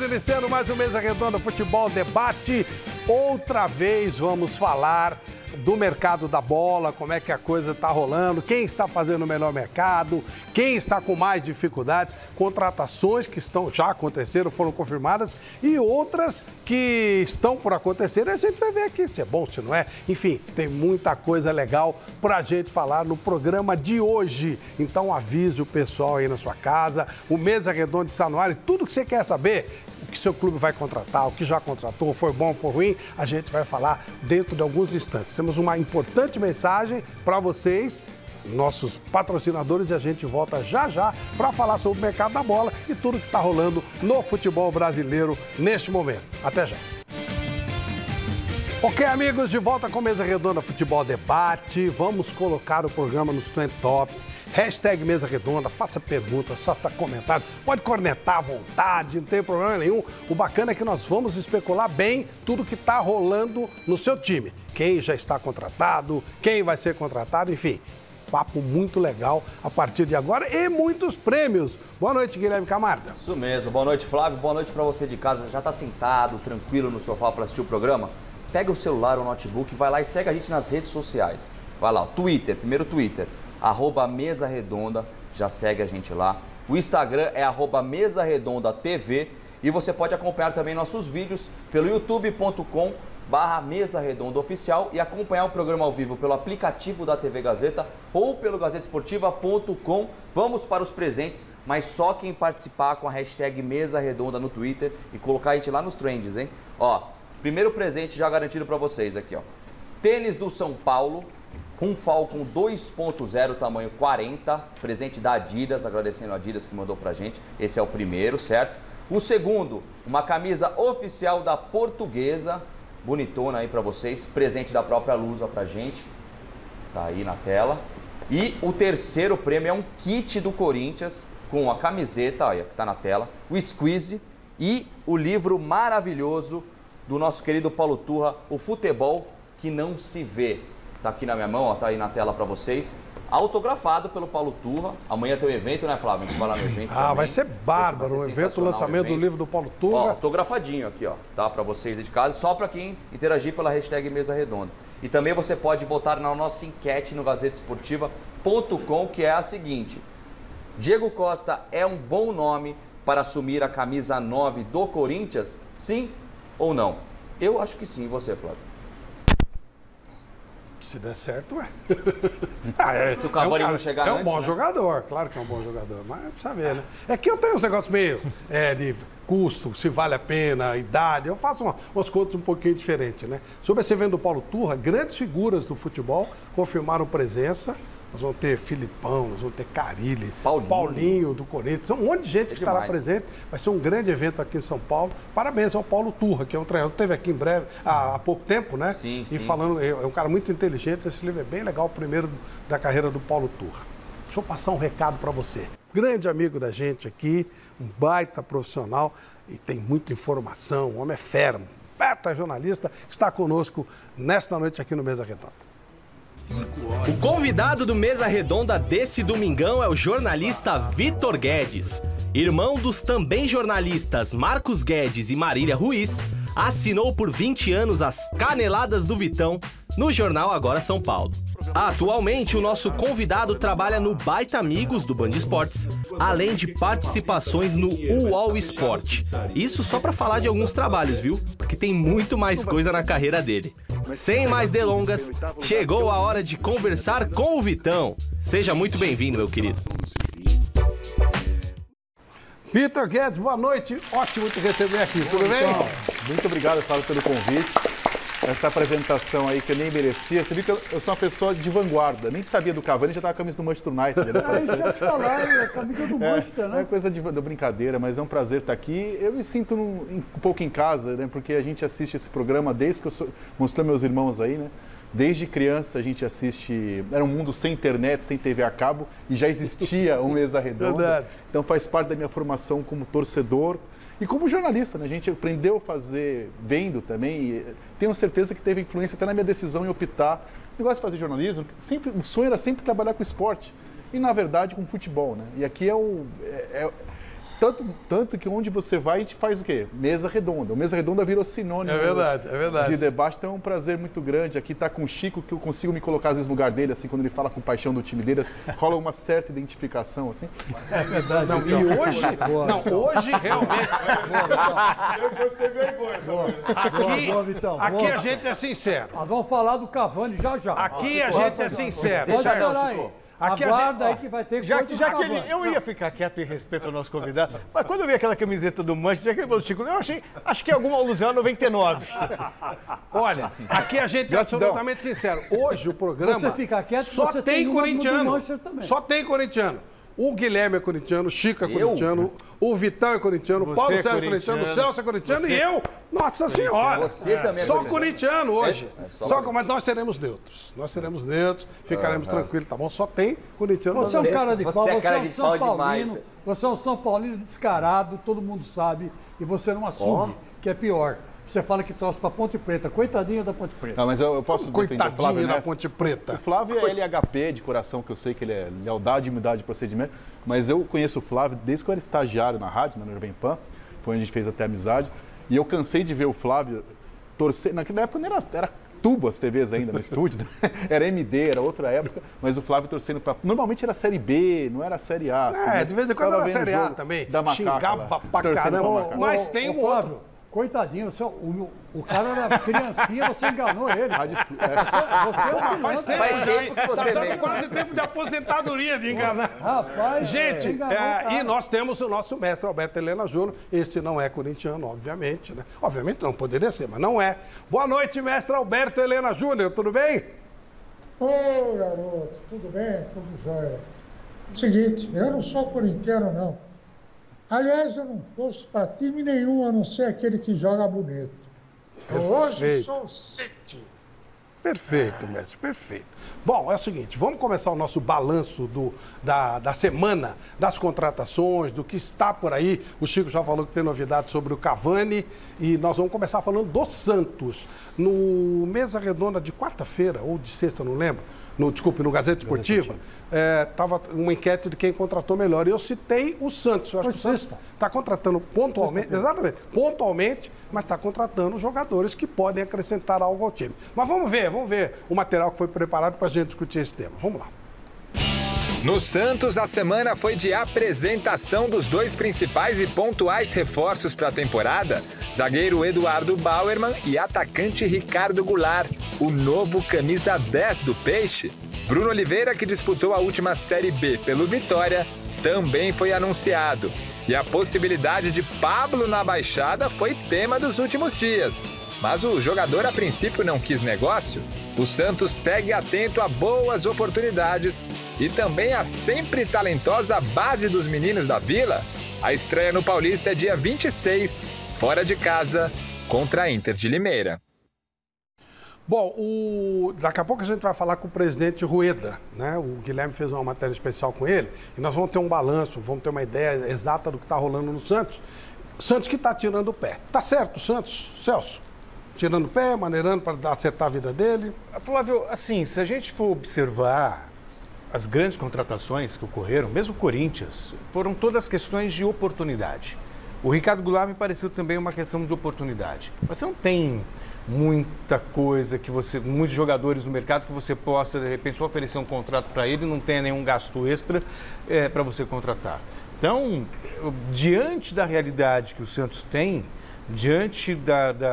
iniciando mais um Mesa Redonda Futebol Debate. Outra vez vamos falar do mercado da bola, como é que a coisa está rolando, quem está fazendo o melhor mercado, quem está com mais dificuldades, contratações que já aconteceram, foram confirmadas e outras que estão por acontecer. A gente vai ver aqui se é bom, se não é. Enfim, tem muita coisa legal para a gente falar no programa de hoje. Então avise o pessoal aí na sua casa, o Mesa Redonda está no ar e tudo que você quer saber, o que seu clube vai contratar, o que já contratou, foi bom, foi ruim, a gente vai falar dentro de alguns instantes. Temos uma importante mensagem para vocês, nossos patrocinadores, e a gente volta já já para falar sobre o mercado da bola e tudo que está rolando no futebol brasileiro neste momento. Até já. Ok, amigos, de volta com Mesa Redonda Futebol Debate. Vamos colocar o programa nos Trend Tops. Hashtag Mesa Redonda, faça perguntas, faça comentários. Pode cornetar à vontade, não tem problema nenhum. O bacana é que nós vamos especular bem tudo que está rolando no seu time. Quem já está contratado, quem vai ser contratado, enfim. Papo muito legal a partir de agora e muitos prêmios. Boa noite, Guilherme Camargo. Isso mesmo. Boa noite, Flávio. Boa noite para você de casa. Já está sentado, tranquilo no sofá para assistir o programa? Pega o celular ou o notebook, vai lá e segue a gente nas redes sociais. Vai lá, o Twitter, primeiro Twitter, @mesaredonda, já segue a gente lá. O Instagram é @mesaredondatv e você pode acompanhar também nossos vídeos pelo youtube.com/mesaredondaoficial e acompanhar o programa ao vivo pelo aplicativo da TV Gazeta ou pelo gazetesportiva.com. Vamos para os presentes, mas só quem participar com a hashtag Mesa Redonda no Twitter e colocar a gente lá nos trends, hein? Ó, primeiro presente já garantido para vocês aqui, ó. Tênis do São Paulo, com Falcon 2.0, tamanho 40. Presente da Adidas, agradecendo a Adidas que mandou pra gente. Esse é o primeiro, certo? O segundo, uma camisa oficial da Portuguesa, bonitona aí pra vocês. Presente da própria Lusa pra gente. Tá aí na tela. E o terceiro prêmio é um kit do Corinthians, com a camiseta, olha, que tá na tela, o Squeeze e o livro maravilhoso do nosso querido Paulo Turra, O Futebol que Não Se Vê. Tá aqui na minha mão, ó, tá aí na tela para vocês. Autografado pelo Paulo Turra. Amanhã tem um evento, né, Flávio? A gente vai lá no evento também. Vai ser bárbaro. O evento, o lançamento do livro do Paulo Turra. Ó, autografadinho aqui, ó, tá? Para vocês aí de casa, só para quem interagir pela hashtag Mesa Redonda. E também você pode votar na nossa enquete no gazetesportiva.com, que é a seguinte: Diego Costa é um bom nome para assumir a camisa 9 do Corinthians? Sim ou não? Eu acho que sim. E você, Flávio? Se der certo, ué. Se o Cavani não chegar antes, é um bom né? jogador, claro que é um bom jogador, mas precisa ver, né? É que eu tenho uns negócios meio de custo, se vale a pena, idade, eu faço umas contas um pouquinho diferentes, né? Sobre esse evento do Paulo Turra, grandes figuras do futebol confirmaram presença. Nós vamos ter Filipão, nós vamos ter Carilli, Paulinho do Corinthians, um monte de gente que estará presente. Vai ser um grande evento aqui em São Paulo. Parabéns ao Paulo Turra, que é um treinador que esteve aqui em breve, há pouco tempo, né? Sim, e falando, é um cara muito inteligente. Esse livro é bem legal, o primeiro da carreira do Paulo Turra. Deixa eu passar um recado para você. Grande amigo da gente aqui, um baita profissional e tem muita informação, o homem é fera, um baita jornalista, está conosco nesta noite aqui no Mesa Redonda. O convidado do Mesa Redonda desse domingão é o jornalista Vitor Guedes. Irmão dos também jornalistas Marcos Guedes e Marília Ruiz, assinou por 20 anos as Caneladas do Vitão no jornal Agora São Paulo. Atualmente, o nosso convidado trabalha no Baita Amigos do Band Esportes, além de participações no UOL Esporte. Isso só para falar de alguns trabalhos, viu? Porque tem muito mais coisa na carreira dele. Sem mais delongas, chegou a hora de conversar com o Vitão. Seja muito bem-vindo, meu querido. Vitor Guedes, boa noite. Ótimo te receber aqui. Tudo bem? Muito obrigado, Fábio, pelo convite. Essa apresentação aí que eu nem merecia. Você viu que eu sou uma pessoa de vanguarda. Nem sabia do Cavani, já estava com a camisa do Manchester United. Já te falar, é a camisa do Manchester, né? É coisa de brincadeira, mas é um prazer estar aqui. Eu me sinto um pouco em casa, né? Porque a gente assiste esse programa desde que mostrei meus irmãos aí, né? Desde criança a gente assiste, era um mundo sem internet, sem TV a cabo, e já existia o Mesa Redonda. Verdade. Então faz parte da minha formação como torcedor e como jornalista, né? A gente aprendeu a fazer vendo também, e tenho certeza que teve influência até na minha decisão em optar. Eu gosto de fazer jornalismo, o sonho era sempre trabalhar com esporte, e na verdade com futebol, né? E aqui Tanto que onde você vai, a gente faz o quê? Mesa redonda. O Mesa Redonda virou sinônimo É verdade. de debate. Então é um prazer muito grande. Aqui tá com o Chico, que eu consigo me colocar às vezes no lugar dele, assim, quando ele fala com paixão do time dele, rola uma certa identificação, assim. É verdade. Não, então. e hoje, hoje realmente. Eu sem vergonha. Boa, Vitão. Aqui Boa. a gente é sincero. Nós vamos falar do Cavani já. Aqui a gente é sincero. Pode certo? esperar aí. Aqui a Aguarda gente- aí que vai ter Já coisa que do Cavani. eu ia ficar quieto em respeito ao nosso convidado, mas quando eu vi aquela camiseta do Manchester, aquele gol do Chico, eu acho que é alguma alusão a 99. Olha, aqui a gente é Gratidão. absolutamente sincero. Hoje o programa Você fica quieto, só você tem tem uma do corintiano. Manchester também. Só tem corintiano. O Guilherme é corintiano, o Chico é corintiano, o Vitão é corintiano, o Você Paulo é César é corintiano, o corintiano. Celso é corintiano e eu, nossa senhora. Você também é Só corintiano. corintiano hoje. só Mas nós seremos neutros. Nós seremos neutros, ficaremos tranquilos, tá bom? Só tem corintiano. Você é um Você- cara de você pau, é você cara é um de São pau Paulino, demais. você é um São Paulino descarado, todo mundo sabe, e você não assume, que é pior. Você fala que torce pra Ponte Preta, coitadinha da Ponte Preta. Não, mas eu posso defender o Flávio Coitadinho da nessa. Ponte O Preta. Flávio é LHP de coração, que eu sei que ele é lealdade, humildade e procedimento, mas eu conheço o Flávio desde que eu era estagiário na rádio, na Jovem Pan, foi onde a gente fez até amizade, e eu cansei de ver o Flávio torcer, naquela época não era tubo as TVs ainda no estúdio, né? Era MD, era outra época, mas o Flávio torcendo para. Normalmente era Série B, não era Série A. assim, né? De vez em quando Tava era vendo Série o A jogo também. da Macaca Xingava lá, pra torcendo caramba. pra Macaca. Mas tem um Flávio, outro. coitadinho, o cara era criancinha, você enganou ele. Rádio- Você é um Faz tempo, Faz tempo que você tá vem. quase tempo de aposentadoria de enganar. Rapaz, Gente, enganou o cara. e nós temos o nosso mestre Alberto Helena Júnior. Esse não é corintiano, obviamente, né? Obviamente não, poderia ser, mas não é. Boa noite, mestre Alberto Helena Júnior, tudo bem? Ô, garoto, tudo bem? Tudo jóia. Seguinte, eu não sou corintiano, não. Aliás, eu não torço para time nenhum, a não ser aquele que joga bonito. Eu hoje Perfeito. sou o City. Perfeito, mestre, perfeito. Bom, é o seguinte, vamos começar o nosso balanço da semana, das contratações, do que está por aí. O Chico já falou que tem novidades sobre o Cavani e nós vamos começar falando do Santos. No Mesa Redonda de quarta-feira, ou de sexta, não lembro, no Gazeta Esportiva, estava uma enquete de quem contratou melhor. E eu citei o Santos. Eu acho Foi que o Santos sexta. está contratando pontualmente, exatamente, pontualmente, mas está contratando jogadores que podem acrescentar algo ao time. Mas vamos ver o material que foi preparado para a gente discutir esse tema. Vamos lá. No Santos, a semana foi de apresentação dos dois principais e pontuais reforços para a temporada, zagueiro Eduardo Bauerman e atacante Ricardo Goulart, o novo camisa 10 do Peixe. Bruno Oliveira, que disputou a última Série B pelo Vitória, também foi anunciado. E a possibilidade de Pablo na Baixada foi tema dos últimos dias. Mas o jogador a princípio não quis negócio. O Santos segue atento a boas oportunidades e também a sempre talentosa base dos meninos da Vila. A estreia no Paulista é dia 26, fora de casa, contra a Inter de Limeira. Bom, daqui a pouco a gente vai falar com o presidente Rueda, né? O Guilherme fez uma matéria especial com ele e nós vamos ter um balanço, vamos ter uma ideia exata do que está rolando no Santos. Santos que está tirando o pé. Tá certo o Santos, Celso? Tirando o pé, maneirando para acertar a vida dele. Flávio, assim, se a gente for observar as grandes contratações que ocorreram, mesmo o Corinthians, foram todas questões de oportunidade. O Ricardo Goulart me pareceu também uma questão de oportunidade. Você não tem muita coisa muitos jogadores no mercado que você possa, de repente, só oferecer um contrato para ele e não tenha nenhum gasto extra para você contratar. Então, diante da realidade que o Santos tem, diante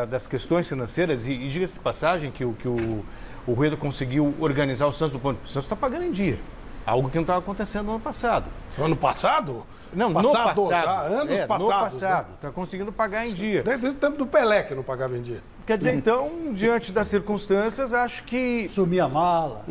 das questões financeiras, e diga-se de passagem que o Rueda conseguiu organizar o Santos do ponto. O Santos está pagando em dia, algo que não estava acontecendo no ano passado. Ano passado? Não, Passado, no passado. já, anos passados, No passado. né? Está conseguindo pagar em dia. Desde o tempo do Pelé que não pagava em dia. Quer dizer, então, diante das circunstâncias, acho que Sumir a mala.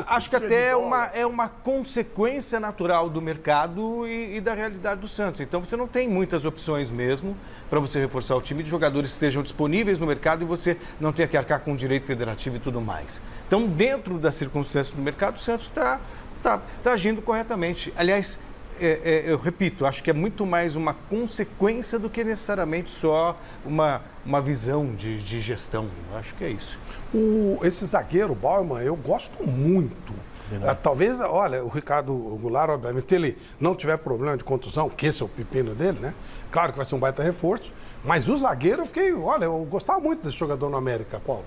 acho que até é uma consequência natural do mercado e da realidade do Santos. Então, você não tem muitas opções mesmo para você reforçar o time de jogadores que estejam disponíveis no mercado e você não tenha que arcar com direito federativo e tudo mais. Então, dentro das circunstâncias do mercado, o Santos está agindo corretamente. Aliás, eu repito, acho que é muito mais uma consequência do que necessariamente só uma visão de gestão. Acho que é isso. Esse zagueiro, Bauerman, eu gosto muito. Talvez, olha, o Ricardo Goulart, obviamente, se ele não tiver problema de contusão, que esse é o pepino dele, né? Claro que vai ser um baita reforço. Mas o zagueiro, eu gostava muito desse jogador no América, Paulo.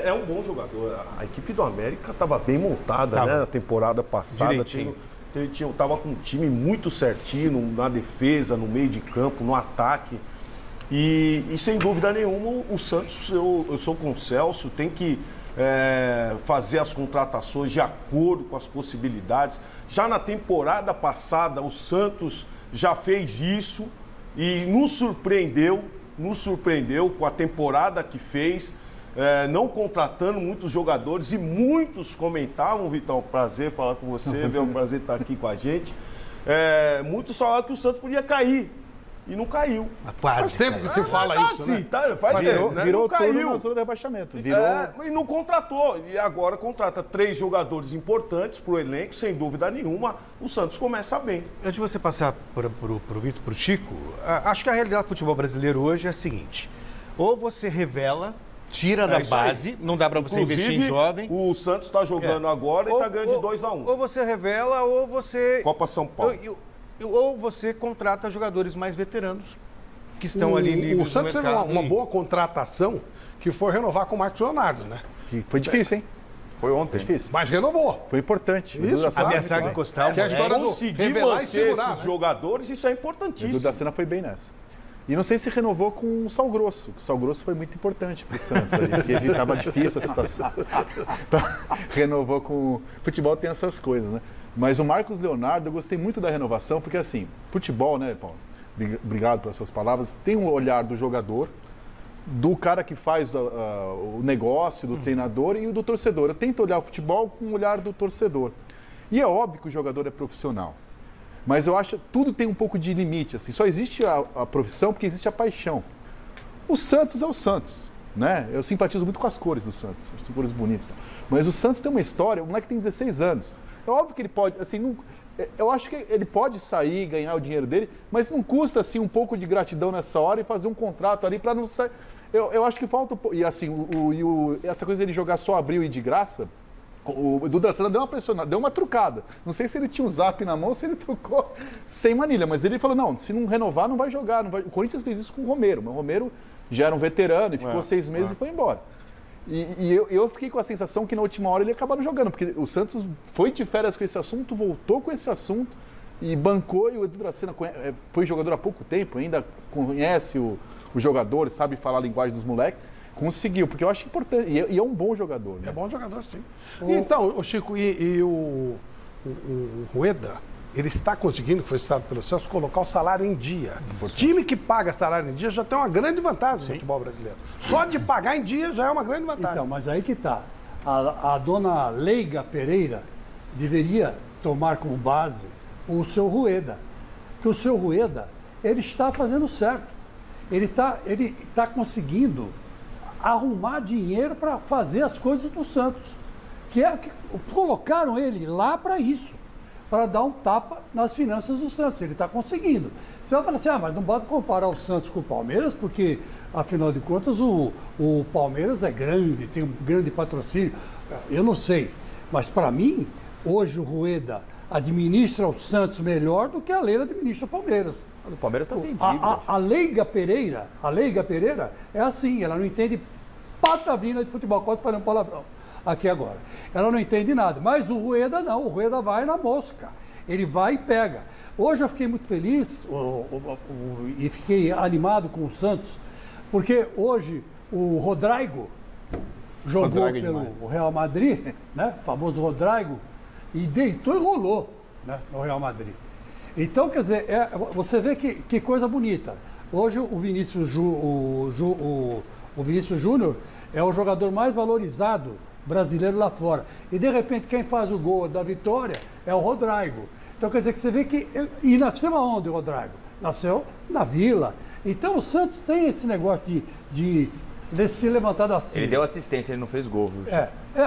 É um bom jogador. A equipe do América estava bem montada, né? Na temporada passada. Estava com um time muito certinho na defesa, no meio de campo, no ataque. E sem dúvida nenhuma, o Santos, eu sou com o Celso, tem que fazer as contratações de acordo com as possibilidades. Já na temporada passada, o Santos já fez isso e nos surpreendeu com a temporada que fez. Não contratando muitos jogadores e muitos comentavam, Vitão, prazer falar com você, é um prazer estar aqui com a gente. Muitos falaram que o Santos podia cair e não caiu. Faz tempo que se fala isso, né? Faz tempo, né? Virou turno na zona de rebaixamento. E não contratou. E agora contrata 3 jogadores importantes para o elenco, sem dúvida nenhuma, o Santos começa bem. Antes de você passar para o Vitor, para o Chico, acho que a realidade do futebol brasileiro hoje é a seguinte: ou você revela, tira da base, não dá para você investir em jovem. O Santos está jogando agora e está ganhando de 2-1. Ou você revela, ou você... Copa São Paulo. Ou você contrata jogadores mais veteranos que estão ali livres. O Santos teve uma boa contratação, que foi renovar com o Marcos Leonardo, né? Que foi difícil, hein? Foi ontem. Difícil. Mas renovou. Foi importante. Isso, ameaçar que encostar. Conseguir manter esses jogadores, isso é importantíssimo. O Edu Dracena foi bem nessa. E não sei se renovou com o Sal Grosso. O Sal Grosso foi muito importante para o Santos ali, porque estava difícil a situação. Então, renovou com... O futebol tem essas coisas, né? Mas o Marcos Leonardo, eu gostei muito da renovação, porque assim, futebol, né, Paulo? Obrigado pelas suas palavras. Tem um olhar do jogador, do cara que faz o negócio, do treinador e do torcedor. Eu tento olhar o futebol com o olhar do torcedor. E é óbvio que o jogador é profissional. Mas eu acho que tudo tem um pouco de limite, assim. Só existe a profissão porque existe a paixão. O Santos é o Santos, né? Eu simpatizo muito com as cores do Santos, são cores bonitas. Mas o Santos tem uma história, o moleque tem 16 anos. É óbvio que ele pode, assim, não, eu acho que ele pode sair, ganhar o dinheiro dele, mas não custa, assim, um pouco de gratidão nessa hora e fazer um contrato ali para não sair. Eu acho que falta um pouco. E assim, essa coisa dele jogar só abril e de graça, o Edu Dracena deu uma pressionada, deu uma trucada. Não sei se ele tinha um zap na mão ou se ele trocou sem manilha, mas ele falou, não, se não renovar, não vai jogar. Não vai... O Corinthians fez isso com o Romero, mas o Romero já era um veterano e ficou 6 meses e foi embora. E eu fiquei com a sensação que na última hora ele acabaram jogando, porque o Santos foi de férias com esse assunto, voltou com esse assunto e bancou, e o Edu Dracena foi jogador há pouco tempo, ainda conhece o jogador, sabe falar a linguagem dos moleques. Conseguiu, porque eu acho importante. E é um bom jogador. Né? É bom jogador, sim. Então, o Chico, o Rueda, ele está conseguindo, que foi citado pelo Celso, colocar o salário em dia. Time que paga salário em dia já tem uma grande vantagem no futebol brasileiro. Só de pagar em dia já é uma grande vantagem. Então, mas aí que está. A dona Leiga Pereira deveria tomar como base o seu Rueda. Que o seu Rueda, ele está fazendo certo. Ele está conseguindo arrumar dinheiro para fazer as coisas do Santos. Que colocaram ele lá para isso, para dar um tapa nas finanças do Santos. Ele está conseguindo. Você vai falar assim, mas não pode comparar o Santos com o Palmeiras, porque, afinal de contas, o Palmeiras é grande, tem um grande patrocínio. Eu não sei, mas para mim, hoje o Rueda administra o Santos melhor do que a Leila administra o Palmeiras. O Palmeiras está sem dívida. A Leiga Pereira é assim, ela não entende patavina de futebol. Quase falei um palavrão aqui agora. Ela não entende nada. Mas o Rueda não, o Rueda vai na mosca. Ele vai e pega. Hoje eu fiquei muito feliz e fiquei animado com o Santos, porque hoje o Rodrigo jogou pelo Real Madrid, né? O famoso Rodrigo, e deitou e rolou, né? No Real Madrid. Então, quer dizer, você vê que coisa bonita. Hoje o Vinícius Júnior é o jogador mais valorizado brasileiro lá fora. E, de repente, quem faz o gol da vitória é o Rodrigo. Então, quer dizer que você vê que... E nasceu aonde o Rodrigo? Nasceu na Vila. Então, o Santos tem esse negócio de se levantar da cinza. Ele deu assistência, ele não fez gol, viu?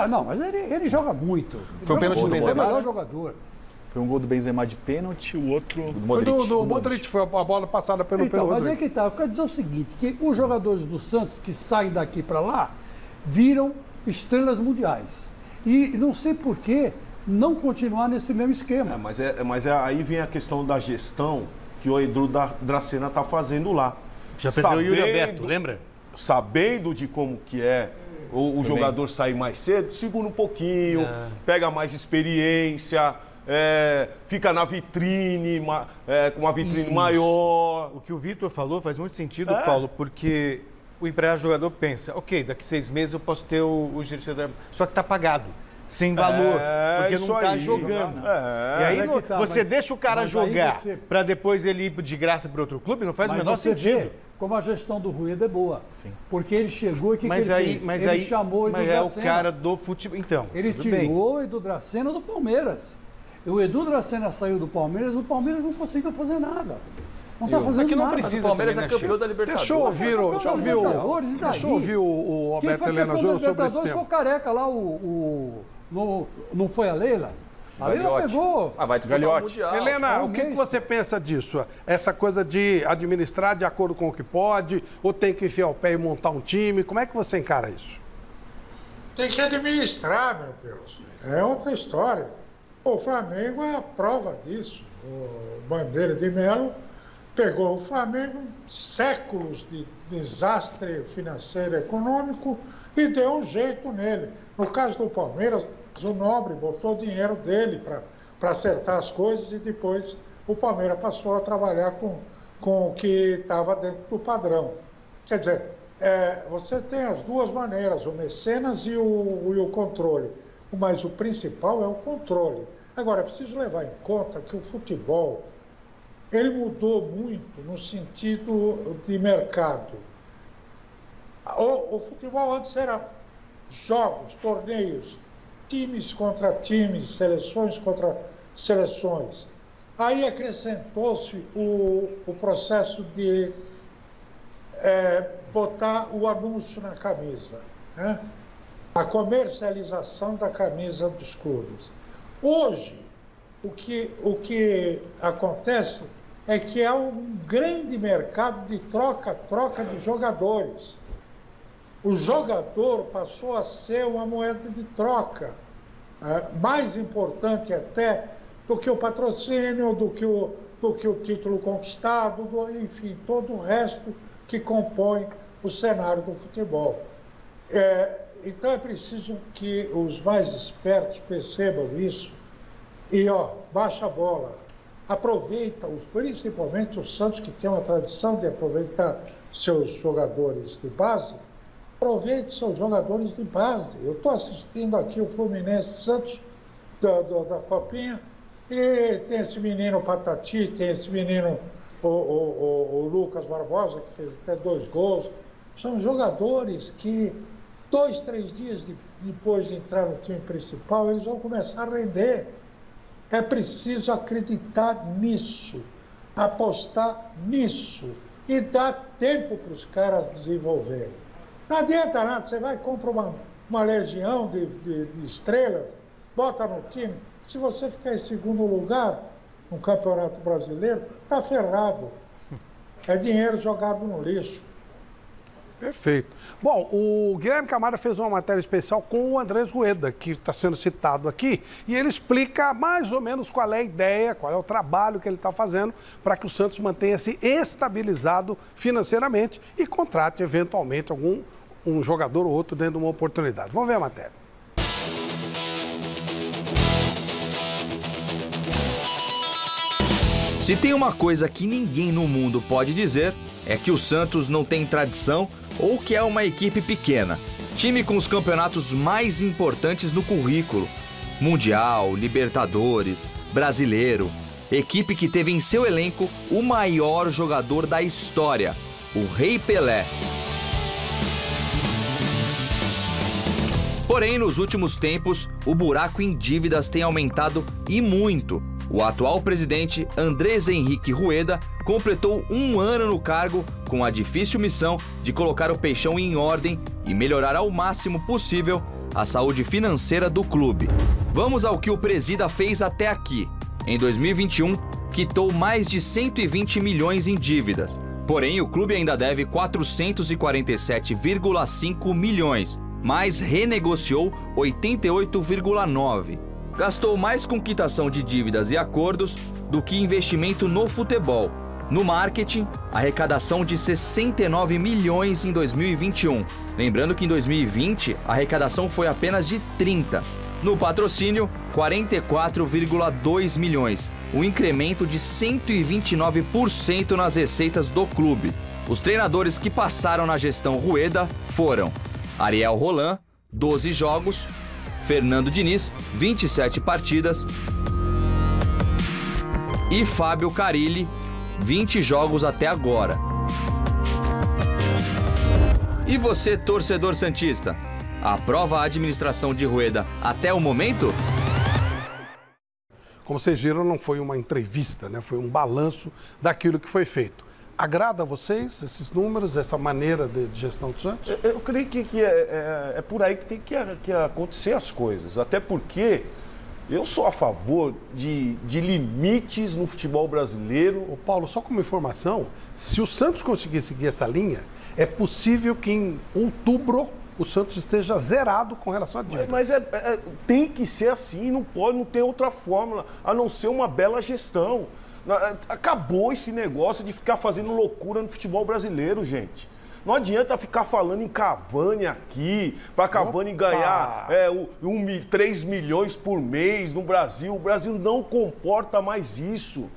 Não, mas ele joga muito. Foi um pênalti do Benzema? Ele é o melhor jogador. Foi um gol do Benzema de pênalti, o outro... Foi do Modric, foi a bola passada pelo Rodrigo. Mas é que tá, eu quero dizer o seguinte, que os jogadores do Santos que saem daqui para lá viram estrelas mundiais. E não sei por que não continuar nesse mesmo esquema. Mas aí vem a questão da gestão que o Edu Dracena está fazendo lá. Já perdeu o Yuri Alberto, lembra? Sabendo de como que é o jogador sair mais cedo, segura um pouquinho, pega mais experiência, fica na vitrine, com uma vitrine maior. O que o Vitor falou faz muito sentido, Paulo, porque o empregado jogador pensa, ok, daqui 6 meses eu posso ter o diretor, só que está pagado. Sem valor, porque não está jogando. E aí você deixa o cara jogar para depois ele ir de graça para outro clube, não faz o menor sentido. Vê como a gestão do Rueda é boa. Sim. Porque ele chegou e o que ele fez? Mas ele aí, chamou o Edu Dracena. Dracena. O cara do futebol. Então, ele tirou o Edu Dracena do Palmeiras. O Edu Dracena saiu do Palmeiras, o Palmeiras não conseguiu fazer nada. Não está fazendo nada. Não precisa. O Palmeiras é campeão da Libertadores. Deixa eu ouvir o Alberto Helena Júnior sobre esse tema. Foi o Careca lá, não foi a Leila? A Leila pegou. Vai disputar o Mundial. Helena, o que você pensa disso? Essa coisa de administrar de acordo com o que pode, ou tem que enfiar o pé e montar um time? Como é que você encara isso? Tem que administrar, meu Deus. É outra história. O Flamengo é a prova disso. O Bandeira de Melo pegou o Flamengo, séculos de desastre financeiro e econômico, e deu um jeito nele. No caso do Palmeiras, o Nobre botou o dinheiro dele para acertar as coisas e depois o Palmeiras passou a trabalhar com o que estava dentro do padrão. Quer dizer, você tem as duas maneiras, o mecenas e o controle, mas o principal é o controle. Agora, é preciso levar em conta que o futebol ele mudou muito no sentido de mercado. O futebol antes era jogos, torneios, times contra times, seleções contra seleções. Aí acrescentou-se o processo de botar o anúncio na camisa, né? A comercialização da camisa dos clubes. Hoje, o que acontece é que há um grande mercado de troca de jogadores. O jogador passou a ser uma moeda de troca, mais importante até do que o patrocínio, do que o título conquistado, enfim, todo o resto que compõe o cenário do futebol. Então é preciso que os mais espertos percebam isso e, baixa a bola, aproveita, principalmente o Santos, que tem uma tradição de aproveitar seus jogadores de base, aproveite seus jogadores de base. Eu estou assistindo aqui o Fluminense Santos da Copinha e tem esse menino Patati, tem esse menino o Lucas Barbosa, que fez até 2 gols. São jogadores que 2, 3 dias depois de entrar no time principal, eles vão começar a render. É preciso acreditar nisso, apostar nisso e dar tempo para os caras desenvolverem. Não adianta nada, você vai e compra uma legião de estrelas, bota no time. Se você ficar em segundo lugar no Campeonato Brasileiro, está ferrado. É dinheiro jogado no lixo. Perfeito. Bom, o Guilherme Camara fez uma matéria especial com o Andrés Rueda, que está sendo citado aqui, e ele explica mais ou menos qual é a ideia, qual é o trabalho que ele está fazendo para que o Santos mantenha-se estabilizado financeiramente e contrate eventualmente um jogador ou outro dentro de uma oportunidade. Vamos ver a matéria. Se tem uma coisa que ninguém no mundo pode dizer, é que o Santos não tem tradição ou que é uma equipe pequena. Time com os campeonatos mais importantes no currículo. Mundial, Libertadores, Brasileiro. Equipe que teve em seu elenco o maior jogador da história, o Rei Pelé. Porém, nos últimos tempos, o buraco em dívidas tem aumentado e muito. O atual presidente, Andrés Henrique Rueda, completou 1 ano no cargo com a difícil missão de colocar o Peixão em ordem e melhorar ao máximo possível a saúde financeira do clube. Vamos ao que o presida fez até aqui. Em 2021, quitou mais de 120 milhões em dívidas. Porém, o clube ainda deve 447,5 milhões. mas renegociou 88,9%. Gastou mais com quitação de dívidas e acordos do que investimento no futebol. No marketing, arrecadação de 69 milhões em 2021. Lembrando que em 2020, a arrecadação foi apenas de 30. No patrocínio, 44,2 milhões, um incremento de 129% nas receitas do clube. Os treinadores que passaram na gestão Rueda foram Ariel Roland, 12 jogos, Fernando Diniz, 27 partidas e Fábio Carille, 20 jogos até agora. E você, torcedor santista, aprova a administração de Rueda até o momento? Como vocês viram, não foi uma entrevista, né? Foi um balanço daquilo que foi feito. Agrada a vocês esses números, essa maneira de gestão do Santos? Eu creio que é por aí que tem que acontecer as coisas. Até porque eu sou a favor de limites no futebol brasileiro. Ô Paulo, só como informação, se o Santos conseguir seguir essa linha, é possível que em outubro o Santos esteja zerado com relação a dívida. Mas tem que ser assim, não ter outra fórmula, a não ser uma bela gestão. Acabou esse negócio de ficar fazendo loucura no futebol brasileiro, gente. Não adianta ficar falando em Cavani aqui, para Cavani ganhar 3 milhões por mês no Brasil. O Brasil não comporta mais isso.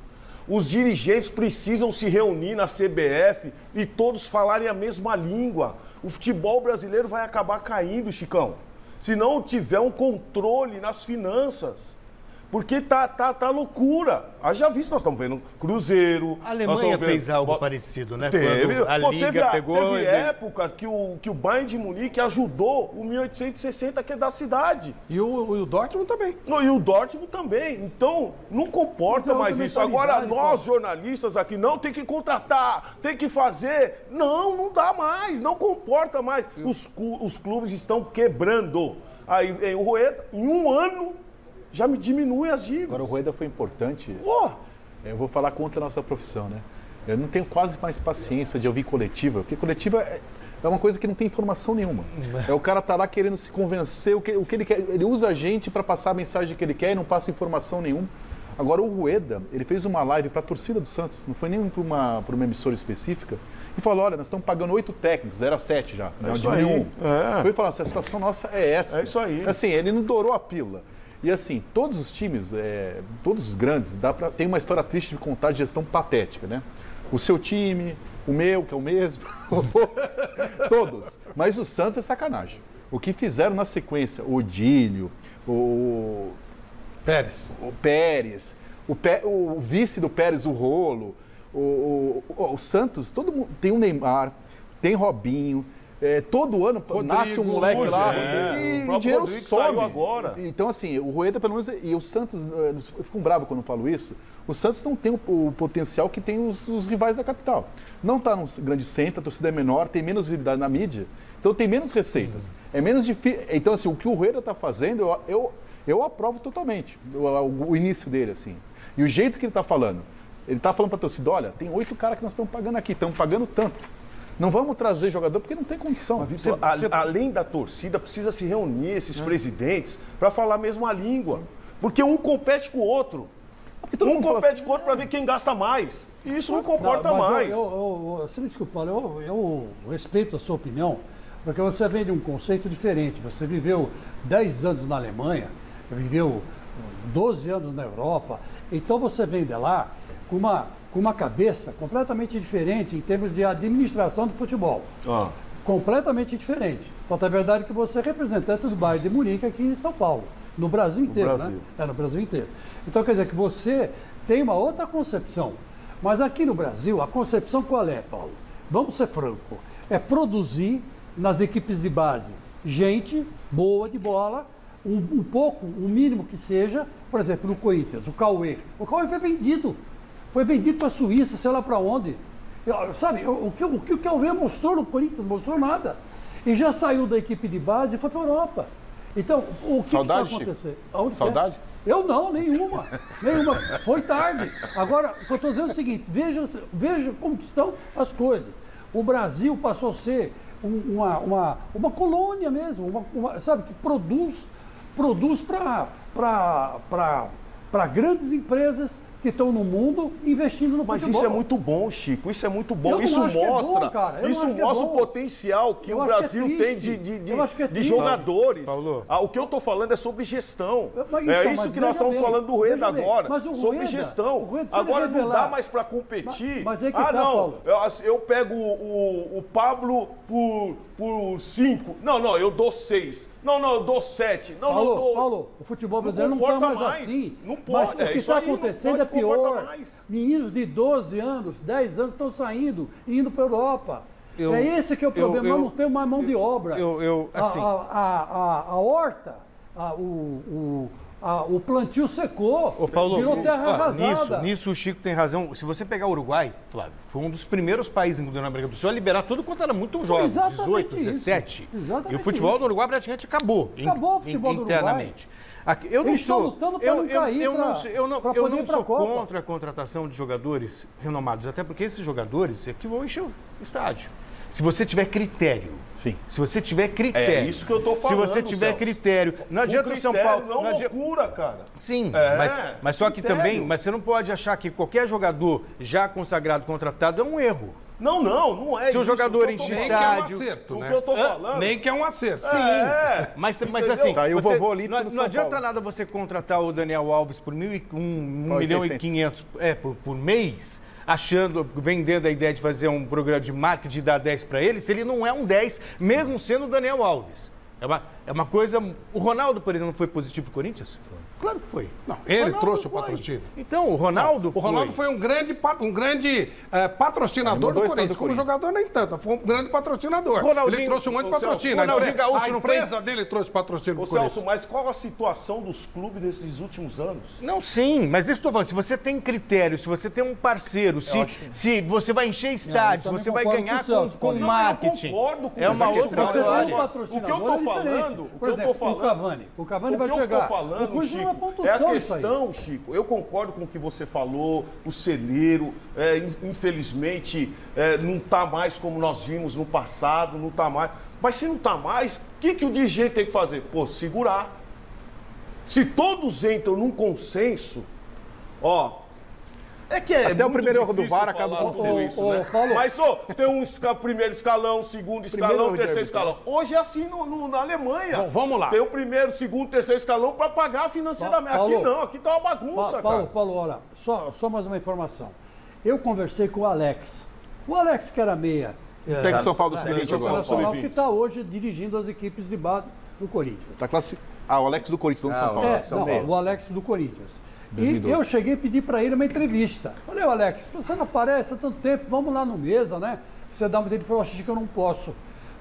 Os dirigentes precisam se reunir na CBF e todos falarem a mesma língua. O futebol brasileiro vai acabar caindo, Chicão, se não tiver um controle nas finanças. Porque tá loucura. Já visto, nós estamos vendo Cruzeiro. A Alemanha fez algo parecido, né? Teve. A Liga pegou... Teve época que o Bayern de Munique ajudou o 1860, que é da cidade. E o Dortmund também. E o Dortmund também. Então, não comporta mais isso. Agora, nós, jornalistas aqui, não tem que contratar, tem que fazer. Não dá mais, não comporta mais. Os clubes estão quebrando. Aí vem o Rueda, em um ano... já me diminui as dívidas. Agora, o Rueda foi importante. Eu vou falar contra a nossa profissão, né? Eu não tenho quase mais paciência de ouvir coletiva, porque coletiva é uma coisa que não tem informação nenhuma. O cara tá lá querendo se convencer, o que ele quer. Ele usa a gente para passar a mensagem que ele quer e não passa informação nenhuma. Agora, o Rueda, ele fez uma live para a torcida do Santos, não foi nem para uma emissora específica, e falou, olha, nós estamos pagando 8 técnicos, era 7 já, não diminuiu um. Foi falar, a situação nossa é essa. É isso aí. Assim, ele não dourou a pílula. E assim, todos os times, todos os grandes, tem uma história triste de contar de gestão patética, né? O seu time, o meu, que é o mesmo, todos. Mas o Santos é sacanagem. O que fizeram na sequência, o Odílio, o Pérez, o vice do Pérez, o Rolo, o Santos, todo mundo, tem o Neymar, tem Robinho, todo ano Rodrigo, nasce um moleque lá e o dinheiro sobe. Agora. Então, assim, o Rueda, pelo menos, e o Santos, eu fico bravo quando eu falo isso, o Santos não tem o potencial que tem os rivais da capital. Não está num grande centro, a torcida é menor, tem menos visibilidade na mídia, então tem menos receitas. É menos difícil. Então, assim, o que o Rueda está fazendo, eu aprovo totalmente o início dele, assim. E o jeito que ele está falando. Ele está falando para a torcida, olha, tem 8 caras que nós estamos pagando aqui, estamos pagando tanto. Não vamos trazer jogador porque não tem condição. Além da torcida, precisa se reunir esses presidentes para falar a mesma língua. Sim. Porque um compete com o outro. Um compete com o outro para ver quem gasta mais. E isso não comporta mais. Você me desculpa, eu respeito a sua opinião, porque você vem de um conceito diferente. Você viveu 10 anos na Alemanha, viveu 12 anos na Europa. Então você vem de lá com uma cabeça completamente diferente em termos de administração do futebol. Completamente diferente. Então, é verdade que você é representante do Bayern de Munique aqui em São Paulo, no Brasil inteiro, né? No Brasil inteiro. Então, quer dizer que você tem uma outra concepção. Mas aqui no Brasil, a concepção qual é, Paulo? Vamos ser franco. É produzir nas equipes de base gente boa de bola, um pouco, o mínimo que seja, por exemplo, no Corinthians, o Cauê. O Cauê foi vendido. Foi vendido para a Suíça, sei lá para onde. Sabe, o que o Cauê mostrou no Corinthians, mostrou nada. E já saiu da equipe de base e foi para a Europa. Então, o que vai acontecer? Saudade? Eu não, nenhuma. Foi tarde. Agora, o que eu estou dizendo é o seguinte, veja como que estão as coisas. O Brasil passou a ser uma colônia mesmo, sabe, que produz para grandes empresas que estão no mundo investindo no futebol. Mas isso é muito bom, Chico. Isso é muito bom. Isso mostra, o potencial que o Brasil tem de jogadores. Paulo. O que eu estou falando é sobre gestão. É isso que nós estamos falando do Rueda agora. Sobre gestão. Agora não dá mais para competir. Eu pego o Pablo por 5. Não, eu dou 6. Não, eu dou 7. Paulo, o futebol brasileiro não está mais assim. Não pode. Mas o que está acontecendo é pior. Meninos de 12 anos, 10 anos estão saindo e indo para a Europa. É esse que é o problema. Nós não temos mais mão de obra. Assim, a horta, o plantio secou, Paulo, virou terra arrasada. Nisso o Chico tem razão. Se você pegar o Uruguai, Flávio, foi um dos primeiros países na América do Sul a liberar tudo quando era muito jovem, 18, 17. E o futebol do Uruguai praticamente acabou. Acabou o futebol do Uruguai. Internamente. Eles estão lutando para não cair, eu não sou contra a contratação de jogadores renomados, até porque esses jogadores é que vão encher o estádio. Se você tiver critério. Sim. Se você tiver critério. É isso que eu tô falando. Se você tiver critério. Não adianta o São Paulo. Não loucura, cara. Sim, mas só que também. Mas você não pode achar que qualquer jogador já consagrado, contratado, é um erro. Não é isso. Se o jogador enche estádio. O que eu tô falando. Nem que é um acerto. Sim. Mas assim. Tá, você, o vovô ali não adianta nada você contratar o Daniel Alves por 1 milhão e 500 por mês, vendendo a ideia de fazer um programa de marketing de dar 10 para ele, se ele não é um 10, mesmo sendo o Daniel Alves. É uma coisa... O Ronaldo, por exemplo, não foi positivo pro Corinthians? Claro que foi. Não, ele trouxe o patrocínio. Então, o Ronaldo foi. O Ronaldo foi um grande patrocinador do Corinthians. Como jogador, nem tanto. Foi um grande patrocinador. Ele trouxe um monte de patrocínio. A empresa dele trouxe patrocínio do Corinthians. Celso, mas qual a situação dos clubes desses últimos anos? Não, sim, mas isso que eu tô falando. Se você tem critério, se você tem um parceiro, se você vai encher estádio, se você vai ganhar com marketing. Eu concordo com é uma outra história. O que eu tô falando, o Cavani vai chegar. O Chico, é a questão, Chico, eu concordo com o que você falou, o celeiro, infelizmente, não está mais como nós vimos no passado, não está mais. Mas se não está mais, o que o dirigente tem que fazer? Pô, segurar. Se todos entram num consenso, até o primeiro erro do VAR acaba acontecendo isso, né? Mas tem um primeiro escalão, segundo escalão, terceiro escalão. Hoje é assim na Alemanha. Bom, vamos lá. Tem o primeiro, segundo, terceiro escalão para pagar financeiramente. Aqui não, aqui tá uma bagunça, cara. Paulo, olha, só mais uma informação. Eu conversei com o Alex. O Alex que era meia. Técnico de São Paulo do Sub-20 que está hoje dirigindo as equipes de base do Corinthians. Tá o Alex do Corinthians, não do São Paulo. O Alex do Corinthians. 2012. E eu cheguei a pedir para ele uma entrevista. Falei, Alex, você não aparece há tanto tempo, vamos lá no Mesa, né? Você dá uma dele e falou, acho que eu não posso,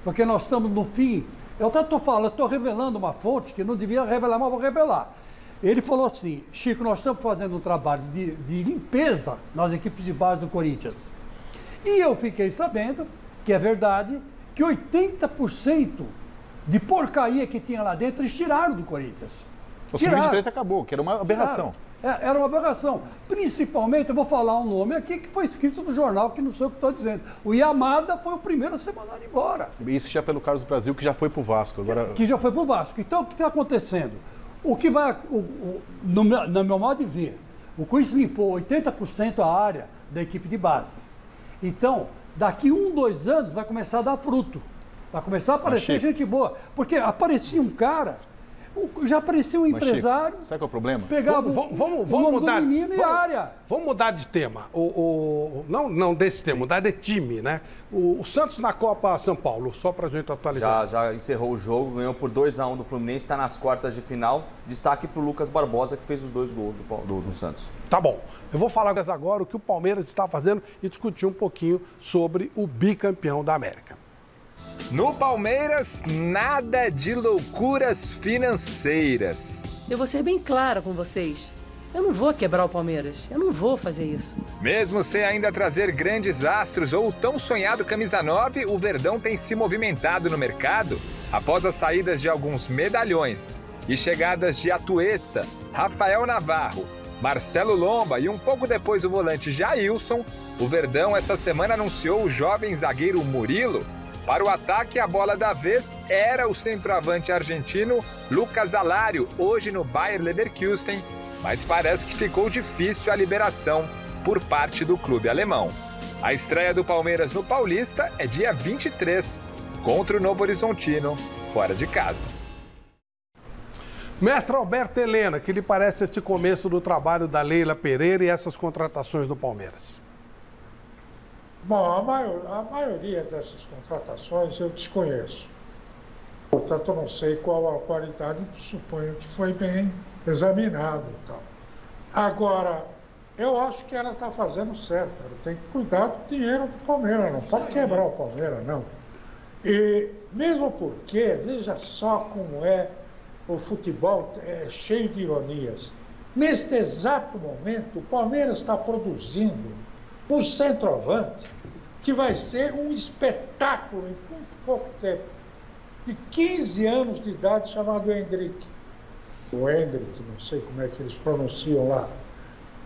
porque nós estamos no fim. Eu até estou revelando uma fonte que não devia revelar, mas vou revelar. Ele falou assim, Chico, nós estamos fazendo um trabalho de limpeza nas equipes de base do Corinthians. E eu fiquei sabendo, que é verdade, que 80% de porcaria que tinha lá dentro eles tiraram do Corinthians. O Sub-23 acabou, que era uma aberração. Era uma aberração. Principalmente, eu vou falar um nome aqui que foi escrito no jornal, que não sei o que estou dizendo. O Yamada foi o primeiro a ser mandado embora. Isso já pelo Carlos Brasil, que já foi para o Vasco. Agora... Que já foi para o Vasco. Então, o que está acontecendo? O que vai, no meu modo de ver, o Corinthians limpou 80% a área da equipe de base. Então, daqui 2 anos vai começar a dar fruto. Vai começar a aparecer gente boa. Porque aparecia um cara... Já apareceu um empresário. Sabe qual é o problema? Pegava vamos mudar, menino e área. Vamos mudar de tema. Não desse tema, mudar de time, né? O Santos na Copa São Paulo, só pra gente atualizar. Já encerrou o jogo, ganhou por 2-1 do Fluminense, está nas quartas de final. Destaque pro Lucas Barbosa, que fez os 2 gols do Santos. Tá bom. Eu vou falar agora o que o Palmeiras está fazendo e discutir um pouquinho sobre o bicampeão da América. No Palmeiras, nada de loucuras financeiras. Eu vou ser bem clara com vocês. Eu não vou quebrar o Palmeiras. Eu não vou fazer isso. Mesmo sem ainda trazer grandes astros ou o tão sonhado camisa 9, o Verdão tem se movimentado no mercado após as saídas de alguns medalhões e chegadas de Atuesta, Rafael Navarro, Marcelo Lomba e um pouco depois o volante Jailson. O Verdão essa semana anunciou o jovem zagueiro Murilo Para o ataque, a bola da vez era o centroavante argentino Lucas Alario, hoje no Bayer Leverkusen, mas parece que ficou difícil a liberação por parte do clube alemão. A estreia do Palmeiras no Paulista é dia 23, contra o Novo Horizontino, fora de casa. Mestre Alberto Helena, que lhe parece este começo do trabalho da Leila Pereira e essas contratações do Palmeiras? Bom, a maioria dessas contratações eu desconheço. Portanto, eu não sei qual a qualidade, suponho que foi bem examinado e tal. Agora, eu acho que ela está fazendo certo. Ela tem que cuidar do dinheiro do Palmeiras, não pode quebrar o Palmeiras, não. E mesmo porque, veja só como é o futebol, é cheio de ironias. Neste exato momento, o Palmeiras está produzindo um centroavante que vai ser um espetáculo em muito pouco tempo, de 15 anos de idade, chamado Hendrick. O Hendrick, não sei como é que eles pronunciam lá.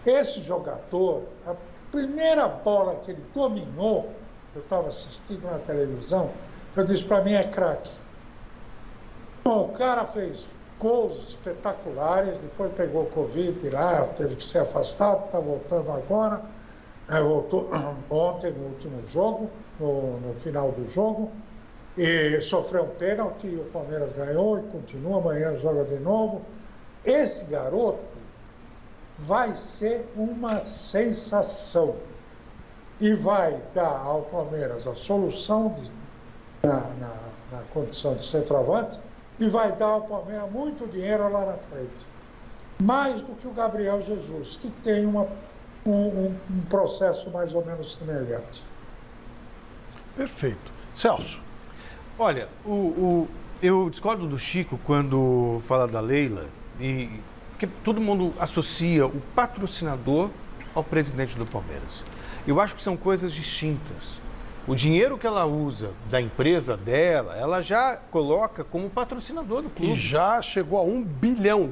Esse jogador, a primeira bola que ele dominou, eu estava assistindo na televisão, eu disse, para mim é craque. Bom, o cara fez gols espetaculares, depois pegou Covid lá, teve que ser afastado, está voltando agora. Voltou ontem no último jogo, no final do jogo, e sofreu um pênalti, o Palmeiras ganhou e continua, amanhã joga de novo. Esse garoto vai ser uma sensação e vai dar ao Palmeiras a solução na condição de centroavante e vai dar ao Palmeiras muito dinheiro lá na frente. Mais do que o Gabriel Jesus, que tem um processo mais ou menos semelhante. Perfeito. Celso. Olha, eu discordo do Chico quando fala da Leila, porque todo mundo associa o patrocinador ao presidente do Palmeiras. Eu acho que são coisas distintas. O dinheiro que ela usa da empresa dela, ela já coloca como patrocinador do clube. E já chegou a R$1 bilhão.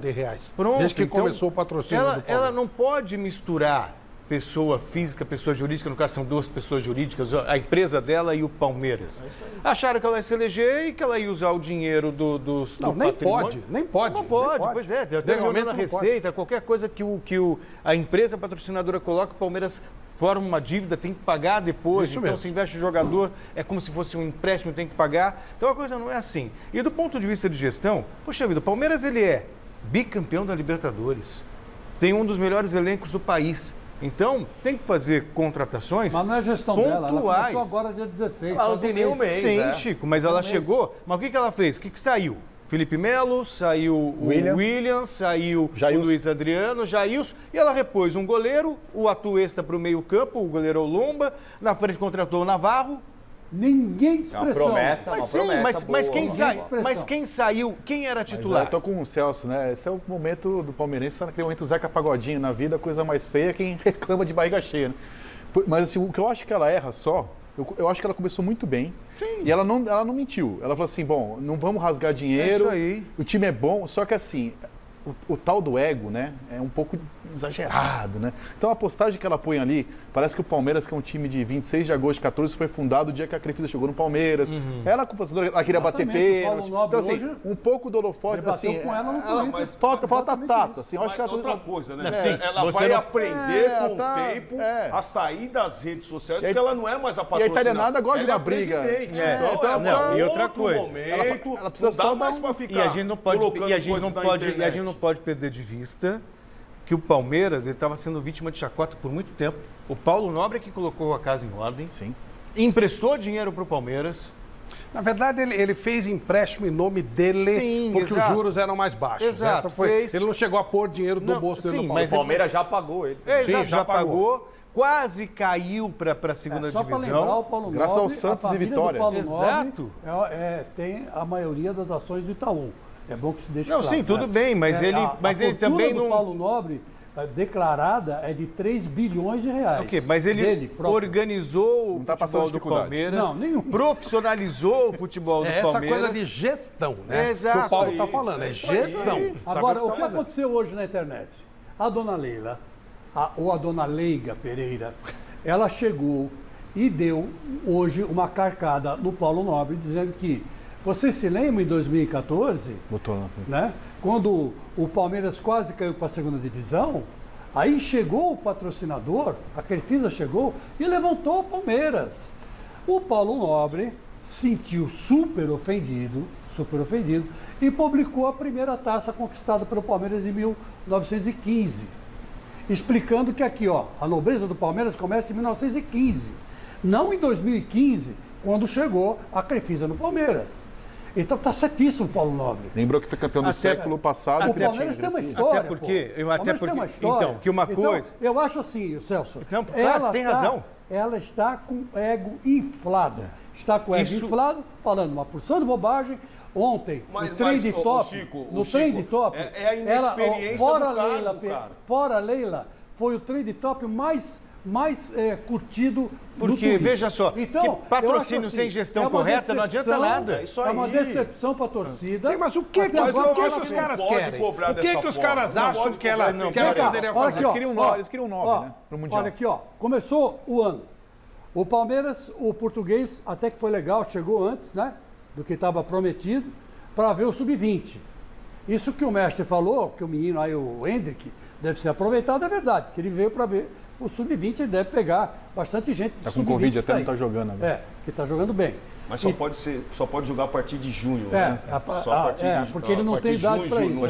Pronto, desde que então, começou o patrocínio do Palmeiras. Ela não pode misturar pessoa física, pessoa jurídica, no caso são duas pessoas jurídicas, a empresa dela e o Palmeiras. Acharam que ela ia se eleger e que ela ia usar o dinheiro do Não, nem pode. Não pode, pois é. Legalmente na receita, qualquer coisa que a empresa patrocinadora coloca, o Palmeiras forma uma dívida, tem que pagar depois. Isso então, mesmo. se investe o jogador, é como se fosse um empréstimo, tem que pagar. Então, a coisa não é assim. E do ponto de vista de gestão, poxa vida, o Palmeiras, ele é bicampeão da Libertadores. Tem um dos melhores elencos do país. Então, tem que fazer contratações pontuais. Mas não é gestão dela, ela começou agora dia 16. Ela não tem nem um mês. Sim, Chico, mas ela chegou. Mas o que ela fez? O que saiu? Felipe Melo, saiu o William, saiu o Luiz Adriano, Jailson, e ela repôs um goleiro, o Atuesta para o meio-campo, o goleiro Olumba, na frente contratou o Navarro. Ninguém de expressão. Mas quem saiu, quem era titular? Eu tô com o Celso, né? Esse é o momento do palmeirense, naquele momento Zeca Pagodinho na vida, a coisa mais feia é quem reclama de barriga cheia, né? Mas assim, o que eu acho que ela erra só, eu acho que ela começou muito bem. Sim. E ela não mentiu. Ela falou assim, bom, não vamos rasgar dinheiro, é isso aí. O time é bom, só que assim, o tal do ego, né, é um pouco exagerado, né? Então a postagem que ela põe ali, parece que o Palmeiras, que é um time de 26 de agosto de 14, foi fundado o dia que a Crefisa chegou no Palmeiras. Ela queria bater pênalti. Então assim, um pouco do holofote, assim, com ela falta tato, assim. Acho que outra coisa, né? Ela vai aprender com o tempo a sair das redes sociais, porque ela não é mais a patrocinadora. E a italianada gosta de uma briga. E outra coisa, ela precisa só mais para ficar. E a gente não pode perder de vista que o Palmeiras estava sendo vítima de chacota por muito tempo. O Paulo Nobre é que colocou a casa em ordem. Sim. Emprestou dinheiro para o Palmeiras. Na verdade, ele fez empréstimo em nome dele, porque os juros eram mais baixos. Exato, ele não chegou a pôr dinheiro do bolso dele no Palmeiras. Mas o Palmeiras já pagou ele. Exato, já pagou. Quase caiu para a segunda divisão. Só para lembrar, o Paulo Nobre, graças ao Santos e Vitória. Exato. Tem a maioria das ações do Itaú. É bom que se deixe claro. Não, sim, tudo bem, mas ele também não... A Paulo Nobre, declarada, é de 3 bilhões de reais. Ok, mas ele organizou o futebol do Palmeiras, profissionalizou o futebol do Palmeiras. Essa coisa de gestão, né? Exato. Que o Paulo está falando, é gestão. Agora, o que aconteceu hoje na internet? A dona Leila, ou a dona Leiga Pereira, ela chegou e deu hoje uma carcada no Paulo Nobre, dizendo que, você se lembra em 2014, né, quando o Palmeiras quase caiu para a segunda divisão, aí chegou o patrocinador, a Crefisa chegou e levantou o Palmeiras. O Paulo Nobre sentiu super ofendido, e publicou a primeira taça conquistada pelo Palmeiras em 1915, explicando que aqui, ó, a nobreza do Palmeiras começa em 1915, não em 2015, quando chegou a Crefisa no Palmeiras. Então tá certíssimo o Paulo Nobre. Lembrou que foi campeão do século passado. O Palmeiras tem uma história. Até porque tem uma história. Então, que uma coisa... Então, eu acho assim, Celso... Não, claro, você tem razão. Ela está com o ego inflado. Está com o ego inflado, falando uma porção de bobagem. Ontem, no Trend Top... No Trend Top... É a inexperiência do cargo, cara. Fora a Leila, foi o Trend Top mais curtido. Porque, veja só, então, que patrocínio sem gestão correta não adianta nada. É uma decepção para a torcida. Sim, mas o que os caras querem? O que os caras acham que ela poderia fazer? Eles queriam 9, né? Pro Mundial. Olha aqui, ó. Começou o ano. O Palmeiras, o português, até que foi legal, chegou antes, né? Do que estava prometido, para ver o Sub-20. Isso que o mestre falou, que o menino aí, o Hendrick, deve ser aproveitado, é verdade, porque ele veio para ver o Sub-20, ele deve pegar bastante gente. Está com Covid, até não está jogando agora. Que está jogando bem. Mas só pode jogar a partir de junho, né? Porque ele não tem idade para isso.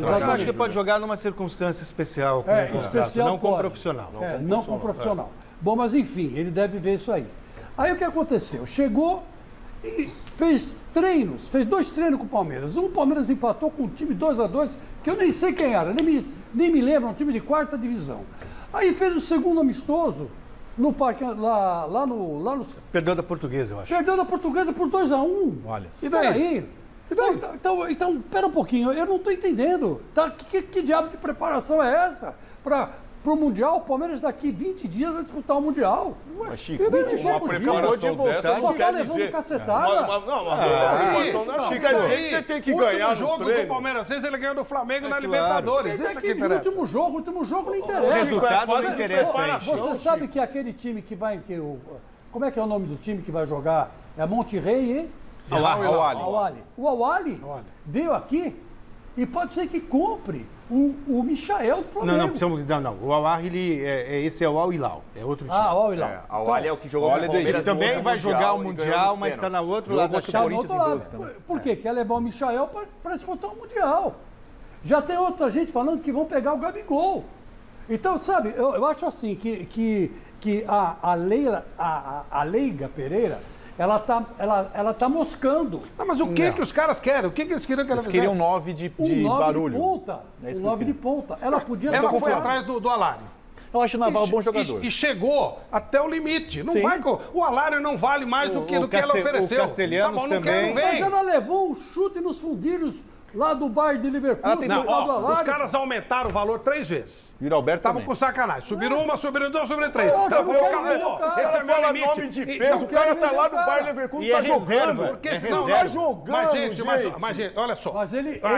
Eu acho que pode jogar numa circunstância especial. Especial não como profissional. Não como profissional. Bom, mas enfim, ele deve ver isso aí. Aí o que aconteceu? Chegou e fez 2 treinos com o Palmeiras. O Palmeiras empatou com um time 2-2, que eu nem sei quem era, nem me lembro, um time de 4ª divisão. Aí fez o segundo amistoso no parque, lá no... Perdeu da Portuguesa, eu acho. Perdeu da Portuguesa por 2-1. Olha. E daí? Então, pera um pouquinho, eu não estou entendendo. Que diabo de preparação é essa para o Mundial? O Palmeiras daqui 20 dias vai disputar o Mundial. Mas, Chico, uma preparação dessa não quer dizer... cacetada. Chico, quer dizer que você tem que ganhar no jogo do Palmeiras, às vezes ele ganhou do Flamengo na Libertadores. Isso que interessa. O último jogo não interessa. O resultado não interessa aí. Você sabe que aquele time que vai... Como é que é o nome do time que vai jogar? É Monterrey, hein? Al-Ahly. O Al-Ahly veio aqui e pode ser que compre o Michael do Flamengo. Não. O Al-Ahly, esse é o Al-Hilal, é outro time. O Al-Hilal. Al-Ahly é o que jogou no Palmeiras. Também vai jogar o Mundial, mas está na outro lado da chave. Por quê? Quer levar o Michael para disputar o Mundial. Já tem outra gente falando que vão pegar o Gabigol. Então, sabe, eu acho assim que a Leiga Pereira, ela tá moscando. Não, mas o que os caras querem? O que eles queriam que ela fizesse? Eles queriam 9 de barulho. Um 9 de ponta. Ela podia... Ela foi atrás do Alário. Eu acho o Naval um bom jogador. E chegou até o limite. Não vai, o Alário não vale mais do que ela ofereceu. O Castelhanos também. Mas ela levou um chute nos fundilhos lá do Bayern de Leverkusen. Os caras aumentaram o valor 3 vezes. E o Alberto estavam com sacanagem. Subiram uma, subiram 2, subiram 3. Acabou. Esse é meu limite. De peso, o cara tá lá no Bayern Leverkusen, tá jogando. Porque senão tá jogando, mas gente, olha só.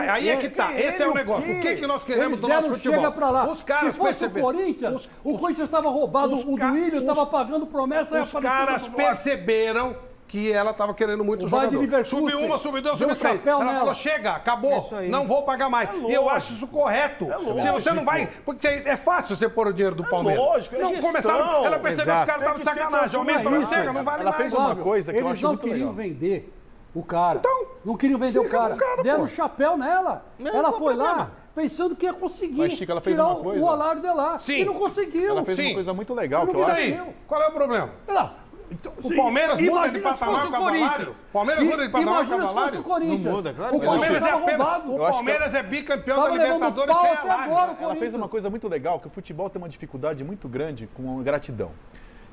Aí é que tá. Esse é o negócio. O que nós queremos do nosso futebol? Os caras perceberam. Se fosse o Corinthians estava roubado, o Duílio estava pagando promessa. Os caras perceberam que ela estava querendo muito jogador. Subiu uma, subiu 2, subiu 3. Ela falou, chega, acabou, não vou pagar mais. E eu acho isso correto. Se você não vai... Porque é fácil você pôr o dinheiro do Palmeiras. Lógico, não começaram. Ela percebeu que os caras estavam de sacanagem. Aumenta, não chega, não vale mais. Ela fez uma coisa que eu acho muito legal. Eles não queriam vender o cara. Não queriam vender o cara. Deram um chapéu nela. Ela foi lá pensando que ia conseguir tirar o Alário de lá. E não conseguiu. Ela fez uma coisa muito legal que eu acho. Qual é o problema? O Palmeiras muda de patamar com o Alário? Palmeiras muda de patamar com o Alário? Não muda, claro. O Palmeiras é bicampeão da Libertadores sem Alário. Ela fez uma coisa muito legal, que o futebol tem uma dificuldade muito grande com a gratidão.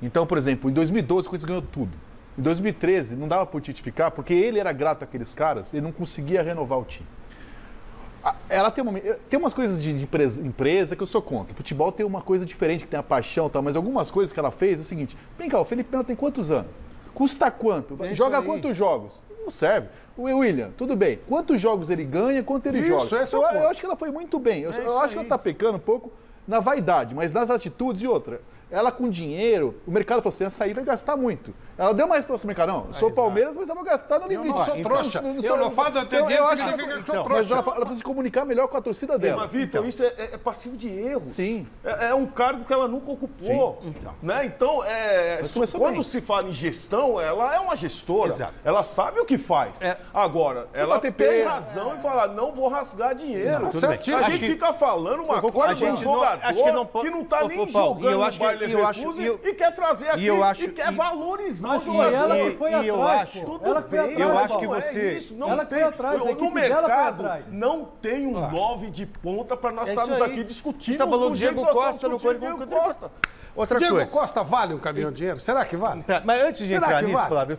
Então, por exemplo, em 2012 o Corinthians ganhou tudo. Em 2013 não dava para o Tite ficar, porque ele era grato àqueles caras, ele não conseguia renovar o time. Ela tem umas coisas de empresa que eu sou contra. O futebol tem uma coisa diferente, que tem a paixão e tal, mas algumas coisas que ela fez é o seguinte: vem cá, o Felipe Melo tem quantos anos? Custa quanto? Joga quantos jogos? Não serve. O William, tudo bem. Quantos jogos ele ganha, quanto ele joga? Eu acho que ela foi muito bem. Eu acho que ela está pecando um pouco na vaidade, mas nas atitudes e outra. Ela com dinheiro, o mercado falou assim, essa aí vai gastar muito. Ela deu mais resposta ao mercado. Não, eu sou Palmeiras, mas eu vou gastar no limite. Eu não sou trouxa. Eu não falo até dinheiro, significa que eu sou trouxa. Mas ela precisa se comunicar melhor com a torcida dela. Mas, Vitor, isso é passivo de erro. Sim. É um cargo que ela nunca ocupou. Né? Então, quando se fala em gestão, ela é uma gestora. Exato. Ela sabe o que faz. Agora, ela tem razão em falar, não vou rasgar dinheiro. A gente fica falando uma coisa de um jogador que não está nem jogando no Bayer Leverkusen e quer trazer aqui e quer valorizar o jogador. Ela que foi atrás, pô. Ela que foi atrás. Eu acho que você... Ela que foi atrás, a equipe no dela foi mercado atrás. não tem um 9 de ponta para nós estarmos aqui discutindo. Você está falando do Diego Costa no Corinthians. Outra Diego coisa. Costa vale um caminhão de dinheiro? Será que vale? Mas antes de entrar nisso, Flávio,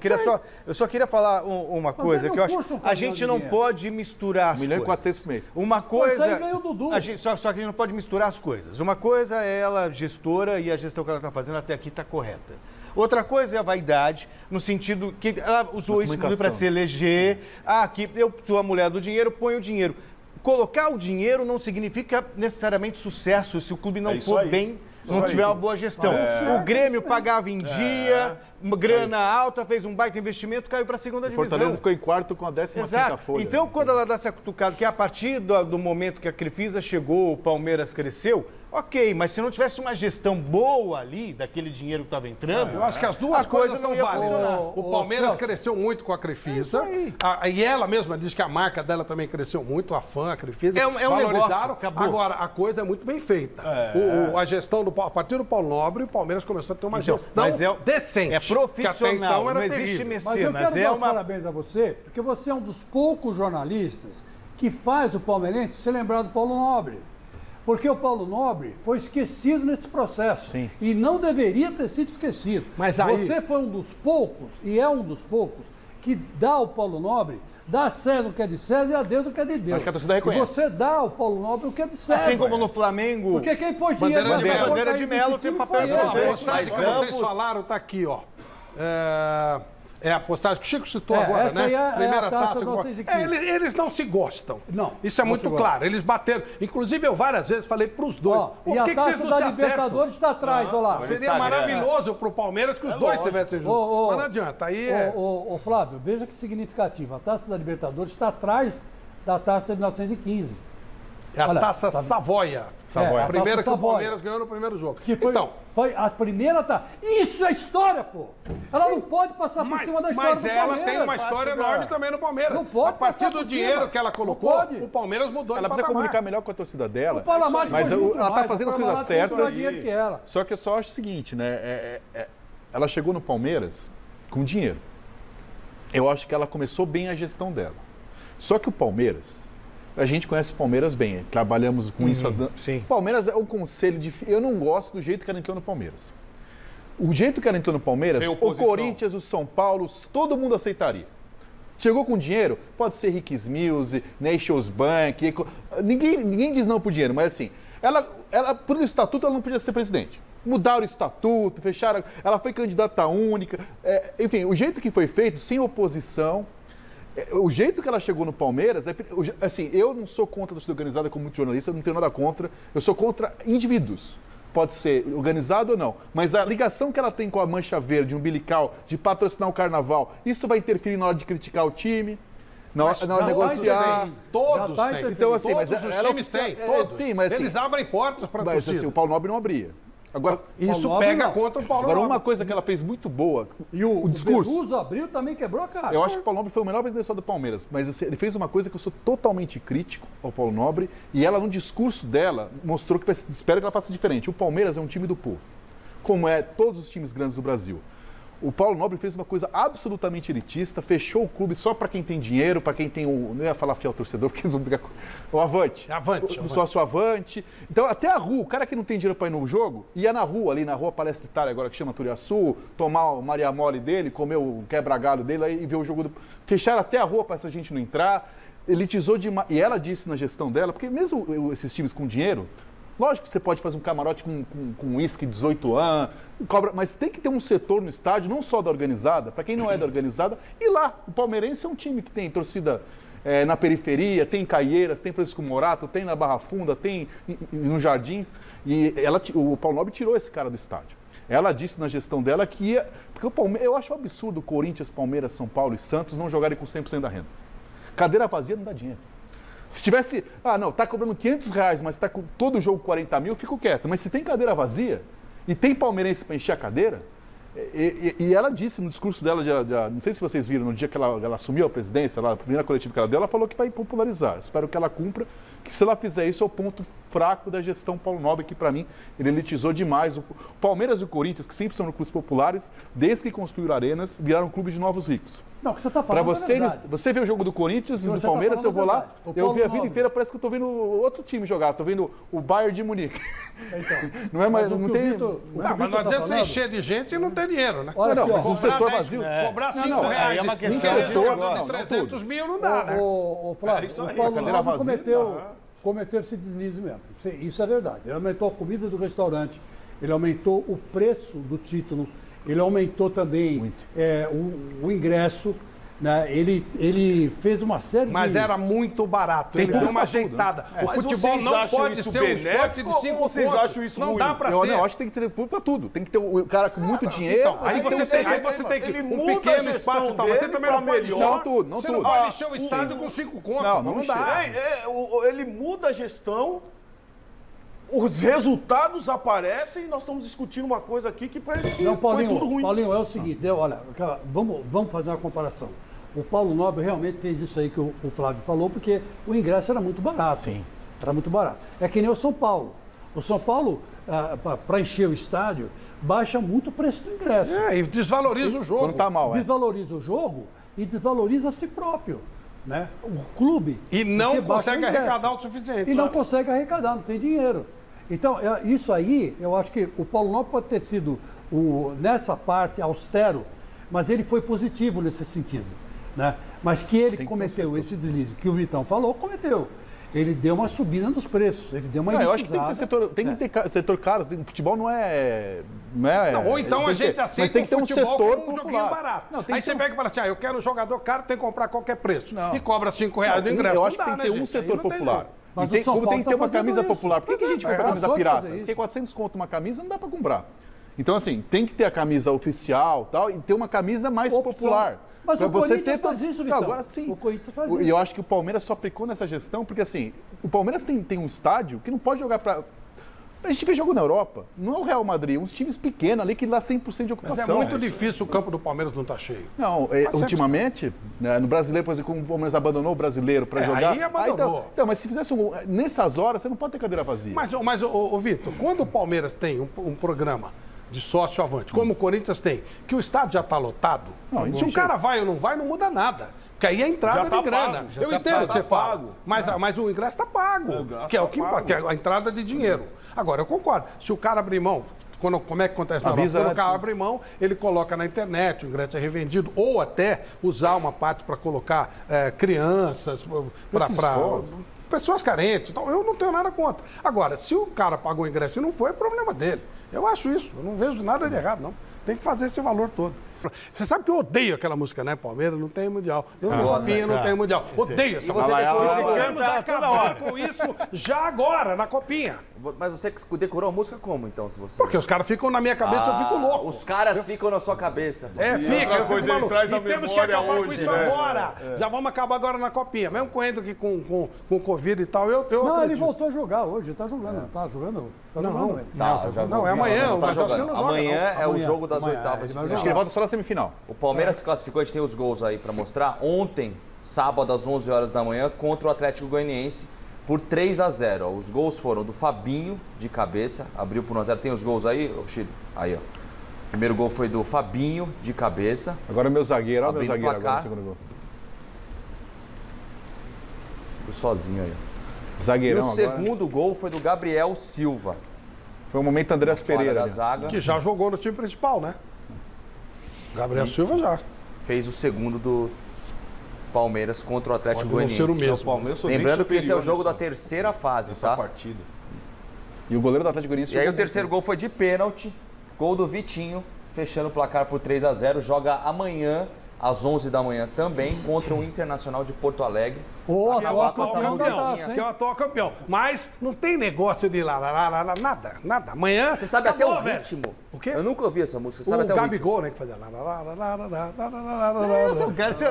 eu só queria falar uma coisa, que eu acho a gente não pode misturar as coisas. 1.400.000 por mês. Uma coisa... Isso aí ganhou o Dudu. Só que a gente não pode misturar as coisas. Uma coisa é ela gestora e a gestão que ela está fazendo até aqui está correta. Outra coisa é a vaidade, no sentido que ela usou isso para se eleger. Aqui eu sou a mulher do dinheiro, põe o dinheiro. Colocar o dinheiro não significa necessariamente sucesso se o clube não for bem, não tiver uma boa gestão. O Grêmio pagava em dia, grana alta, fez um baita investimento, caiu para a segunda divisão. Fortaleza ficou em quarto com a 15ª folha. Então, quando ela dá essa cutucada, que é a partir do momento que a Crefisa chegou, o Palmeiras cresceu, ok, mas se não tivesse uma gestão boa ali, daquele dinheiro que estava entrando... Eu acho que as duas coisas não valem. O Palmeiras Celso, cresceu muito com a Crefisa. E ela mesma diz que a marca dela também cresceu muito, a fã, a Crefisa. Valorizaram. Agora, a coisa é muito bem feita. A gestão, a partir do Paulo Nobre, o Palmeiras começou a ter uma gestão decente. É profissional, então não existe Mas eu quero dar os parabéns a você, porque você é um dos poucos jornalistas que faz o palmeirense se lembrar do Paulo Nobre. Porque o Paulo Nobre foi esquecido nesse processo. Sim. E não deveria ter sido esquecido. Mas aí... Você foi um dos poucos, e é um dos poucos, que dá ao Paulo Nobre, dá a César o que é de César e a Deus o que é de Deus. Acho que a torcida reconhece. E você dá ao Paulo Nobre o que é de César. Assim como no Flamengo... Porque quem pôs dinheiro... Bandeira de Melo tem papel de importante. A postagem que vocês falaram está aqui, ó. É a postagem que o Chico citou agora, essa né? Aí é Primeira a taça taça. 915. Eles não se gostam. Não. Isso é muito claro. Eles bateram. Inclusive, eu várias vezes falei para os dois. Por que vocês não se acertam? E a taça da Libertadores está atrás, olha lá. Seria maravilhoso para o Palmeiras que os dois estivessem juntos. Mas não adianta. Aí Flávio, veja que significativo. A taça da Libertadores está atrás da taça de 1915. É a taça Savoia. A primeira taça que o Palmeiras ganhou no primeiro jogo. Que foi a primeira taça. Isso é história, pô! Ela não pode passar por cima da história do Palmeiras. Mas ela tem uma história enorme também no Palmeiras. Não pode. A partir do dinheiro que ela colocou, o Palmeiras mudou de Ela precisa comunicar melhor com a torcida dela. Mas ela está fazendo coisas certas. Que ela. Só que eu só acho o seguinte, né? Ela chegou no Palmeiras com dinheiro. Eu acho que ela começou bem a gestão dela. Só que o Palmeiras... A gente conhece o Palmeiras bem, trabalhamos com isso. Sim. O Palmeiras é um conselho de... Eu não gosto do jeito que ela entrou no Palmeiras. O jeito que ela entrou no Palmeiras, o Corinthians, o São Paulo, todo mundo aceitaria. Chegou com dinheiro, pode ser Rick's Mills, Nations Bank, ninguém diz não por dinheiro, mas assim, ela por estatuto, ela não podia ser presidente. Mudaram o estatuto, fecharam, ela foi candidata única, enfim, o jeito que foi feito, sem oposição. O jeito que ela chegou no Palmeiras, assim, eu não sou contra a torcida organizada como muito jornalista, eu não tenho nada contra, eu sou contra indivíduos. Pode ser organizado ou não, mas a ligação que ela tem com a mancha verde, umbilical, de patrocinar o carnaval, isso vai interferir na hora de criticar o time, na hora de negociar. Todos têm. Então, assim, todos os times têm, todos. Sim, mas, assim, eles abrem portas para a torcida. Mas assim, o Paulo Nobre não abria. Agora, isso pega contra o Paulo Nobre. Agora, uma coisa que ela fez muito boa, e o discurso. O Beluso abriu também quebrou a cara. Eu acho que o Paulo Nobre foi o melhor presidente do Palmeiras, mas assim, ele fez uma coisa que eu sou totalmente crítico ao Paulo Nobre, e ela, no discurso dela, mostrou que espero que ela faça diferente. O Palmeiras é um time do povo, como é todos os times grandes do Brasil. O Paulo Nobre fez uma coisa absolutamente elitista, fechou o clube só para quem tem dinheiro, para quem tem o... Não ia falar fiel torcedor, porque eles vão brigar com... O Avante. O sócio Avante. Então, até a rua, o cara que não tem dinheiro para ir no jogo, ia na rua, ali na rua Palestra Itália, agora que chama Turiaçu, tomar o Maria Mole dele, comer o quebra-galho dele e ver o jogo do... Fecharam até a rua para essa gente não entrar, elitizou demais. E ela disse na gestão dela, porque mesmo esses times com dinheiro... Lógico que você pode fazer um camarote com uísque 18 anos, mas tem que ter um setor no estádio, não só da organizada, para quem não é da organizada, e lá, o palmeirense é um time que tem torcida na periferia, tem em Caieiras, tem Francisco Morato, tem na Barra Funda, tem nos Jardins, e o Paulo Nobre tirou esse cara do estádio. Ela disse na gestão dela que ia... Porque o Palmeiras, eu acho um absurdo o Corinthians, Palmeiras, São Paulo e Santos não jogarem com 100% da renda. Cadeira vazia não dá dinheiro. Se tivesse... tá cobrando R$500, mas tá com todo o jogo 40 mil, eu fico quieto. Mas se tem cadeira vazia e tem palmeirense para encher a cadeira... E ela disse no discurso dela, não sei se vocês viram, no dia que ela assumiu a presidência, a primeira coletiva que ela deu, ela falou que vai popularizar. Espero que ela cumpra, que se ela fizer isso é o ponto fraco da gestão Paulo Nobre, que para mim ele elitizou demais. O Palmeiras e o Corinthians, que sempre são clubes populares, desde que construíram arenas, viraram clubes de novos ricos. Não, o que você está falando você vê o jogo do Corinthians e do Palmeiras, eu vou lá, eu vi a vida inteira, parece que eu estou vendo outro time jogar, estou vendo o Bayern de Munique. Então, não é mais, não tem... Mas não adianta você encher de gente e não ter dinheiro, né? Olha, mas um setor vazio... Cobrar R$5 é uma questão de 300 mil não dá, né? O Flávio, o Paulo Nobre cometeu esse deslize mesmo. Isso é verdade. Ele aumentou a comida do restaurante, ele aumentou o preço do título, ele aumentou também o ingresso, né? Ele fez uma série Mas era muito barato, ele deu uma ajeitada. O futebol não pode ser um esporte de 5 Vocês acham isso não ruim? dá pra ser. Eu acho que tem que ter público pra tudo. Tem que ter um cara com muito dinheiro. Então, aí você tem que um pequeno espaço. Você também não pode encher tudo. Você não pode encher o estádio com 5 contos. Não dá. Ele muda a gestão, os resultados aparecem e nós estamos discutindo uma coisa aqui que parece que foi tudo ruim. Paulinho, é o seguinte, olha, vamos fazer uma comparação. O Paulo Nobre realmente fez isso aí que o Flávio falou, porque o ingresso era muito barato. Sim. Era muito barato. É que nem o São Paulo. O São Paulo, para encher o estádio, baixa muito o preço do ingresso. E desvaloriza o jogo. Quando tá mal, desvaloriza o jogo e desvaloriza a si próprio. Né? O clube. E não consegue arrecadar o suficiente. E não consegue arrecadar, não tem dinheiro. Então, isso aí, eu acho que o Paulo Nobre pode ter sido, nessa parte, austero, mas ele foi positivo nesse sentido. Né? Mas que ele cometeu esse deslize, que o Vitão falou, cometeu. Ele deu uma subida nos preços, ele deu uma elitizada. Eu acho que tem que ter setor caro, futebol não é... ou então a gente aceita tem que ter um setor com um joguinho barato. Aí você pega e fala assim, eu quero um jogador caro, tem que comprar qualquer preço. E cobra R$5 do ingresso. Eu acho que tem que ter um setor popular. Mas como tem que ter uma camisa popular. Por que a gente compra camisa pirata? Porque 400 conto uma camisa não dá para comprar. Então, assim, tem que ter a camisa oficial e ter uma camisa mais popular. Mas o Corinthians faz isso, Vitão. Agora sim. O Corinthians faz isso. E eu acho que o Palmeiras só aplicou nessa gestão, porque assim, o Palmeiras tem um estádio que não pode jogar para... A gente vê jogo na Europa, não é o Real Madrid, uns times pequenos ali que dá 100% de ocupação. Mas é muito difícil o campo do Palmeiras não estar cheio. Não, ultimamente, no brasileiro, por exemplo, como o Palmeiras abandonou o brasileiro para jogar... Aí abandonou. Então, mas se fizesse nessas horas, você não pode ter cadeira vazia. Mas Vitor, quando o Palmeiras tem um programa de sócio avante, como o Corinthians tem, que o estádio já está lotado, se o cara vai ou não vai, não muda nada. Porque aí é entrada de grana. Eu entendo o que você fala, mas o ingresso está pago, que é o que importa, que é a entrada de dinheiro. Agora, eu concordo, se o cara abrir mão, como é que acontece na Europa? Quando o cara abre mão, ele coloca na internet, o ingresso é revendido, ou até usar uma parte para colocar crianças, para pessoas carentes. Então, eu não tenho nada contra. Agora, se o cara pagou o ingresso e não foi, é problema dele. Eu acho isso. Eu não vejo nada de errado, não. Tem que fazer esse valor todo. Você sabe que eu odeio aquela música, né? Palmeiras não tem mundial. Não tem Copinha, não tem mundial. Odeio essa música. Ficamos acabar com isso já agora, na Copinha. Mas você decorou a música como, então, se você... Porque os caras ficam na minha cabeça, eu fico louco. Os caras ficam na sua cabeça. Fica, eu fico maluco. E temos que acabar com isso agora. Já vamos acabar agora na Copinha. Mesmo com ele aqui com o Covid e tal, eu não, acredito. ele voltou a jogar hoje, tá jogando. Tá jogando? Não, é amanhã, mas acho que não joga. Amanhã é o jogo das oitavas de final. Acho que ele volta só na semifinal. O Palmeiras se classificou, a gente tem os gols aí pra mostrar. Ontem, sábado, às 11 horas da manhã, contra o Atlético Goianiense, por 3-0. Os gols foram do Fabinho, de cabeça, abriu por 1-0. Tem os gols aí, Chile? Aí, ó. O primeiro gol foi do Fabinho, de cabeça. Agora o meu zagueiro, olha o meu zagueiro agora no segundo gol. Sozinho aí. Zagueirão agora. E o segundo gol foi do Gabriel Silva. Foi o momento Andrés Pereira. Que já jogou no time principal, né? Gabriel Silva já. Fez o segundo do Palmeiras contra o Atlético Goianiense. Lembrando que esse é o jogo da terceira fase, tá? Partida. E o goleiro do Atlético Goianiense... E aí o terceiro gol foi de pênalti, gol do Vitinho, fechando o placar por 3-0. Joga amanhã às 11 da manhã também, contra o Internacional de Porto Alegre. Que é o atual campeão. Mas não tem negócio de nada. Amanhã. Você sabe até o ritmo? O quê? Eu nunca ouvi essa música. Você sabe até o Gabigol, né? Que fazia.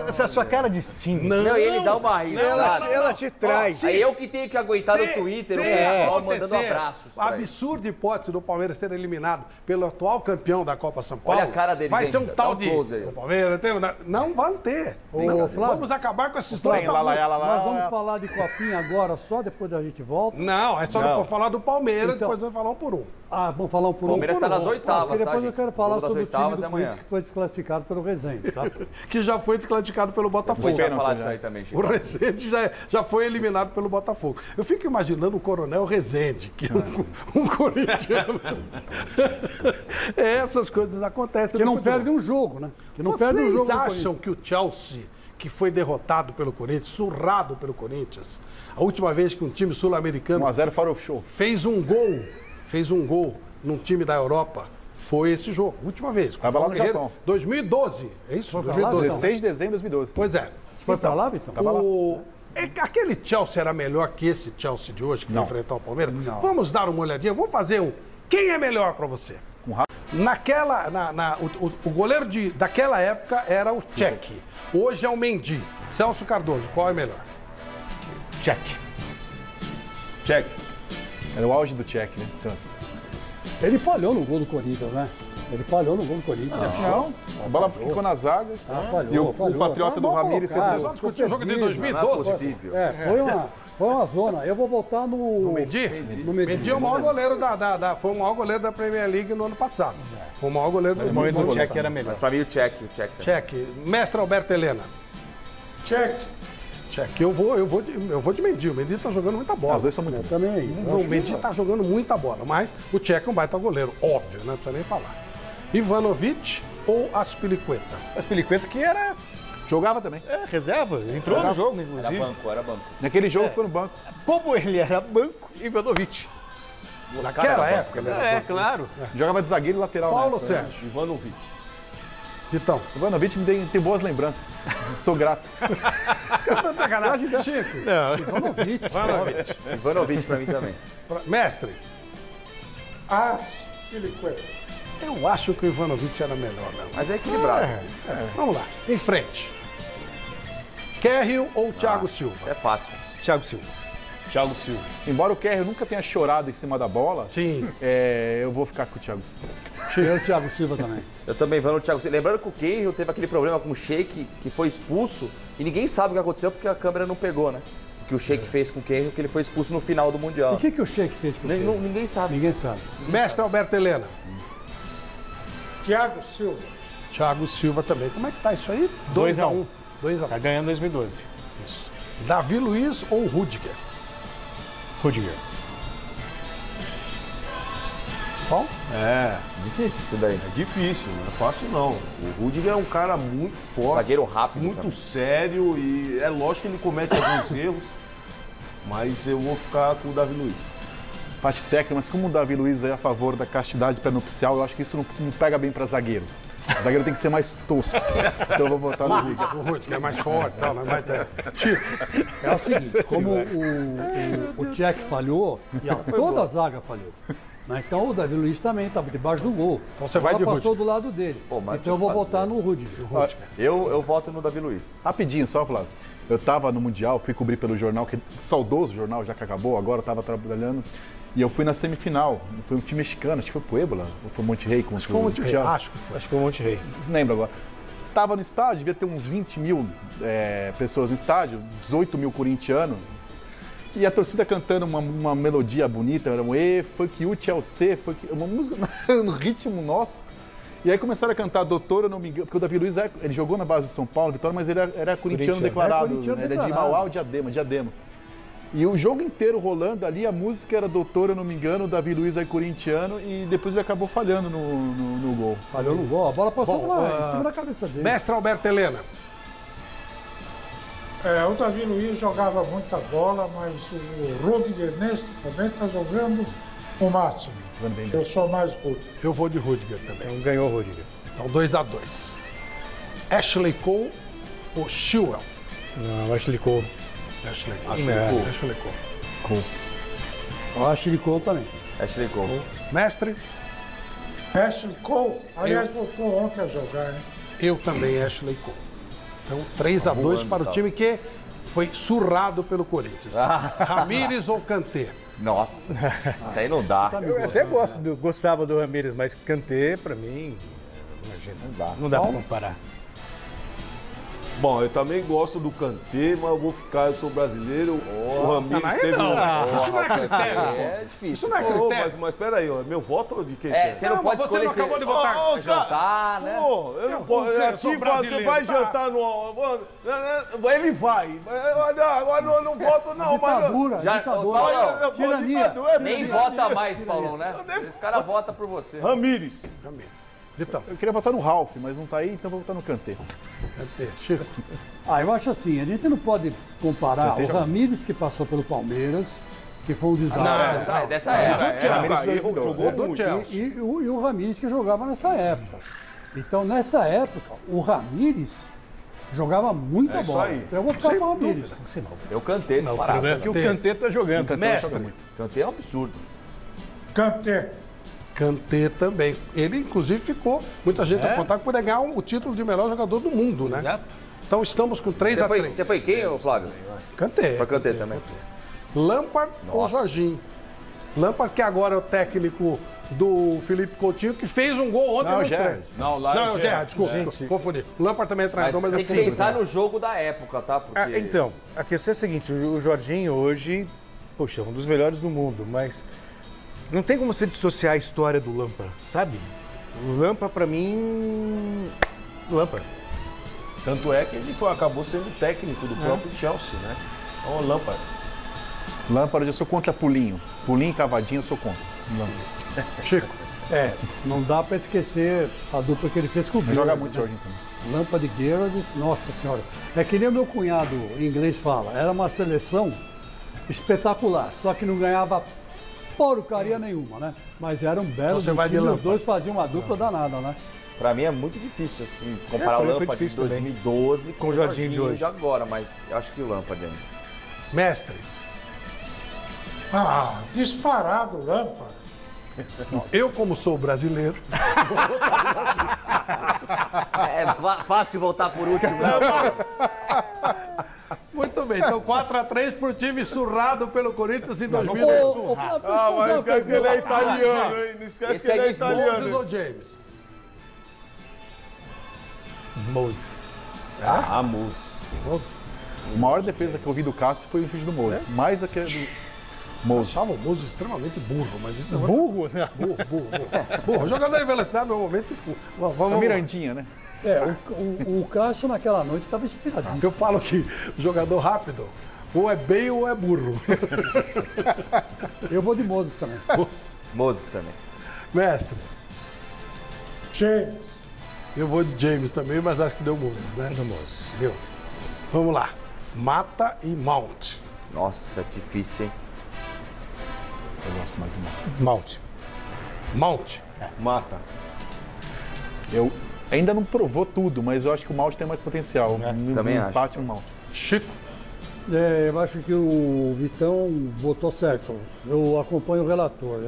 Essa é a sua cara de sim. Não, ele dá uma risada. Ela te traz. Aí eu que tenho que aguentar no Twitter o pessoal mandando abraços. A absurda hipótese do Palmeiras ser eliminado pelo atual campeão da Copa São Paulo. Olha a cara dele. Vai ser um tal de. O Palmeiras não vai ter. Vamos acabar com esses dois tabus. Nós vamos falar de Copinha agora, só depois da gente volta. Não, é só depois falar do Palmeiras, depois vamos falar um por um. Vamos falar um por um. O Palmeiras está nas oitavas, porque depois tá, eu quero falar sobre o time do amanhã. Corinthians que foi desclassificado pelo Resende, tá? Que já foi desclassificado pelo Botafogo. Vou falar disso aí também, Chico. O Resende já foi eliminado pelo Botafogo. Eu fico imaginando o Coronel Resende, que é um corintiano. Essas coisas acontecem Que no não futebol. perde um jogo, né? Que não Vocês perde um jogo. acham que o Chelsea, que foi derrotado pelo Corinthians, surrado pelo Corinthians, a última vez que um time sul-americano 1x0 fora o show. fez um gol num time da Europa, foi esse jogo, última vez. Tava lá no Japão. 2012, é isso? Foi pra lá, 2012. 16 de dezembro de 2012. Pois é. Foi pra lá, Vitão? Aquele Chelsea era melhor que esse Chelsea de hoje, que vai enfrentar o Palmeiras? Não. Vamos dar uma olhadinha, vamos fazer um. Quem é melhor pra você? O goleiro daquela época era o Cech. Hoje é o Mendy. Celso Cardoso, qual é melhor? Check. Era o auge do Cech, né? Então, Ele falhou no gol do Corinthians, né? Ele falhou no gol do Corinthians. não, a bola ficou na zaga. Falhou, E o patriota do Ramírez fez Vocês vão discutir o jogo de 2012? Não é possível. Foi uma zona. Eu vou voltar no Mendy? No Mendy. Mendy é o maior goleiro foi o maior goleiro da Premier League no ano passado. Foi o maior goleiro O momento do check era melhor. Mas pra mim o Check. Check. Mestre Alberto Helena. Check. Check. Eu vou de Mendy. O Mendy tá jogando muita bola. Os dois são muito bons. Também. O Mendy tá jogando muita bola, mas o Check é um baita goleiro, óbvio, né? Não precisa nem falar. Ivanovic ou Aspilicueta? Aspilicueta que era Jogava também. reserva, entrou no jogo, inclusive. Era banco. Naquele jogo ficou no banco. Como ele era banco, Ivanovic. Naquela época, né? Claro. Jogava de zagueiro e lateral. Paulo né? Sérgio. Ivanovic. Vitão. Ivanovic me tem boas lembranças. Sou grato. Sacanagem. Chico. Ivanovic pra mim também. Mestre. Aspilicueta. Eu acho que o Ivanovic era melhor, mesmo. Mas é equilibrado. Vamos lá. Em frente. Kerril ou Thiago Silva? Isso é fácil. Thiago Silva. Embora o Kerr nunca tenha chorado em cima da bola, Sim. eu vou ficar com o Thiago Silva. Eu, Thiago Silva também. Eu também vou no Thiago Silva. Lembrando que o Cahill teve aquele problema com o Sheik, que foi expulso, e ninguém sabe o que aconteceu porque a câmera não pegou, né? O que o Sheik fez com o Cahill, que ele foi expulso no final do Mundial. O que o Sheik fez com ele? Ninguém sabe. Ninguém sabe. Mestre Alberto Helena. Thiago Silva. Thiago Silva também. Como é que tá isso aí? 2-1. 2-1. Tá ganhando 2012. Davi Luiz ou Rudiger? Rudiger. Qual? Difícil isso daí. É difícil, não é fácil não. O Rudiger é um cara muito forte, Zagueiro rápido. muito também. sério e é lógico que ele comete alguns erros, mas eu vou ficar com o Davi Luiz. Parte técnica, mas como o Davi Luiz é a favor da castidade pré-nupcial, eu acho que isso não pega bem para zagueiro. O zagueiro tem que ser mais tosco. Então eu vou botar no Rudiger. O Rudiger é mais forte, tal, né? Mas Chico. É o seguinte, como o Cech falhou, e toda a zaga falhou. Né? Então o Davi Luiz também estava debaixo do gol. Então você vai de passou do lado dele. Pô, mas então eu vou votar no Rudiger. Eu voto no Davi Luiz. Rapidinho, só, Flávio. Eu estava no Mundial, fui cobrir pelo jornal, que saudoso jornal, já que acabou, agora eu estava trabalhando. E eu fui na semifinal. Foi um time mexicano, acho que foi Puebla, ou foi Monterrey? Acho que foi Monterrey. Acho que foi Monterrey. Não lembro agora. Tava no estádio, devia ter uns 20 mil pessoas no estádio, 18 mil corintianos. E a torcida cantando uma melodia bonita, era um funk you, Chelsea, uma música no ritmo nosso. E aí começaram a cantar Doutor, eu não me engano, porque o Davi Luiz ele jogou na base do São Paulo, Vitória, mas ele era corintiano declarado, ele é de Mauá ou Diadema. E o jogo inteiro rolando ali, a música era Doutor, eu não me engano, o Davi Luiz é corintiano e depois ele acabou falhando no gol. Falhou no gol, a bola passou lá, em cima da cabeça dele. Mestre Alberto Helena. O Davi Luiz jogava muita bola, mas o Rudiger nesse momento está jogando o máximo. Eu sou mais Rudiger. Eu vou de Rudiger também. Então ganhou o Rudiger. Então 2-2. Ashley Cole ou Chilwell? Não, Ashley Cole. Ashley Cole. Eu acho Ashley Cole também. Ashley Cole. Mestre? Ashley Cole, aliás, voltou ontem a jogar, hein? Eu também, Ashley Cole. Então, 3-2 para o time que foi surrado pelo Corinthians. Ramírez ou Kanté? Nossa, isso aí não dá. Eu até gostava do Ramírez, mas Kanté, pra mim, imagina, não dá pra comparar. Bom, eu também gosto do Kanté, mas eu sou brasileiro. O Ramírez teve Isso não é critério. É difícil. Isso não é critério. Mas espera aí, ó, meu voto de quem Você não pode você escolher. não acabou de votar. Jantar, né? Pô, eu não posso. Aqui você vai jantar no. Ele vai. Agora eu não voto, não. Ditadura, Paulo, tirania. Nem vota mais, Paulão, né? Os caras votam por você. Ramírez. Vitão. Eu queria votar no Ralf, mas não tá aí, então vou votar no Kanté. Kanté. Chico. Eu acho assim, a gente não pode comparar o Ramírez que passou pelo Palmeiras, que foi um desastre. Dessa época. Jogou do muito. Chelsea. E o Ramírez que jogava nessa época. Então, nessa época, o Ramírez jogava muita isso bola. aí. Então eu vou ficar com o Ramírez. Eu cantei O disparado. problema é que o Kanté tá jogando. Mestre. Cantei é um absurdo. Kanté. Kanté também. Ele, inclusive, ficou. Muita gente apontar que poderia ganhar o título de melhor jogador do mundo, né? Exato. Então estamos com 3-3. Você foi quem, Flávio? Kanté. Foi Kanté também. Lampard ou Jorginho? Lampard, que agora é o técnico do Felipe Coutinho, que fez um gol ontem no estreia. Não, lá Não, o Gerrard, desculpa, confundi. O Lampard também é treinador, mas Tem eu que pensar no jogo da época, tá? Porque... Então, a questão é a seguinte, o Jorginho hoje, poxa, é um dos melhores do mundo, mas não tem como você dissociar a história do Lampard, sabe? O Lampard, pra mim... Lampard. Tanto é que ele acabou sendo técnico do próprio Chelsea, né? Então, o Lampard. Lampard, eu sou contra Pulinho. Pulinho e Cavadinho, eu sou contra. Chico. Não dá pra esquecer a dupla que ele fez com o Joga Gerrard, muito, né? Jorginho, também. Lampard e Gerrard, nossa senhora. É que nem o meu cunhado em inglês fala, era uma seleção espetacular, só que não ganhava porcaria nenhuma, né? Mas era um belo Você vai de time, os Lampard. dois faziam uma dupla danada, né? Pra mim é muito difícil, assim, comparar pra o mim foi Lampard de difícil também. 2012 Com o Jorginho de hoje. agora, mas eu acho que o Lampard ainda. Mestre. Disparado o Lampard. Eu, como sou brasileiro, É fácil voltar por último, né? muito bem. Então, 4-3 por time surrado pelo Corinthians em 2018. Mas não esquece que ele é italiano, hein? Não esquece Esse que ele é é italiano. Moses ou James? Moses. Moses. A maior defesa que eu vi do Cássio foi o chute do Moses. Mais do que a do Moses. Achava o Moses extremamente burro, mas isso é Burro, né? burro. Jogador de velocidade, normalmente. Vamos A Mirandinha, né? O Cássio naquela noite estava Porque eu inspiradíssimo. falo que jogador rápido, ou é bem ou é burro. Eu vou de Moses também. Moses também. Mestre, James. eu vou de James também, mas acho que deu Moses, né? Deu Moses. Deu. Vamos lá. Mata e Mount. Nossa, difícil, hein? Eu gosto mais do Mount. Mount. Mata. Eu ainda não provou tudo, mas eu acho que o Mount tem mais potencial. também acho. Empate no Mount. Chico. Eu acho que o Vitão votou certo. Eu acompanho o relator.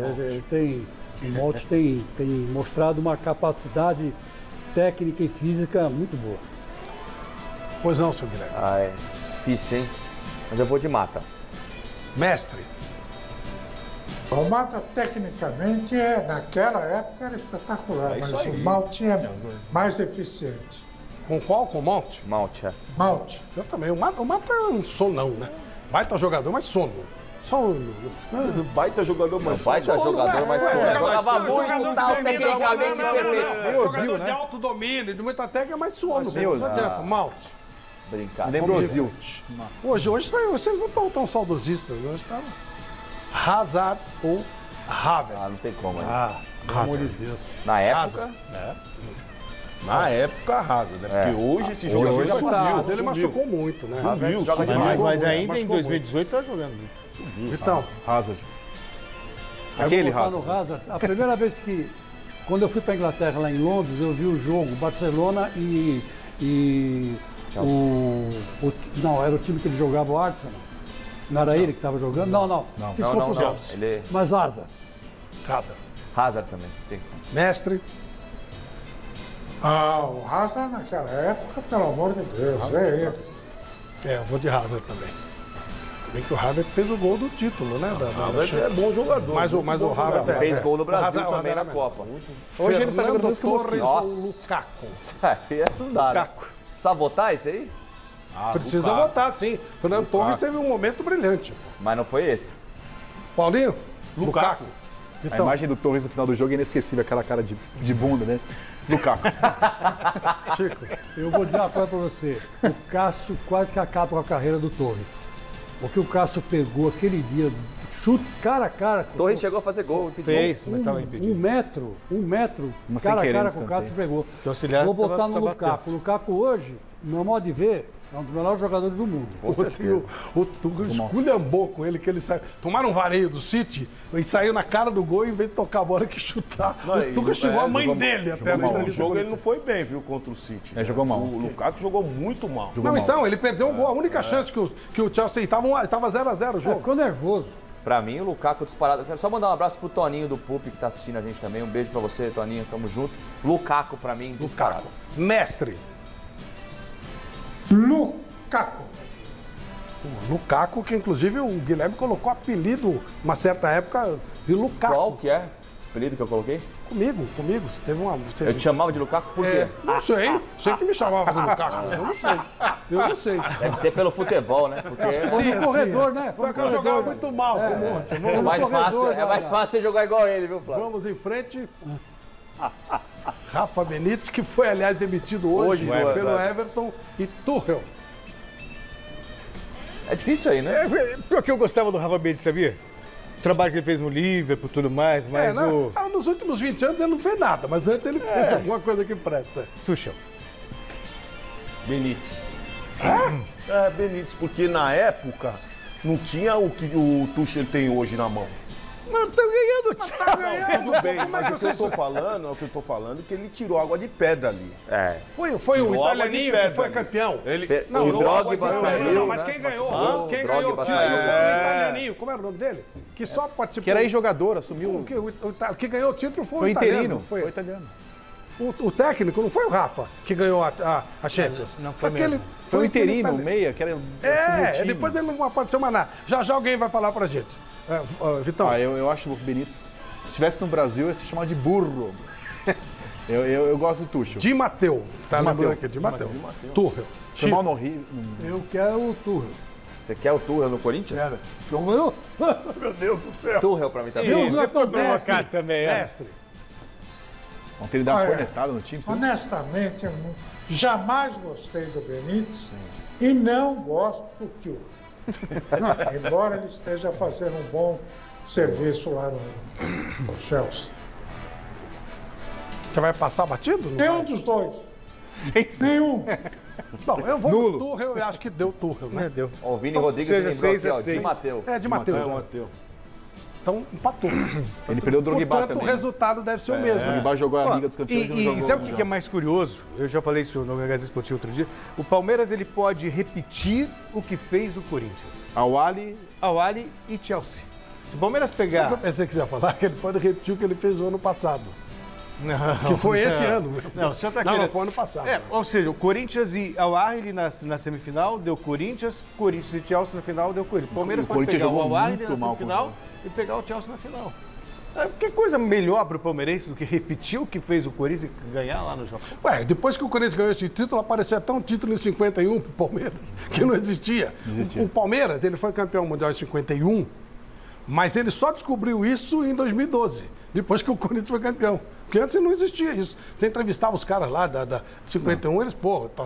O Malte tem mostrado uma capacidade técnica e física muito boa. Pois não, seu Guilherme. É difícil, hein? Mas eu vou de Mata. Mestre. O Mata, tecnicamente, naquela época era espetacular, mas isso aí. o Malte é mais eficiente. Com qual? Com o Mount? Mount, é. Malte. Eu também. O Mata é um sonão, né? Baita jogador, mas sono. Sono. Baita jogador, mas Baita jogador, mas jogava muito, tal, tecnicamente perfeito. Jogador de alto domínio, de muita técnica, mas sono. Não adianta. Mount. Brincar. Lembra o Ozil. Hoje vocês não estão tão saudosistas. Hoje está Hazard ou Havertz. Não tem como. Né? Pelo amor de Deus. Na época, na época arrasa, né? Porque hoje esse jogador já sumiu. Ele machucou muito, né? Sumiu, joga sumiu. demais. Mas ainda em machucou 2018 tá jogando muito. Então, Hazard. Aí Aquele eu vou botar no Hazard. A primeira vez quando eu fui para a Inglaterra, lá em Londres, eu vi o jogo Barcelona e e não, era o time que ele jogava, o Arsenal. Não era ele que estava jogando? Não. Fiz confusão. Ele... Mas Hazard. Hazard também. Tem. Mestre. O Hazard naquela época, pelo amor de Deus, é ele. Eu vou de Hazard também. Se bem que o Hazard fez o gol do título, né? Hazard é bom jogador. Mas o Hazard fez gol no Brasil também na Copa. Hoje ele tá jogando Torres ou Lukaku. Isso aí não dá, né? Precisa votar isso aí? Precisa votar, sim. Fernando Torres teve um momento brilhante. Mas não foi esse. Paulinho? Lukaku. A imagem do Torres no final do jogo é inesquecível, aquela cara de bunda, né? Lukaku. Chico, eu vou dizer uma coisa pra você. O Cássio quase que acaba com a carreira do Torres. O que o Cássio pegou aquele dia, chutes cara a cara. Torres chegou a fazer gol. Fez, mas estava impedido. Um metro, cara a cara com o Cássio pegou. Vou votar no Lukaku. O Lukaku hoje, no meu modo de ver, é um dos melhores jogadores do mundo. O Torres esculhambou com ele, que ele saiu. Tomaram um vareio do City e saiu na cara do gol, em vez de tocar a bola que chutar. O Torres chegou a mãe dele até na entrevista. O jogo ele não foi bem, viu, contra o City. Jogou mal. O Lukaku jogou muito mal. Então, ele perdeu o gol. A única chance que o Chelsea estava 0x0 o jogo. Ficou nervoso. Pra mim, o Lukaku disparado. Eu quero só mandar um abraço pro Toninho do Pup, que tá assistindo a gente também. Um beijo pra você, Toninho. Tamo junto. Lukaku, pra mim, disparado. Mestre. Lukaku. Lukaku, que inclusive o Guilherme colocou apelido, uma certa época, de Lukaku. Qual que é o apelido que eu coloquei? Comigo. Você teve uma... Eu te chamava de Lukaku por quê? Não sei. Sei que me chamava de Lukaku, mas eu não sei. Deve ser pelo futebol, né? Porque Foi no corredor, né? Foi que eu jogava muito mal com o Monte. é mais fácil você jogar igual ele, viu, Flávio? Vamos em frente. Rafa Benítez, que foi, aliás, demitido hoje pelo Everton, e Tuchel. É difícil aí, né? Pior que eu gostava do Rafa Benítez, sabia? O trabalho que ele fez no Liverpool e tudo mais, mas nos últimos 20 anos ele não fez nada, mas antes ele fez alguma coisa que presta. Tuchel. Benítez. Benítez, porque na época não tinha o que o Tuchel tem hoje na mão. Não, tá ganhando, Tudo bem, mas o que eu tô falando, que ele tirou água de pedra ali. Foi o italianinho que foi campeão. Mas quem ganhou? Quem ganhou o título foi o italianinho. Como era o nome dele? Que só participou. Que era ex-jogador, assumiu. Que ganhou o título foi o interino. Foi italiano. O técnico não foi o Rafa que ganhou a Champions. Não foi mesmo. Foi o interino, o meia, que era depois ele não apareceu mais nada. Já alguém vai falar pra gente. Vitão. Eu acho o Benítez, se estivesse no Brasil, ia se chamar de burro. eu gosto do Tuchel. Di Matteo. Tá lembrando aqui, Di Matteo. Tuchel. Chamar no Rio. Eu quero o Tuchel. Você quer o Tuchel no Corinthians? Quero. Meu Deus do céu. Tuchel pra mim também. Eu tô provocar também, mestre. Ontem ele dá uma cornetada no time. Honestamente, eu jamais gostei do Benítez e não gosto do Tuchel. Embora ele esteja fazendo um bom serviço lá no Chelsea. Você vai passar batido? Nenhum dos dois. Nenhum. Bom, eu vou no Tuchel, eu acho que deu Tuchel, né? Deu. O Vini Rodrigues lembrou aqui, Di Matteo. Di Matteo. Então, empatou. Ele perdeu o Drogba também. Portanto, o resultado deve ser o mesmo. O Drogba jogou a Liga dos Campeões. E sabe o que é mais curioso? Eu já falei isso no Gazeta Esportivo outro dia. O Palmeiras ele pode repetir o que fez o Corinthians. Al-Ahly e Chelsea. Se o Palmeiras pegar... Eu pensei que você ia falar que ele pode repetir o que ele fez o ano passado. Não, que foi esse ano. Não, você tá não, foi ano passado. Ou seja, o Corinthians e Al-Ahly na semifinal deu Corinthians e Chelsea na final deu Corinthians. O Palmeiras pode pegar o Al-Ahly na semifinal e pegar o Chelsea na final. Que coisa melhor para o palmeirense do que repetir o que fez o Corinthians e ganhar lá no jogo? Depois que o Corinthians ganhou esse título, apareceu até um título em 51 para o Palmeiras, que não existia. O Palmeiras, ele foi campeão mundial em 51, mas ele só descobriu isso em 2012, depois que o Corinthians foi campeão. Porque antes não existia isso. Você entrevistava os caras lá da 51, eles,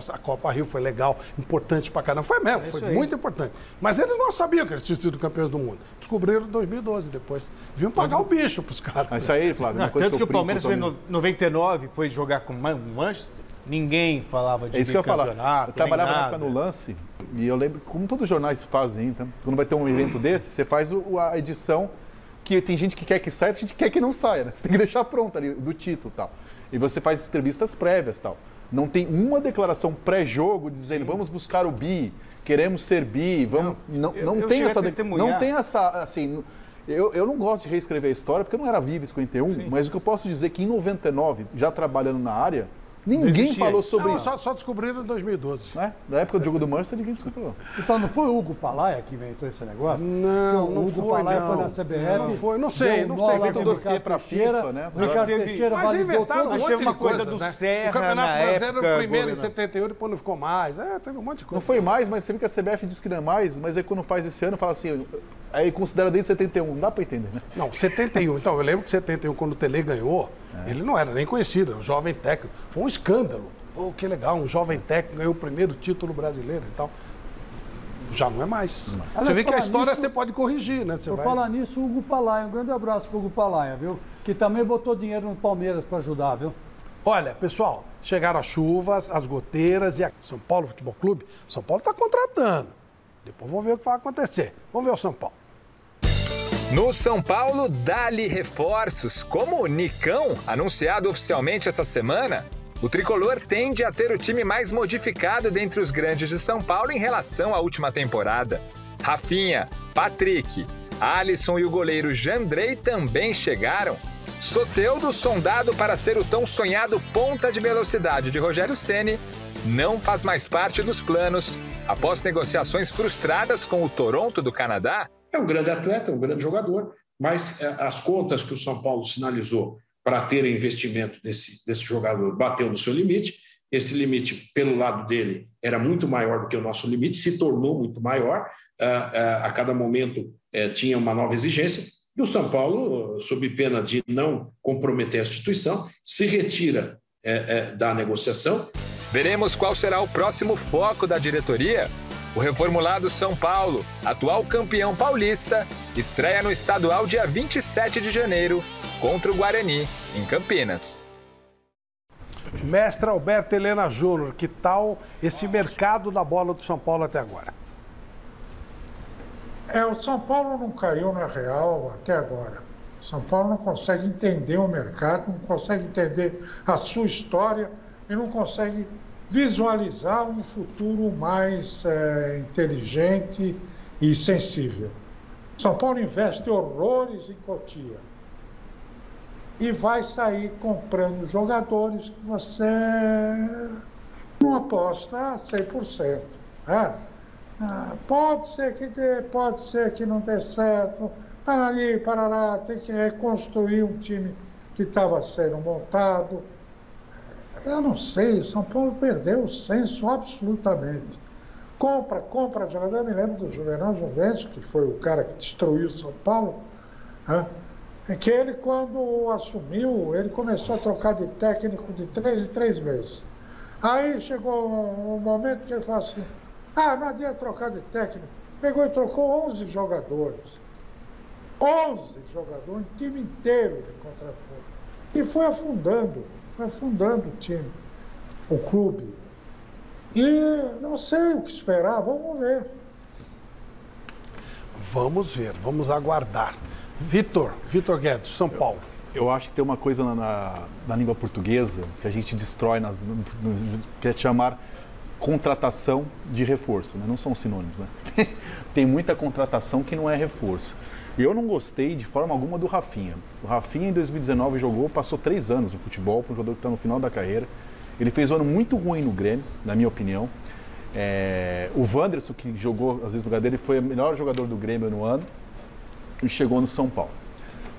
a Copa Rio foi legal, importante pra caramba. Foi mesmo, foi muito importante. Mas eles não sabiam que eles tinham sido campeões do mundo. Descobriram em 2012 depois. Deviam pagar o bicho pros caras. Mas isso aí, Flávio, uma coisa tanto que o Palmeiras em 99 foi jogar com o Manchester, ninguém falava de isso que eu ia falar. Eu trabalhava na época no Lance, e eu lembro, como todos os jornais fazem, então, quando vai ter um evento desse, você faz a edição, que tem gente que quer que saia, tem gente que quer que não saia, né? Você tem que deixar pronto ali, do título e tal. E você faz entrevistas prévias e tal. Não tem uma declaração pré-jogo dizendo vamos buscar o bi, queremos ser bi, vamos... Não tem essa... Assim, eu não gosto de reescrever a história, porque eu não era vivo em 51, mas o que eu posso dizer é que em 99, já trabalhando na área, ninguém falou sobre isso. Só descobriram em 2012. Na época do jogo do Manchester, ninguém descobriu. Então não foi o Hugo Palaia que inventou esse negócio? Não, o Hugo Palaia foi na CBF. Não foi, não sei. Feito um dossiê para a FIFA, né? O Ricardo Teixeira validou todo. Mas teve uma coisa do Serra, o Campeonato Brasileiro era o primeiro em 71, 71, depois não ficou mais. Teve um monte de coisa. Não foi mais, mas você vê que a CBF diz que não é mais, mas aí quando faz esse ano, fala assim, aí considera desde 71, não dá para entender, né? Não, 71. Então, eu lembro que 71, quando o Tele ganhou, ele não era nem conhecido, era um jovem técnico. Foi um escândalo. Pô, que legal, um jovem técnico ganhou o primeiro título brasileiro e tal. Já não é mais. Você vê que a história você pode corrigir, né? Vou falar nisso, o Hugo Palaia. Um grande abraço pro Hugo Palaia, viu? Que também botou dinheiro no Palmeiras para ajudar, viu? Olha, pessoal, chegaram as chuvas, as goteiras e a São Paulo Futebol Clube. São Paulo está contratando. Depois vamos ver o que vai acontecer. Vamos ver o São Paulo. No São Paulo, dá-lhe reforços, como o Nicão, anunciado oficialmente essa semana. O tricolor tende a ter o time mais modificado dentre os grandes de São Paulo em relação à última temporada. Rafinha, Patrick, Alisson e o goleiro Jandrei também chegaram. Soteldo, sondado para ser o tão sonhado ponta de velocidade de Rogério Ceni, não faz mais parte dos planos após negociações frustradas com o Toronto do Canadá. É um grande atleta, um grande jogador, mas as contas que o São Paulo sinalizou para ter investimento desse jogador bateu no seu limite. Esse limite, pelo lado dele, era muito maior do que o nosso limite, se tornou muito maior. A cada momento tinha uma nova exigência. E o São Paulo, sob pena de não comprometer a instituição, se retira da negociação. Veremos qual será o próximo foco da diretoria. O reformulado São Paulo, atual campeão paulista, estreia no estadual dia 27 de janeiro, contra o Guarani, em Campinas. Mestre Alberto Helena Júnior, que tal esse mercado da bola do São Paulo até agora? O São Paulo não caiu na real até agora. O São Paulo não consegue entender o mercado, não consegue entender a sua história e não consegue visualizar um futuro mais inteligente e sensível. São Paulo investe horrores em Cotia e vai sair comprando jogadores que você não aposta 100%. Pode ser que dê, pode ser que não dê certo. Para ali, para lá, tem que reconstruir um time que estava sendo montado. Eu não sei, São Paulo perdeu o senso absolutamente. Compra jogador. Eu me lembro do Juvenal Juvencio, que foi o cara que destruiu São Paulo, que ele, quando assumiu, ele começou a trocar de técnico de 3 em 3 meses. Aí chegou um momento que ele falou assim, não adianta trocar de técnico. Pegou e trocou 11 jogadores. 11 jogadores, um time inteiro ele contratou. E foi afundando o time, o clube. E não sei o que esperar, vamos ver. Vamos ver, vamos aguardar. Vitor Guedes, São Paulo. Eu acho que tem uma coisa na língua portuguesa que a gente destrói, que é chamar contratação de reforço, né? Não são sinônimos, né? Tem muita contratação que não é reforço. Eu não gostei de forma alguma do Rafinha. O Rafinha em 2019 passou 3 anos no futebol, para um jogador que está no final da carreira. Ele fez um ano muito ruim no Grêmio, na minha opinião. O Wanderson, que jogou às vezes no lugar dele, foi o melhor jogador do Grêmio no ano e chegou no São Paulo.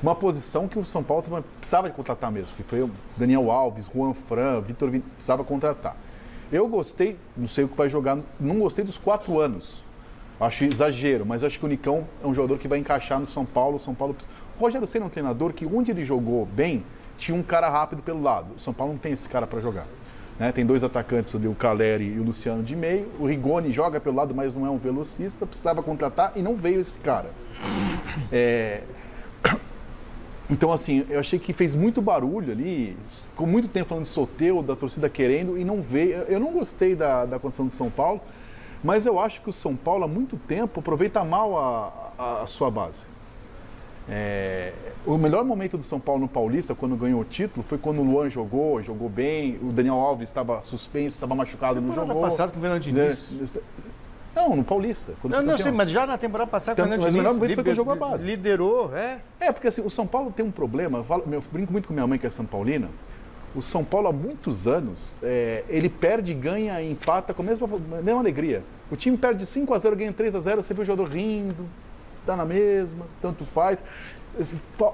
Uma posição que o São Paulo precisava de contratar mesmo, que foi o Daniel Alves, Juan Fran, Vitor Vini, precisava contratar. Eu gostei, não sei o que vai jogar, não gostei dos 4 anos. Acho exagero, mas acho que o Nicão é um jogador que vai encaixar no São Paulo. O Rogério Ceni é um treinador que, onde ele jogou bem, tinha um cara rápido pelo lado. O São Paulo não tem esse cara para jogar. Né? Tem 2 atacantes ali, o Caleri e o Luciano de meio. O Rigoni joga pelo lado, mas não é um velocista. Precisava contratar e não veio esse cara. Então, assim, eu achei que fez muito barulho ali. Ficou muito tempo falando de Soteldo, da torcida querendo, e não veio. Eu não gostei da condição do São Paulo, mas eu acho que o São Paulo, há muito tempo, aproveita mal a sua base. O melhor momento do São Paulo no Paulista, quando ganhou o título, foi quando o Luan jogou bem, o Daniel Alves estava suspenso, estava machucado, não jogou. Passado com o Fernando Diniz. Não, no Paulista. Não sei, mas já na temporada passada, com o Fernando Diniz, mas o melhor momento foi quando jogou a base. Liderou, porque assim, o São Paulo tem um problema, eu brinco muito com minha mãe, que é São Paulina. O São Paulo, há muitos anos, ele perde, ganha, empata com a mesma alegria. O time perde 5-0, ganha 3-0, você vê o jogador rindo, tá na mesma, tanto faz.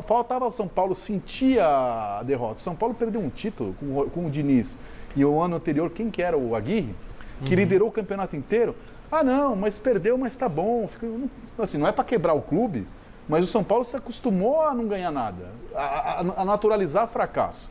Faltava o São Paulo sentir a derrota. O São Paulo perdeu um título com o Diniz. E o ano anterior, quem que era? O Aguirre, que liderou o campeonato inteiro. Não, mas perdeu, mas tá bom. Assim, não é para quebrar o clube, mas o São Paulo se acostumou a não ganhar nada, a naturalizar fracasso.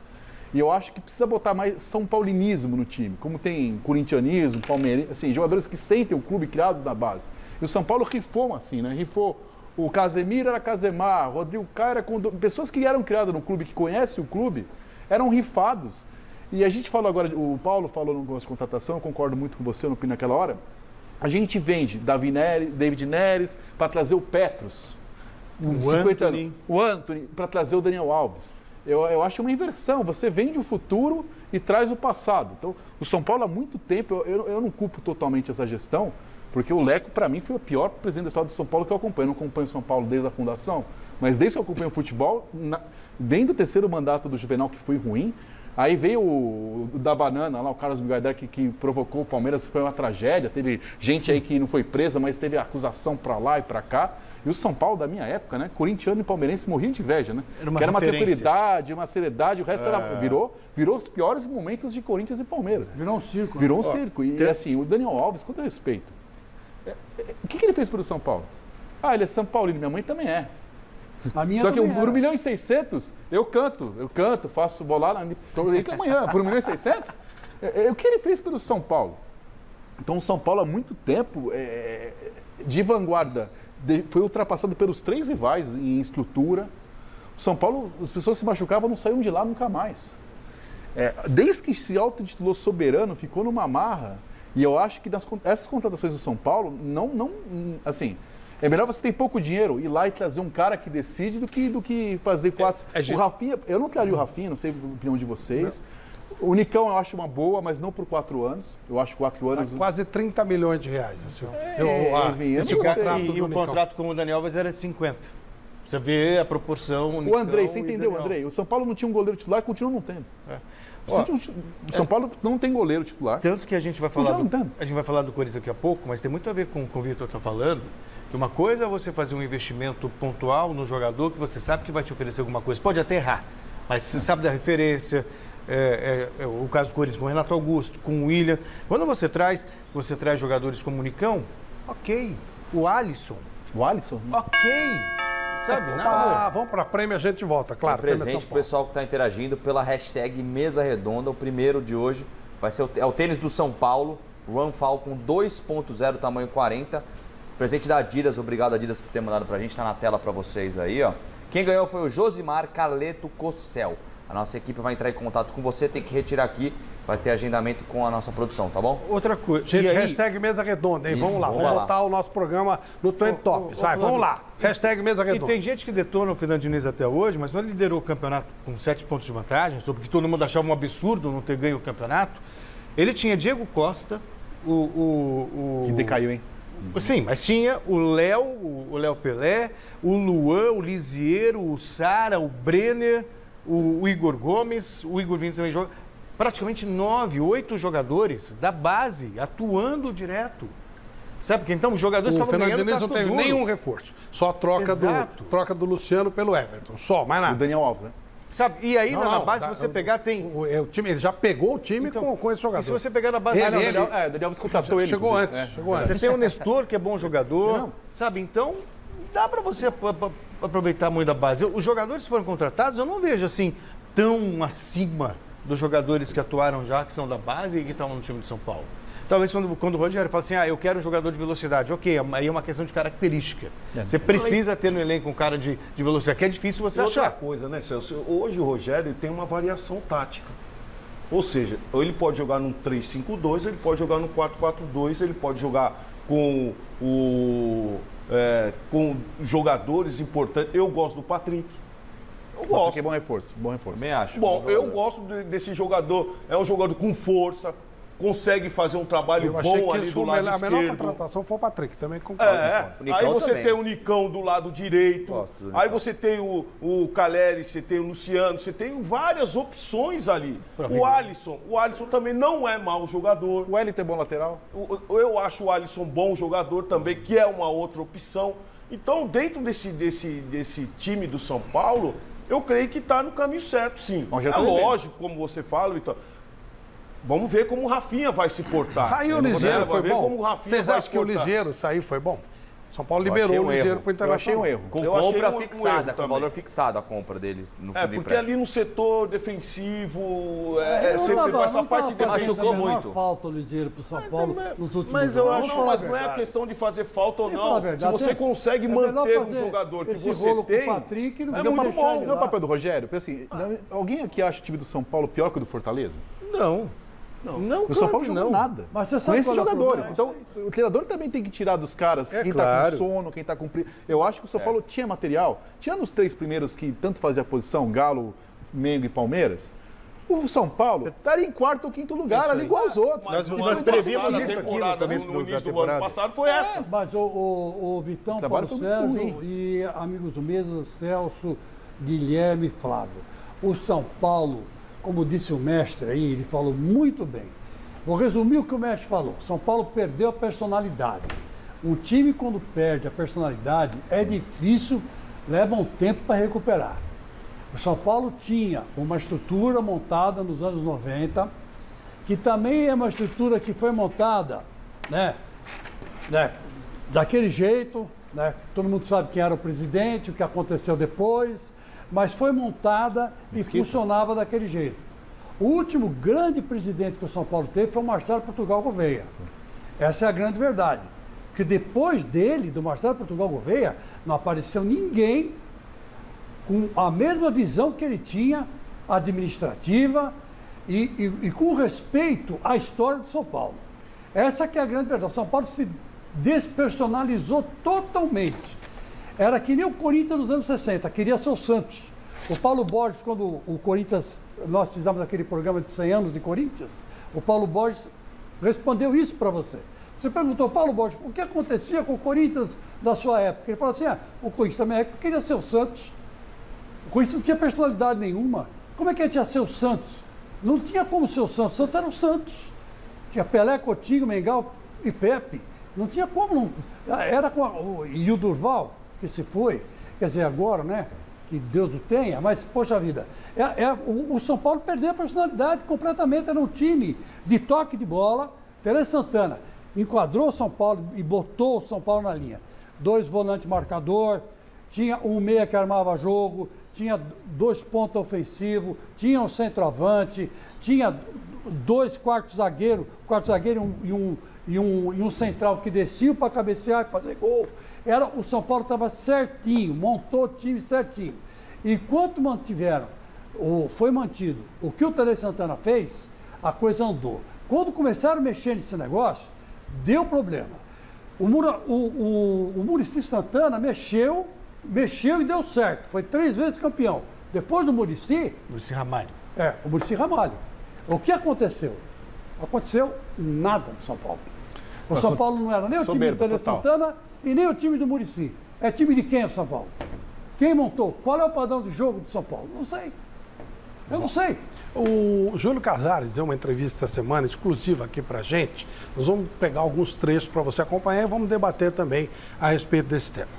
E eu acho que precisa botar mais São Paulinismo no time, como tem corintianismo, palmeirense, assim, jogadores que sentem o clube criados na base. E o São Paulo rifou assim, né? Rifou. O Casemiro era Casemar, o Rodrigo Caio era... Pessoas que eram criadas no clube, que conhecem o clube, eram rifados. E a gente falou agora, o Paulo falou no negócio de contratação, eu concordo muito com você, no Pino naquela hora. A gente vende David Neres para trazer o Petros. O Antony para trazer o Daniel Alves. Eu acho uma inversão. Você vende o futuro e traz o passado. Então, o São Paulo há muito tempo, eu não culpo totalmente essa gestão, porque o Leco, para mim, foi o pior presidente da história do São Paulo que eu acompanho. Eu não acompanho o São Paulo desde a fundação, mas desde que eu acompanho o futebol, vem do terceiro mandato do Juvenal, que foi ruim. Aí veio o da banana, lá, o Carlos Miguel que provocou o Palmeiras, foi uma tragédia. Teve gente aí que não foi presa, mas teve acusação para lá e para cá. E o São Paulo da minha época, né? Corintiano e palmeirense morriam de inveja, né? Era uma tranquilidade, uma seriedade, o resto virou os piores momentos de Corinthians e Palmeiras. Virou um circo. Virou um circo. E assim, o Daniel Alves, com todo respeito, o que ele fez pelo São Paulo? Ele é São Paulino, minha mãe também é. A minha Só que também por 1.600.000, eu canto, faço bolada, amanhã, por 1.600.000, o que ele fez pelo São Paulo? Então o São Paulo há muito tempo, de vanguarda, foi ultrapassado pelos 3 rivais em estrutura. O São Paulo, as pessoas se machucavam, não saíam de lá nunca mais. Desde que se autotitulou soberano, ficou numa marra. E eu acho que essas contratações do São Paulo, assim, é melhor você ter pouco dinheiro, ir lá e trazer um cara que decide do que fazer 4... O Rafinha, eu não traria o Rafinha, não sei a opinião de vocês. Não. O Nicão eu acho uma boa, mas não por 4 anos. Eu acho 4 anos... Quase 30 milhões de reais. Assim. O contrato com o Daniel Alves era de 50. Você vê a proporção... O Andrei, você entendeu, Andrei? O São Paulo não tinha um goleiro titular, continua não tendo. O São Paulo não tem goleiro titular. Tanto que a gente vai falar do Corinthians daqui a pouco, mas tem muito a ver com o que o Vitor está falando. Que uma coisa é você fazer um investimento pontual no jogador que você sabe que vai te oferecer alguma coisa. Pode até errar, mas você sabe da referência. O caso do Corinthians com o Renato Augusto, com o William. Quando você traz jogadores como o Nicão, ok. O Alisson. Ok. Sabe? Vamos para prêmio, a gente volta, claro. Presente pro pessoal que está interagindo pela hashtag Mesa Redonda. O primeiro de hoje vai ser o tênis do São Paulo, Run Falcon 2.0, tamanho 40. Presente da Adidas, obrigado Adidas por ter mandado pra gente, está na tela para vocês aí, ó. Quem ganhou foi o Josimar Carleto Cossel. A nossa equipe vai entrar em contato com você, tem que retirar aqui, vai ter agendamento com a nossa produção, tá bom? Outra coisa. Gente, hashtag Mesa Redonda, hein? Vamos lá, vamos botar o nosso programa no Trend Topics. Vamos lá. Hashtag Mesa Redonda. E tem gente que detona o Fernando Diniz até hoje, mas não liderou o campeonato com 7 pontos de vantagem, sobre que todo mundo achava um absurdo não ter ganho o campeonato. Ele tinha Diego Costa, Que decaiu, hein? Sim, mas tinha o Léo Pelé, o Luan, o Lisiero, o Sara, o Brenner, o Igor Gomes, o Igor Vinícius também joga. Praticamente 9, 8 jogadores da base atuando direto. Sabe porque então os jogadores estavam ganhando. O Fernando Diniz não teve nenhum reforço. Só a troca do Luciano pelo Everton. Só, mais nada. O Daniel Alves, né? Sabe? E aí na base você pegar tem... Ele já pegou o time com esse jogador. E se você pegar na base... O Daniel Alves contratou ele. Chegou antes. Você tem o Nestor, que é bom jogador. Sabe? Então, dá para você aproveitar muito da base. Os jogadores que foram contratados, eu não vejo assim tão acima dos jogadores que atuaram já, que são da base e que estavam no time de São Paulo. Talvez quando o Rogério fala assim, eu quero um jogador de velocidade. Ok, aí é uma questão de característica. Você precisa ter no elenco um cara de velocidade, que é difícil você achar. Outra coisa, né, Celso? Hoje o Rogério tem uma variação tática. Ou seja, ele pode jogar num 3-5-2, ele pode jogar num 4-4-2, ele pode jogar com com jogadores importantes. Eu gosto do Patrick. Eu gosto. Porque é bom reforço, bom reforço. Também acho. Bom, eu gosto desse jogador. É um jogador com força, consegue fazer um trabalho bom ali do lado esquerdo. A melhor contratação foi o Patrick, também concordo. Aí você tem o Nicão do lado direito, aí você tem o Caleri, você tem o Luciano, você tem várias opções ali. O Alisson também não é mau jogador. O Wellington é bom lateral? Eu acho o Alisson bom jogador também, que é uma outra opção. Então, dentro desse time do São Paulo, eu creio que está no caminho certo, sim. É lógico, como você fala, Vitor. Vamos ver como o Rafinha vai se portar. Saiu o Ligeiro, foi bom. Vocês acham que o Ligeiro saiu, foi bom? São Paulo liberou o Ligeiro para o Internacional. Eu achei um erro. Com compra fixada, com valor fixado a compra deles no fundo porque ali no setor defensivo, sempre essa parte defensiva. Machucou muito. Falta o Ligeiro para o São Paulo nos últimos Mas eu acho, mas não é a questão de fazer falta ou não. Se você consegue manter um jogador que você tem, é muito bom. Não é o papel do Rogério? Assim, alguém aqui acha o time do São Paulo pior que o do Fortaleza? Não. Não, o São Paulo jogou nada. Mas você sabe com esses jogadores. Então, o treinador também tem que tirar dos caras quem tá com sono, quem tá com... Eu acho que o São Paulo tinha material. Tirando os 3 primeiros que tanto fazia a posição, Galo, Mengo e Palmeiras, o São Paulo estaria em 4º ou 5º lugar, ali igual aos outros. Nós prevíamos isso aqui no início do ano passado, foi essa. Mas o Vitão, Paulo Sérgio e amigos do Mesa, Celso, Guilherme e Flávio. O São Paulo, como disse o mestre aí, ele falou muito bem. Vou resumir o que o mestre falou. São Paulo perdeu a personalidade. Um time, quando perde a personalidade, é difícil, leva um tempo para recuperar. O São Paulo tinha uma estrutura montada nos anos 90, que também é uma estrutura que foi montada, daquele jeito, todo mundo sabe quem era o presidente, o que aconteceu depois, mas foi montada e funcionava daquele jeito. O último grande presidente que o São Paulo teve foi o Marcelo Portugal Gouveia. Essa é a grande verdade. Porque depois dele, do Marcelo Portugal Gouveia, não apareceu ninguém com a mesma visão que ele tinha administrativa e com respeito à história de São Paulo. Essa que é a grande verdade. O São Paulo se despersonalizou totalmente. Era que nem o Corinthians nos anos 60, queria ser o Santos. O Paulo Borges, quando o Corinthians, nós fizemos aquele programa de 100 anos de Corinthians, o Paulo Borges respondeu isso para você. Você perguntou, Paulo Borges, o que acontecia com o Corinthians da sua época? Ele falou assim, o Corinthians da minha época queria ser o Santos. O Corinthians não tinha personalidade nenhuma. Como é que ele ia ser o Santos? Não tinha como ser o Santos. O Santos era o Santos. Tinha Pelé, Coutinho, Mengal e Pepe. Não tinha como. Era com e o Durval, que se foi. Quer dizer, agora, né? Que Deus o tenha. Mas, poxa vida, o São Paulo perdeu a personalidade completamente. Era um time de toque de bola. Tele Santana enquadrou o São Paulo e botou o São Paulo na linha. 2 volantes marcador, tinha um meia que armava jogo, tinha 2 pontos ofensivos, tinha um centroavante, tinha 2 quartos zagueiros, e um central que descia para cabecear e fazer gol. O São Paulo estava certinho, montou o time certinho. Enquanto foi mantido o que o Tele Santana fez, a coisa andou. Quando começaram a mexer nesse negócio, deu problema. O Muricy Santana mexeu e deu certo. Foi 3 vezes campeão. Depois do Muricy... Muricy Ramalho. O Muricy Ramalho. O que aconteceu? Aconteceu nada no São Paulo. O São Paulo não era nem o time do Tele Santana e nem o time do Muricy. É time de quem o São Paulo? Quem montou? Qual é o padrão de jogo do São Paulo? Não sei. Eu não sei. O Júlio Casares deu uma entrevista essa semana, exclusiva aqui pra gente. Nós vamos pegar alguns trechos para você acompanhar e vamos debater também a respeito desse tema.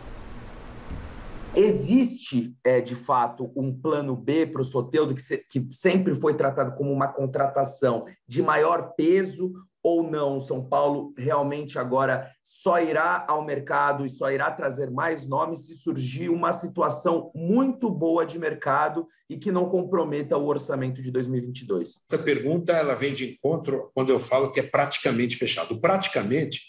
Existe, de fato, um plano B para o Soteldo, que sempre foi tratado como uma contratação de maior peso ou não? O São Paulo realmente agora só irá ao mercado e só irá trazer mais nomes se surgir uma situação muito boa de mercado e que não comprometa o orçamento de 2022? Essa pergunta ela vem de encontro quando eu falo que é praticamente fechado. Praticamente,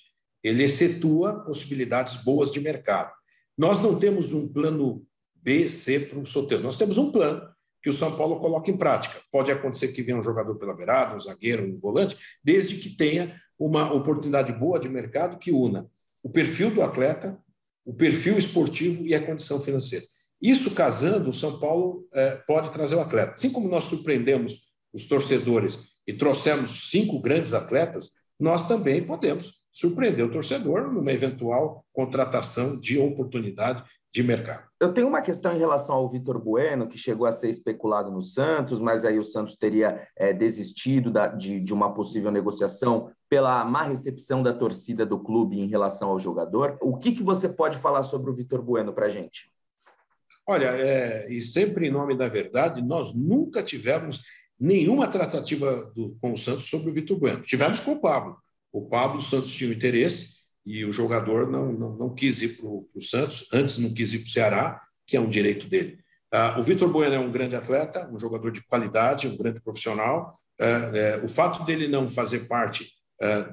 ele excetua possibilidades boas de mercado. Nós não temos um plano B, C para o Soteldo. Nós temos um plano que o São Paulo coloca em prática. Pode acontecer que venha um jogador pela beirada, um zagueiro, um volante, desde que tenha uma oportunidade boa de mercado que una o perfil do atleta, o perfil esportivo e a condição financeira. Isso casando, o São Paulo pode trazer o atleta. Assim como nós surpreendemos os torcedores e trouxemos 5 grandes atletas, nós também podemos surpreender o torcedor numa eventual contratação de oportunidade de mercado. Eu tenho uma questão em relação ao Vitor Bueno, que chegou a ser especulado no Santos, mas aí o Santos teria desistido de uma possível negociação pela má recepção da torcida do clube em relação ao jogador. O que você pode falar sobre o Vitor Bueno para a gente? Olha, e sempre em nome da verdade, nós nunca tivemos nenhuma tratativa com o Santos sobre o Vitor Bueno. Tivemos com o Pablo. O Pablo, o Santos tinha um interesse e o jogador não quis ir para o Santos, antes não quis ir para o Ceará, que é um direito dele. O Vitor Bueno é um grande atleta, um jogador de qualidade, um grande profissional. O fato dele não fazer parte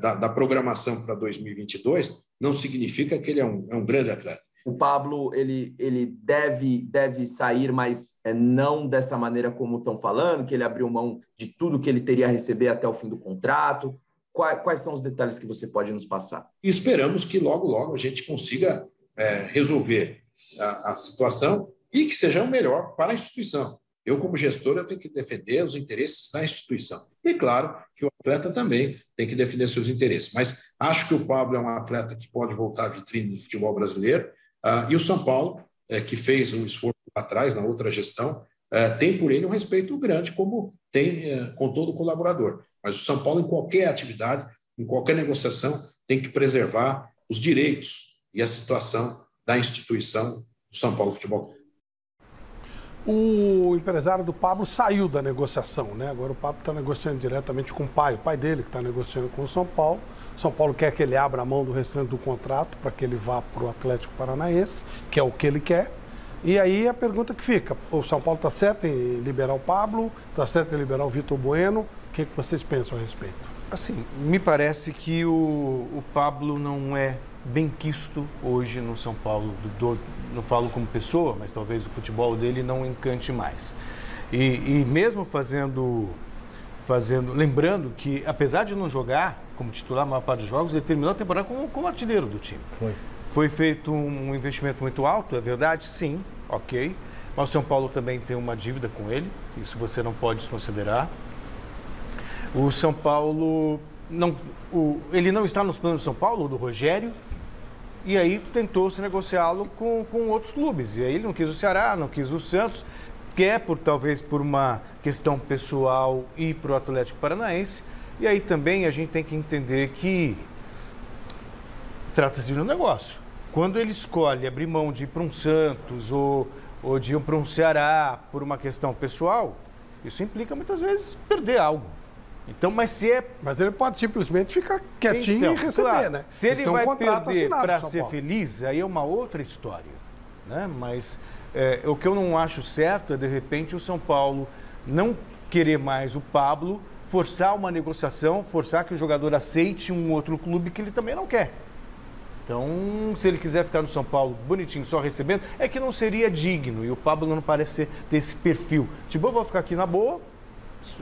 da programação para 2022 não significa que ele é um grande atleta. O Pablo ele deve sair, mas não dessa maneira como estão falando, que ele abriu mão de tudo que ele teria a receber até o fim do contrato. Quais são os detalhes que você pode nos passar? E esperamos que logo, logo a gente consiga resolver a situação e que seja o melhor para a instituição. Eu, como gestor, eu tenho que defender os interesses da instituição. E, claro, que o atleta também tem que defender seus interesses. Mas acho que o Pablo é um atleta que pode voltar à vitrine do futebol brasileiro. E o São Paulo, que fez um esforço lá atrás, na outra gestão, tem por ele um respeito grande, como tem com todo colaborador. Mas o São Paulo, em qualquer atividade, em qualquer negociação, tem que preservar os direitos e a situação da instituição do São Paulo Futebol Clube. O empresário do Pablo saiu da negociação, né? Agora o Pablo está negociando diretamente com o pai dele que está negociando com o São Paulo. O São Paulo quer que ele abra a mão do restante do contrato para que ele vá para o Atlético Paranaense, que é o que ele quer. E aí a pergunta que fica, o São Paulo está certo em liberar o Pablo, está certo em liberar o Vitor Bueno? O que vocês pensam a respeito? Assim, me parece que o Pablo não é bem quisto hoje no São Paulo. Não falo como pessoa, mas talvez o futebol dele não encante mais. E mesmo lembrando que, apesar de não jogar como titular a maior parte dos jogos, ele terminou a temporada como artilheiro do time. Foi feito um investimento muito alto, é verdade? Sim, ok. Mas o São Paulo também tem uma dívida com ele, isso você não pode desconsiderar. O São Paulo, ele não está nos planos do São Paulo, do Rogério, e aí tentou-se negociá-lo com outros clubes. E aí ele não quis o Ceará, não quis o Santos, quer talvez por uma questão pessoal ir para o Atlético Paranaense. E aí também a gente tem que entender que trata-se de um negócio. Quando ele escolhe abrir mão de ir para um Santos ou de ir para um Ceará por uma questão pessoal, isso implica muitas vezes perder algo. Então, mas ele pode simplesmente ficar quietinho e receber, claro, né? Se ele vai perder para ser feliz, aí é uma outra história, né? Mas o que eu não acho certo é, de repente, o São Paulo não querer mais o Pablo, forçar uma negociação, forçar que o jogador aceite um outro clube que ele também não quer. Então, se ele quiser ficar no São Paulo bonitinho, só recebendo, é que não seria digno. E o Pablo não parece ter esse perfil. Tipo, eu vou ficar aqui na boa,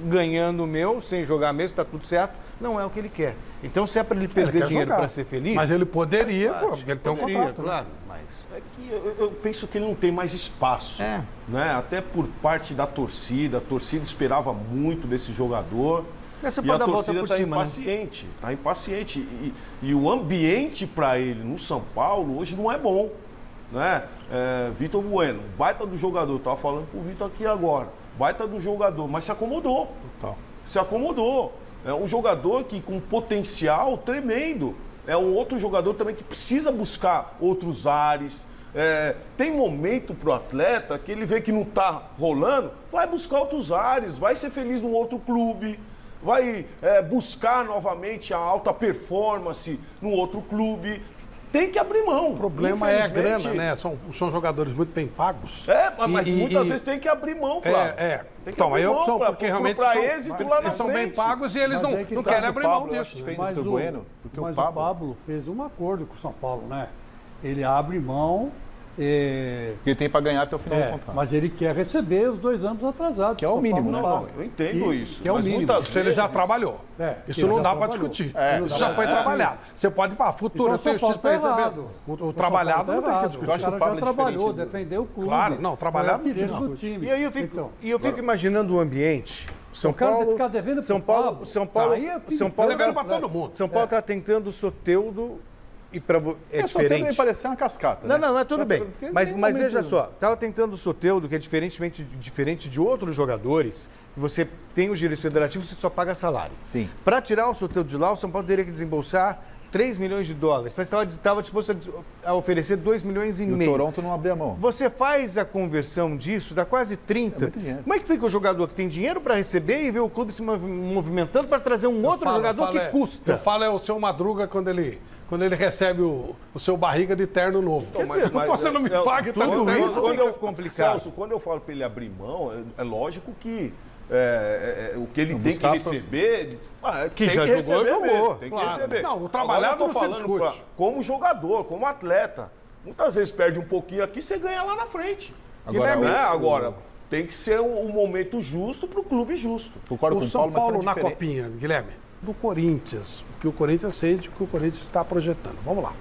ganhando o meu, sem jogar mesmo, tá tudo certo. Não é o que ele quer. Então, se é para ele perder dinheiro para ser feliz... Mas ele poderia, porque ele tem um contrato. Claro, mas... É que eu penso que ele não tem mais espaço. Né? Até por parte da torcida. A torcida esperava muito desse jogador. E a torcida está impaciente. Está impaciente. E o ambiente para ele no São Paulo hoje não é bom. Né? Vitor Bueno, baita do jogador. Estava falando pro Vitor aqui agora. Baita do jogador, mas se acomodou. Total. Se acomodou. É um jogador que com potencial tremendo. É um outro jogador também que precisa buscar outros ares. Tem momento para o atleta que ele vê que não está rolando, vai buscar outros ares, vai ser feliz num outro clube, vai buscar novamente a alta performance num outro clube. Tem que abrir mão. O problema é a grana, né? São jogadores muito bem pagos. Mas muitas vezes tem que abrir mão, Flávio. Então, aí a opção, porque realmente eles são bem pagos e eles não querem abrir mão disso. Mas o Pablo fez um acordo com o São Paulo, né? Ele abre mão, Ele tem para ganhar até o final do contrato. Mas ele quer receber os 2 anos atrasados. Que é o mínimo, né? Não, eu entendo isso. Que é o mínimo. Isso ele já trabalhou. Isso não dá para discutir. Isso já foi trabalhado. Você pode ir para a futura, então, eu tenho X para receber. O trabalhado não tem que discutir. O cara já trabalhou, defendeu o clube. Claro, não, trabalhado não discute. E aí eu fico imaginando o ambiente. São Paulo, ficar devendo São Paulo, São Paulo, São Paulo devendo para todo mundo. São Paulo está tentando o Soteldo e para é diferente. Me parecer uma cascata. Não, é tudo bem. Mas veja só, estava tentando o Soteldo, que é diferente de outros jogadores, que você tem os direitos federativos, você só paga salário. Sim. Para tirar o Soteldo de lá, o São Paulo teria que desembolsar 3 milhões de dólares. Mas estava disposto a oferecer 2 milhões e meio. O Toronto não abriu a mão. Você faz a conversão disso, dá quase 30. É muito dinheiro. Como é que fica o jogador que tem dinheiro para receber e vê o clube se movimentando para trazer um outro jogador que custa? Eu falo o seu Madruga quando ele recebe o seu barriga de terno novo. Então, mas você não me Celso, paga tudo isso? Celso, quando eu falo para ele abrir mão, é lógico que o que ele tem que receber... que já jogou. Tem que receber. Não, o trabalhado não se discute. Como jogador, como atleta. Muitas vezes perde um pouquinho aqui, você ganha lá na frente. Agora tem que ser o momento justo para o clube justo. O São Paulo na copinha, Guilherme, do Corinthians, o que o Corinthians sente, o que o Corinthians está projetando. Vamos lá.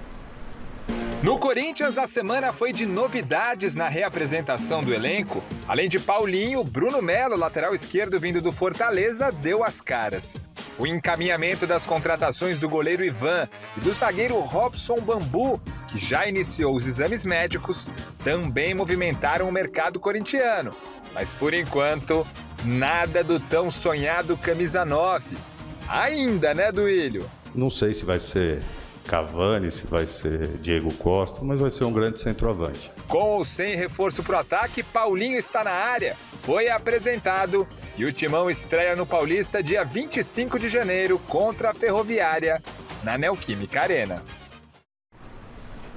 No Corinthians, a semana foi de novidades na reapresentação do elenco. Além de Paulinho, Bruno Melo, lateral esquerdo vindo do Fortaleza, deu as caras. O encaminhamento das contratações do goleiro Ivan e do zagueiro Robson Bambu, que já iniciou os exames médicos, também movimentaram o mercado corintiano. Mas, por enquanto, nada do tão sonhado camisa 9. Ainda, né, Duílio? Não sei se vai ser Cavani, se vai ser Diego Costa, mas vai ser um grande centroavante. Com ou sem reforço pro ataque, Paulinho está na área. Foi apresentado e o Timão estreia no Paulista dia 25 de janeiro contra a Ferroviária, na Neoquímica Arena.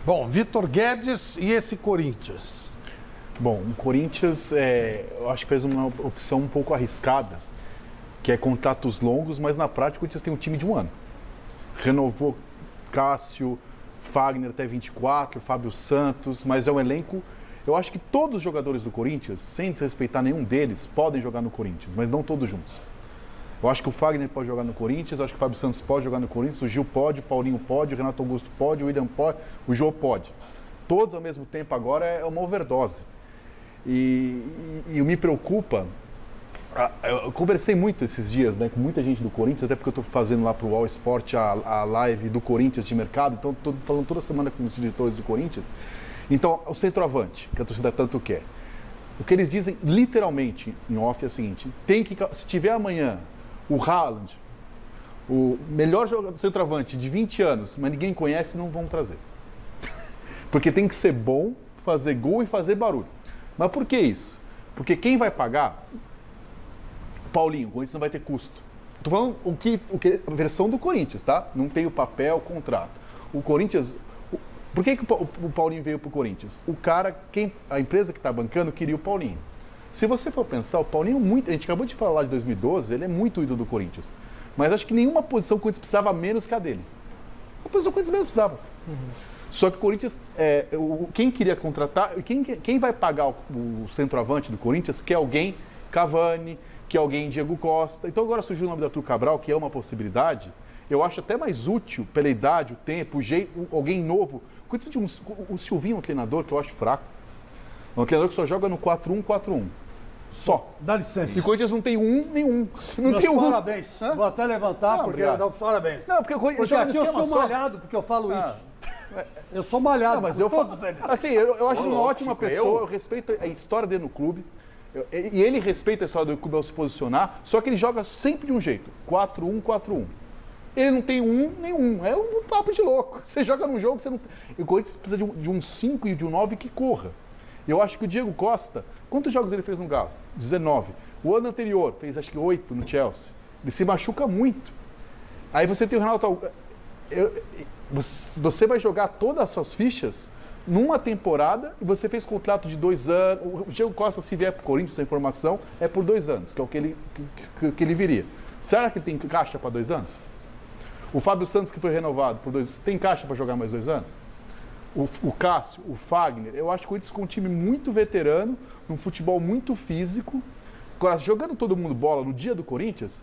Bom, Vitor Guedes e esse Corinthians? Bom, o Corinthians, eu acho que fez uma opção um pouco arriscada, que é contratos longos, mas na prática o Corinthians tem um time de 1 ano. Renovou Cássio, Fagner até 24, Fábio Santos, mas é um elenco... Eu acho que todos os jogadores do Corinthians, sem desrespeitar nenhum deles, podem jogar no Corinthians, mas não todos juntos. Eu acho que o Fagner pode jogar no Corinthians, eu acho que o Fábio Santos pode jogar no Corinthians, o Gil pode, o Paulinho pode, o Renato Augusto pode, o William pode, o Jô pode. Todos ao mesmo tempo agora é uma overdose. E me preocupa... Eu conversei muito esses dias, né, com muita gente do Corinthians, até porque eu estou fazendo lá para o All Sport a live do Corinthians de mercado, então estou falando toda semana com os diretores do Corinthians. Então, o centroavante, que a torcida tanto quer, o que eles dizem literalmente em off é o seguinte: se tiver amanhã o Haaland, o melhor jogador centroavante de 20 anos, mas ninguém conhece, não vão trazer. Porque tem que ser bom, fazer gol e fazer barulho. Mas por que isso? Porque quem vai pagar... Paulinho, o Corinthians não vai ter custo. Estou falando a versão do Corinthians, tá? Não tem o papel, o contrato. O Corinthians... Por que o Paulinho veio para o Corinthians? A empresa que está bancando queria o Paulinho. Se você for pensar, o Paulinho a gente acabou de falar de 2012, ele é muito ídolo do Corinthians. Mas acho que nenhuma posição o Corinthians precisava menos que a dele. A posição que o Corinthians mesmo precisava. Só que o Corinthians, quem queria contratar, quem vai pagar o centroavante do Corinthians, que é alguém, Cavani, que alguém Diego Costa. Então agora surgiu o nome do Arthur Cabral, que é uma possibilidade. Eu acho até mais útil, pela idade, o tempo, o jeito, alguém novo. O Silvinho é um treinador que eu acho fraco. É um treinador que só joga no 4-1-4-1. Só. Dá licença. E o Corinthians não tem nenhum. Não tem parabéns. Vou até levantar, porque eu dou parabéns. Não, porque o Corinthians joga aqui eu sou malhado, porque eu falo isso. Eu sou malhado. Não, mas eu falo. Assim, eu acho ele uma ótima pessoa, eu respeito a história dele no clube. E ele respeita a história do clube ao se posicionar, só que ele joga sempre de um jeito, 4-1-4-1. Ele não tem nenhum, é um papo de louco. Você joga num jogo, você não... O Corinthians precisa de um 5 e de um 9 que corra. Eu acho que o Diego Costa, quantos jogos ele fez no Galo? 19. O ano anterior, fez acho que 8 no Chelsea. Ele se machuca muito. Aí você tem o Renato... Você vai jogar todas as suas fichas numa temporada e você fez contrato de 2 anos. O Diego Costa, se vier para o Corinthians, essa informação, é por 2 anos, que é o que ele viria. Será que ele tem caixa para 2 anos? O Fábio Santos, que foi renovado por 2 anos, tem caixa para jogar mais 2 anos? o Cássio, o Fagner, eu acho que o Corinthians com um time muito veterano, num futebol muito físico. Agora, jogando todo mundo bola no dia do Corinthians,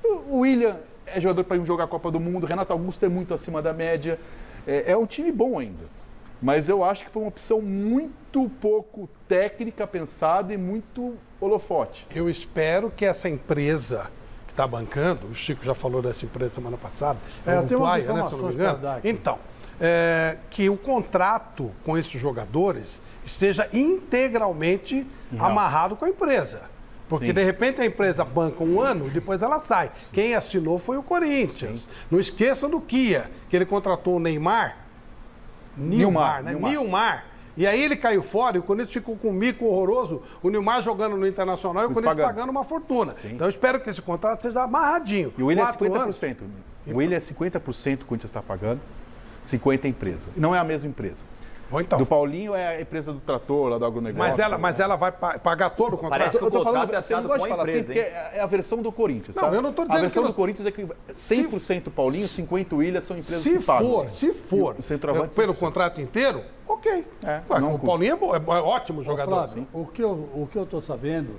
o William é jogador para jogar a Copa do Mundo, Renato Augusto é muito acima da média, é um time bom ainda. Mas eu acho que foi uma opção muito pouco técnica, pensada e muito holofote. Eu espero que essa empresa que está bancando, o Chico já falou dessa empresa semana passada, Uruguaia, né, se eu não me engano. Então, que o contrato com esses jogadores esteja integralmente amarrado com a empresa. Porque, de repente, a empresa banca um ano e depois ela sai. Quem assinou foi o Corinthians. Não esqueça do Kia, que ele contratou o Neymar. Nilmar. E aí ele caiu fora e o Corinthians ficou com um mico horroroso, o Nilmar jogando no Internacional e o Corinthians pagando uma fortuna. Sim. Então eu espero que esse contrato seja amarradinho. E o Willian é 50%. O Willian é 50% que o Corinthians está pagando, 50% a empresa. E não é a mesma empresa. Então. Do Paulinho é a empresa do trator, lá do agronegócio. Mas ela vai pagar todo o contrato. Parece que o contrato é assinado com a empresa, assim, é a versão do Corinthians, Não, tá? eu não estou dizendo a versão do Corinthians é que 100% Paulinho, 50% Willian são empresas que pagam. Se for pelo contrato inteiro, ok. O Paulinho é ótimo jogador. Flávio, o que eu estou sabendo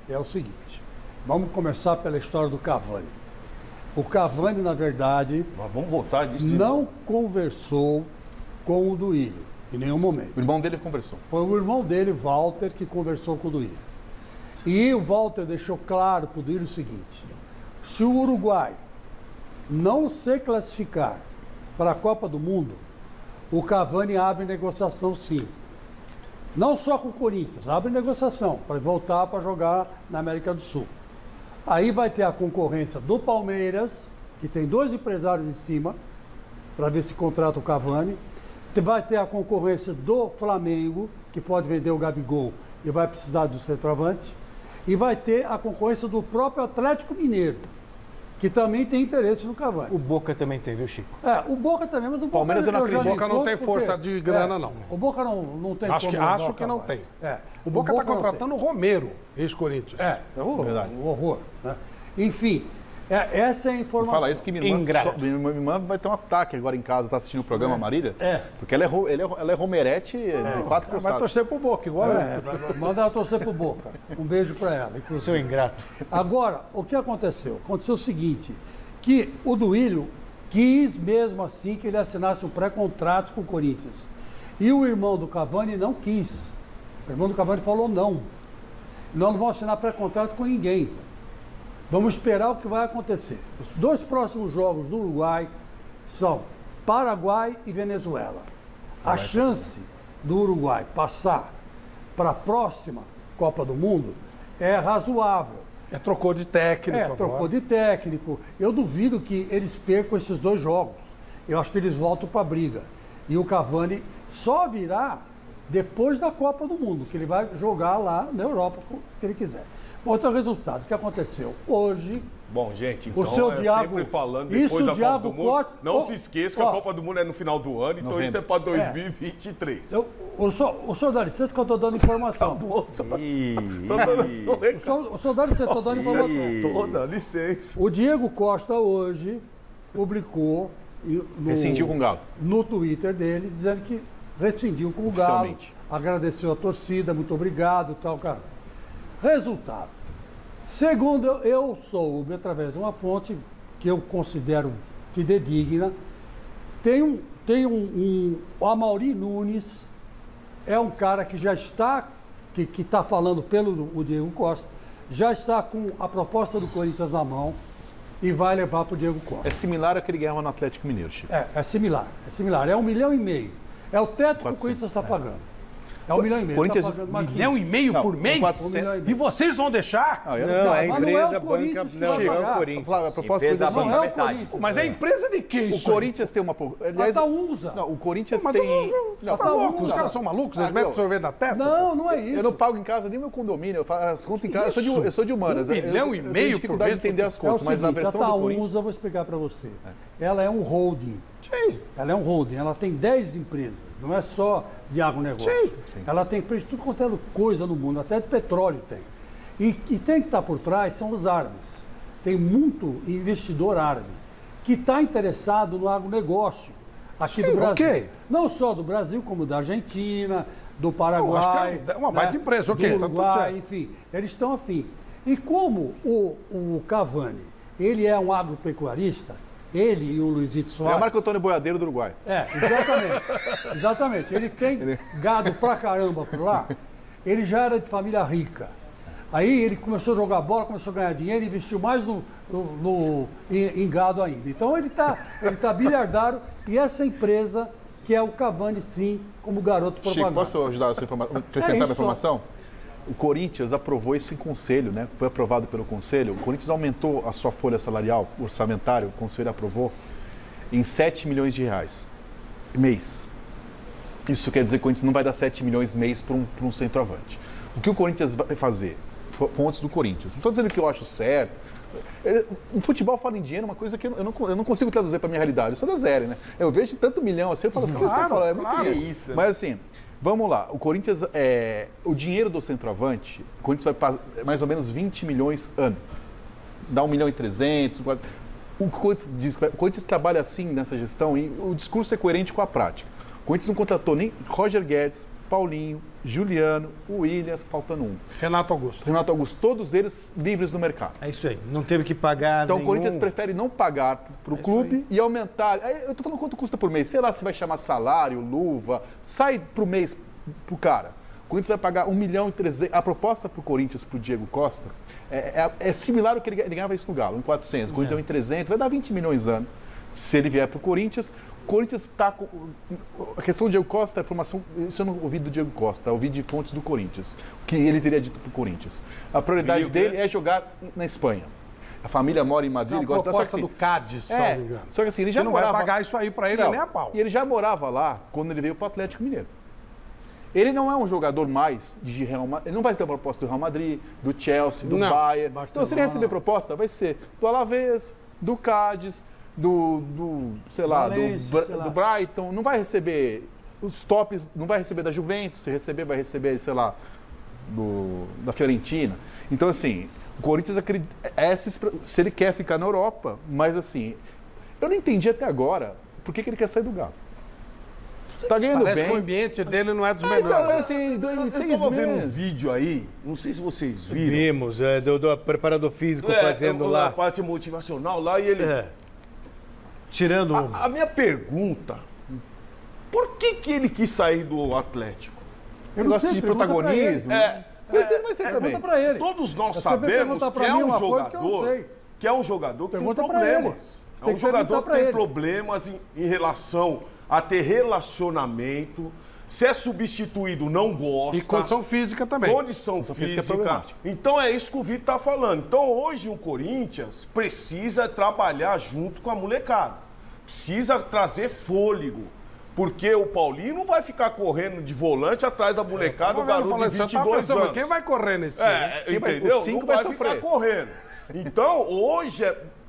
é o seguinte. Vamos começar pela história do Cavani. O Cavani, na verdade, vamos voltar disso. Não conversou com o Duílio. Em nenhum momento. O irmão dele conversou. Foi o irmão dele, Walter, que conversou com o Duílio. E o Walter deixou claro para o Duílio o seguinte: se o Uruguai não se classificar para a Copa do Mundo, o Cavani abre negociação sim. Não só com o Corinthians, abre negociação para voltar para jogar na América do Sul. Aí vai ter a concorrência do Palmeiras, que tem 2 empresários em cima, para ver se contrata o Cavani. Vai ter a concorrência do Flamengo, que pode vender o Gabigol e vai precisar do centroavante. E vai ter a concorrência do próprio Atlético Mineiro, que também tem interesse no Cavani. O Boca também tem, viu, Chico? O Boca também, mas o Boca... Palmeiras eu não acredito. O Boca não tem força de grana, não. O Boca não tem Acho que não tem. O Boca está contratando o Romero, ex-Corinthians. Um horror. Né? Enfim... essa é a informação. Fala isso que minha irmã vai ter um ataque agora em casa, tá assistindo o programa Marília. Porque ela é Romerete de 4 costados. Vai torcer pro Boca, igual manda ela torcer pro Boca. Um beijo para ela, inclusive. Seu ingrato. Agora, o que aconteceu? Aconteceu o seguinte, que o Duílio quis mesmo assim que ele assinasse um pré-contrato com o Corinthians. E o irmão do Cavani não quis. O irmão do Cavani falou não. Nós não vamos assinar pré-contrato com ninguém. Vamos esperar o que vai acontecer. Os 2 próximos jogos do Uruguai são Paraguai e Venezuela. A chance do Uruguai passar para a próxima Copa do Mundo é razoável. Trocou de técnico. Trocou de técnico. Eu duvido que eles percam esses 2 jogos. Eu acho que eles voltam para a briga. E o Cavani só virá depois da Copa do Mundo, que ele vai jogar lá na Europa, se ele quiser. Outro resultado, o que aconteceu hoje... Bom, gente, então o seu Diago, sempre falando depois da Copa do Mundo. Costa, não se esqueça que a Copa do Mundo é no final do ano, então isso é para 2023. O senhor dá licença que eu estou dando informação. Tá bom, o senhor dá licença, estou dando informação. Dá licença. O Diego Costa hoje publicou... rescindiu com o Galo. No Twitter dele, dizendo que rescindiu com o Galo. Agradeceu a torcida, muito obrigado, tal, cara. Resultado. Segundo eu soube, através de uma fonte que eu considero fidedigna, o Amaury Nunes é um cara que já está, que está falando pelo o Diego Costa, já está com a proposta do Corinthians na mão e vai levar para o Diego Costa. É similar ao que ele ganhava no Atlético Mineiro, Chico. É similar. É 1,5 milhão. É o teto que o Corinthians está pagando. É 1,5 milhão. Corinthians, tá pagando 1,5 milhão por mês? 400... E vocês vão deixar? Não, a empresa banca... Não é o Corinthians. A proposta não é o Corinthians. Mas é a empresa de quem? O Corinthians tem uma... Aliás, a USA. Não, o Corinthians mas tem... Os caras são malucos? Eles metem sorvete na testa? Não é isso. Eu não pago em casa nem meu condomínio. Eu faço as contas em casa. Eu sou de humanas. 1,5 milhão eu tenho dificuldade de entender as contas, mas na versão do Corinthians... eu vou explicar para você. Ela é um holding. Sim. Ela é um holding. Ela tem 10 empresas. Não é só de agronegócio. Sim. Ela tem empresa de tudo quanto é coisa no mundo, até de petróleo tem. E tem que estar por trás são os árabes. Tem muito investidor árabe que está interessado no agronegócio. aqui do Brasil. Okay. Não só do Brasil, como da Argentina, do Paraguai. É uma baita empresa, ok, do Uruguai, tá tudo certo. Enfim, eles estão afim. E como o Cavani, ele é um agropecuarista, ele e o Luizito Soares... É o Marco Antônio Boiadeiro do Uruguai. Exatamente. Exatamente. Ele tem gado pra caramba por lá. Ele já era de família rica. Aí ele começou a jogar bola, começou a ganhar dinheiro, investiu mais em gado ainda. Então ele tá bilhardário e essa empresa, que é o Cavani, sim, como garoto propaganda. Chico, posso ajudar a sua informação? Acrescentar a informação? O Corinthians aprovou isso em conselho, né? Foi aprovado pelo conselho. O Corinthians aumentou a sua folha salarial, orçamentário, o conselho aprovou, em 7 milhões de reais mês. Isso quer dizer que o Corinthians não vai dar 7 milhões mês para um centroavante. O que o Corinthians vai fazer? Fontes do Corinthians. Não estou dizendo que eu acho certo. O futebol fala em dinheiro, uma coisa que eu não consigo traduzir para a minha realidade. Eu sou da Zé, né? Eu vejo tanto milhão assim, eu falo assim, o que você está falando? É muito dinheiro. Isso. Mas assim... Vamos lá, o Corinthians, o dinheiro do centroavante, o Corinthians vai mais ou menos 20 milhões ano. Dá 1 milhão e 300, quase. O Corinthians trabalha assim nessa gestão e o discurso é coerente com a prática. O Corinthians não contratou nem Roger Guedes, Paulinho, Juliano, o William, faltando um. Renato Augusto, todos eles livres no mercado. É isso aí, não teve que pagar Então o Corinthians prefere não pagar para o clube e aumentar. Eu estou falando quanto custa por mês, sei lá se vai chamar salário, luva, sai por mês pro cara. O Corinthians vai pagar 1 milhão e 300. A proposta para o Corinthians, para o Diego Costa, é similar ao que ele ganhava isso no Galo, em 400. O Corinthians é em 300, vai dar 20 milhões ano se ele vier para o Corinthians. O Corinthians está com... A questão do Diego Costa, a informação... Isso eu não ouvi do Diego Costa, eu ouvi de fontes do Corinthians, que ele teria dito para o Corinthians. A prioridade dele é jogar na Espanha. A família mora em Madrid, ele gosta... A proposta do Cádiz, salvo engano. Só que assim, ele já não morava... vai pagar isso aí para ele nem a pau. E ele já morava lá quando ele veio para o Atlético Mineiro. Ele não é um jogador mais de Real Madrid, ele não vai ter a proposta do Real Madrid, do Chelsea, do Bayern. Barcelona. Então, se ele receber proposta, vai ser do Alavés, do Cádiz, do Brighton. Não vai receber os tops, não vai receber da Juventus, se receber, vai receber, sei lá, da Fiorentina. Então, assim, o Corinthians acredita, se ele quer ficar na Europa, mas assim, eu não entendi até agora por que ele quer sair do Galo. Tá ganhando Parece bem. Que o ambiente dele não é dos melhores. Eu estava vendo um vídeo aí, não sei se vocês viram. Vimos, do preparador físico fazendo lá. A parte motivacional lá e ele... Tirando... A minha pergunta, por que ele quis sair do Atlético? Ele gosta de protagonismo. Pergunta pra ele. Todos nós sabemos que é um jogador que tem problemas. É um jogador que tem problemas em relação a ter relacionamento, se é substituído, não gosta. E condição física também. Condição física. Então é isso que o Vitor está falando. Então hoje o Corinthians precisa trabalhar junto com a molecada. Precisa trazer fôlego. Porque o Paulinho não vai ficar correndo de volante atrás da molecada, o garoto de 22 anos. Quem vai correr nesse time? Entendeu? Não vai ficar correndo. Então hoje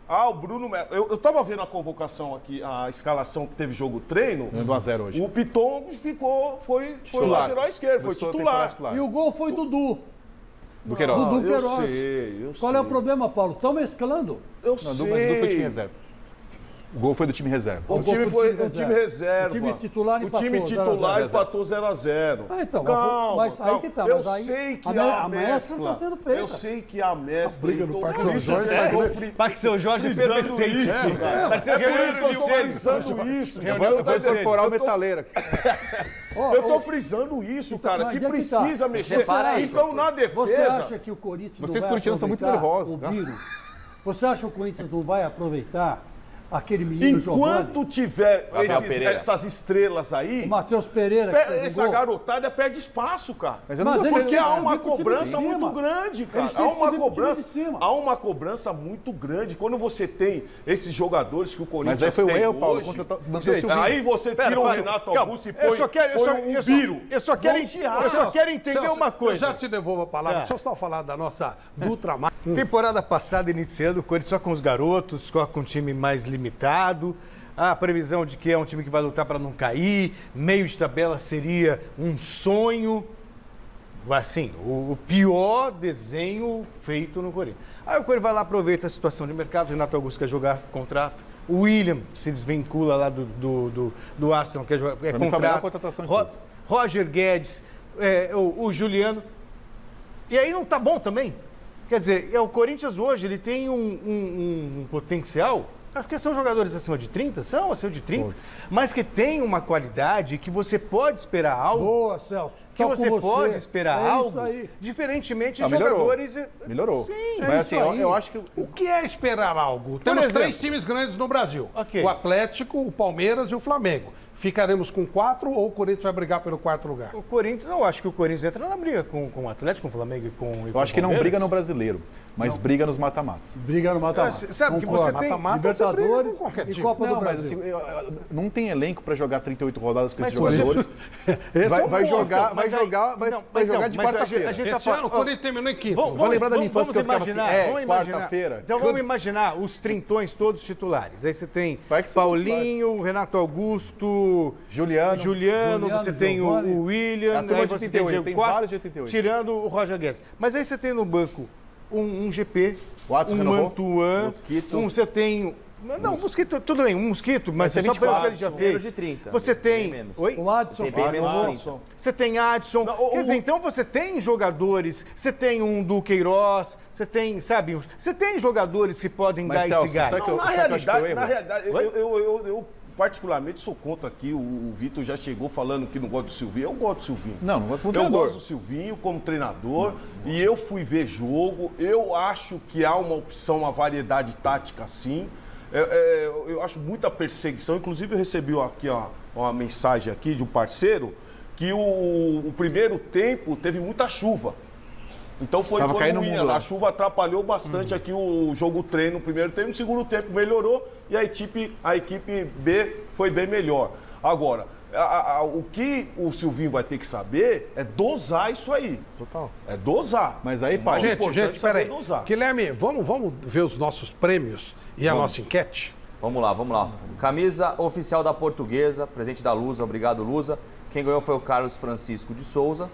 o Bruno Melo. Eu tava vendo a convocação aqui, a escalação que teve jogo-treino. 1-0 hoje. O Piton foi lateral esquerdo, foi titular. E o gol foi do Queiroz. Dudu Queiroz. Eu sei. Qual é o problema, Paulo? Estão mesclando? Sei. Mas o Dudu foi time reserva. O gol foi do time reserva. O time foi do time reserva. O time titular empatou. O time titular empatou 0-0. Então, calma, mas aí que tá. Eu sei que a mescla está sendo feita. Eu sei que a mescla... A briga do Parque São Jorge... Parque São Jorge é perfeito. Parece que eu estou frisando isso. Eu vou incorporar o metaleiro aqui. Eu estou frisando isso, cara, que precisa mexer. Então, na defesa... Você acha que o Corinthians Vocês corintianos são muito nervosos. Você acha que o Corinthians não vai aproveitar aquele menino Enquanto tiver essas estrelas aí... O Matheus Pereira... Essa garotada perde espaço, cara. Mas eu não porque há uma cobrança muito grande, cara. Há uma cobrança muito grande. Quando você tem esses jogadores que o Corinthians tem hoje... Mas aí foi um erro, Paulo. Aí você tira o Renato Augusto e põe o Biro. Eu só quero entender uma coisa. Eu já te devolvo a palavra. Deixa eu só falar da nossa Dutramar. Temporada passada iniciando, o Corinthians só com os garotos, só com um time mais limitado. A previsão de que é um time que vai lutar para não cair, meio de tabela seria um sonho. Assim, o pior desenho feito no Corinthians. Aí o Corinthians vai lá, aproveita a situação de mercado, o Renato Augusto quer jogar contrato, O William se desvincula lá do Arsenal, que é contrato. Contratação Roger Guedes, o Juliano. E aí não tá bom também? Quer dizer, o Corinthians hoje ele tem um potencial. Porque são jogadores acima de 30, acima de 30, mas que tem uma qualidade que você pode esperar algo. Boa, Celso. Que você pode esperar algo, diferentemente de jogadores. Melhorou. Sim, mas assim, eu acho que. O que é esperar algo? Temos 3 times grandes no Brasil: o Atlético, o Palmeiras e o Flamengo. Ficaremos com 4 ou o Corinthians vai brigar pelo 4º lugar? O Corinthians, eu acho que o Corinthians entra na briga com o Atlético, com o Flamengo e com Eu acho que não briga no brasileiro, mas briga nos mata-matas. Briga no mata-mata. Sabe que você tem Libertadores e Copa do Brasil. Mas assim, não tem elenco para jogar 38 rodadas com esses jogadores. Vai jogar de quarta-feira. Esse ano o Corinthians terminou em quinto. Vou lembrar da minha infância que eu ficava assim, quarta-feira. Então vamos imaginar os trintões todos titulares. Aí você tem Paulinho, Renato Augusto, Juliano, você tem o William, aí você tem o Diego Costa, tirando o Roger Guedes. Mas aí você tem no banco um GP, um Mantuan, você tem... Não, um mosquito, tudo bem, um mosquito, mas é só pelo que ele já fez. De 30. Você tem... Oi? O Adson. Você tem Adson. Quer dizer, então você tem jogadores, você tem um Duqueiroz, você tem, sabe, você tem jogadores que podem dar esse gás. Na realidade, eu particularmente sou contra aqui. O Vitor já chegou falando que não gosta do Silvinho. Eu gosto do Silvinho. Não gosto do treinador. Eu gosto do Silvinho como treinador. E eu fui ver jogo. Eu acho que há uma opção, uma variedade tática sim. Eu acho muita perseguição. Inclusive, eu recebi aqui uma mensagem aqui de um parceiro que o primeiro tempo teve muita chuva. Então foi ruim. A chuva atrapalhou bastante aqui o jogo treino no primeiro tempo. No segundo tempo melhorou e a equipe B foi bem melhor. Agora, o que o Silvinho vai ter que saber é dosar isso aí. Total. É dosar. Mas aí, pai, gente, peraí. Guilherme, vamos ver os nossos prêmios e a nossa enquete? Vamos lá. Camisa oficial da Portuguesa, presente da Lusa, obrigado Lusa. Quem ganhou foi o Carlos Francisco de Souza.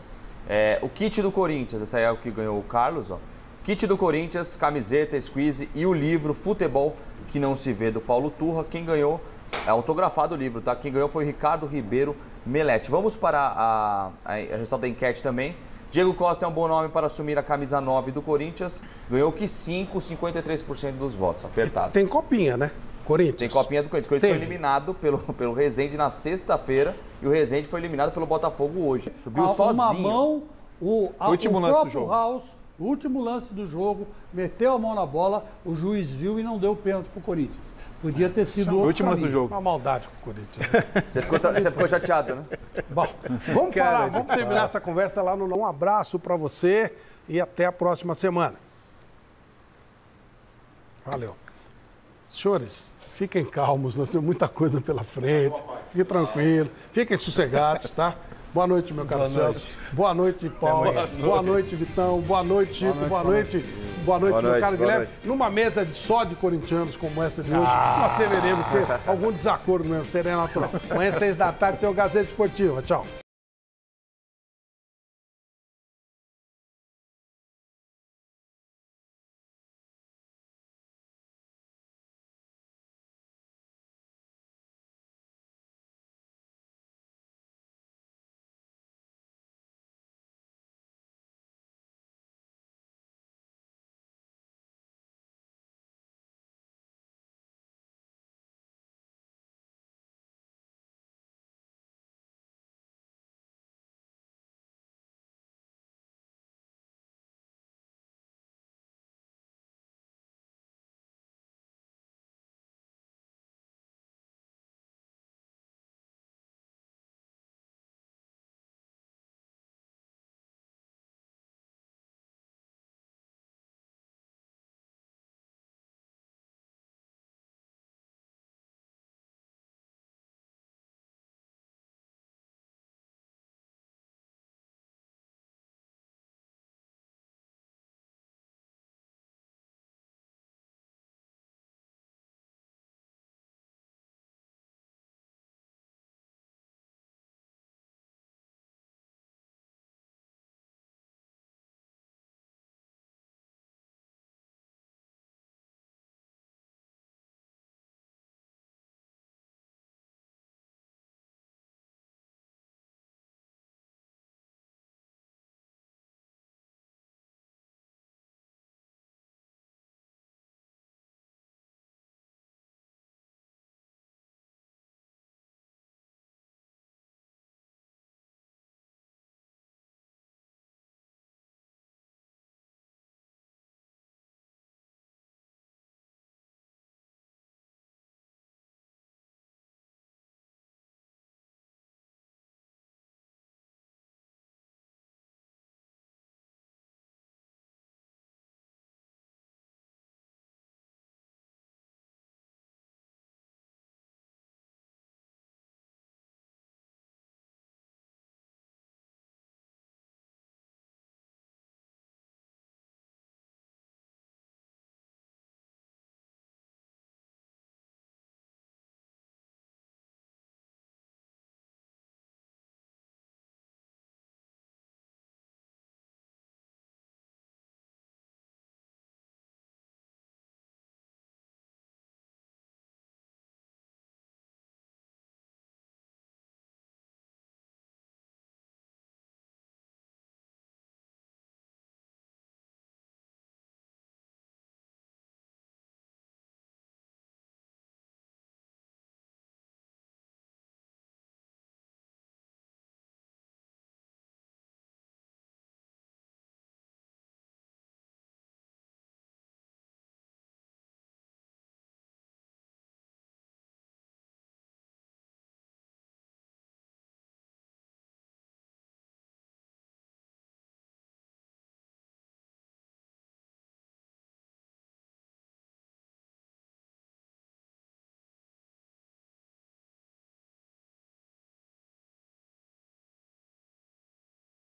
O kit do Corinthians, esse aí é o que ganhou o Carlos, ó. Kit do Corinthians, camiseta, squeeze e o livro Futebol que não se vê do Paulo Turra. Quem ganhou, é autografado o livro, tá? Quem ganhou foi o Ricardo Ribeiro Melete. Vamos para a resultado da enquete também. Diego Costa é um bom nome para assumir a camisa 9 do Corinthians. Ganhou que 53% dos votos, apertado. Tem copinha, né? Corinthians. Tem copinha do Corinthians. O Corinthians foi eliminado pelo Rezende na sexta-feira e o Rezende foi eliminado pelo Botafogo hoje. Subiu sozinho. Uma mão, o próprio House, o último lance do jogo, meteu a mão na bola, o juiz viu e não deu pênalti pro Corinthians. Podia ter sido o último lance do jogo. Uma maldade com o Corinthians. Você ficou chateado, né? Bom, vamos terminar essa conversa lá no... Um abraço para você e até a próxima semana. Valeu. Senhores, fiquem calmos, nós temos muita coisa pela frente. Fiquem tranquilos, fiquem sossegados, tá? Boa noite, meu caro Celso. Boa noite, Paulo. Boa noite, Vitão. Boa noite, Chico. Boa noite, meu caro Guilherme. Numa mesa só de corintianos como essa de hoje, nós deveremos ter algum desacordo mesmo, seria natural. Amanhã, 6 da tarde, tem o Gazeta Esportiva. Tchau.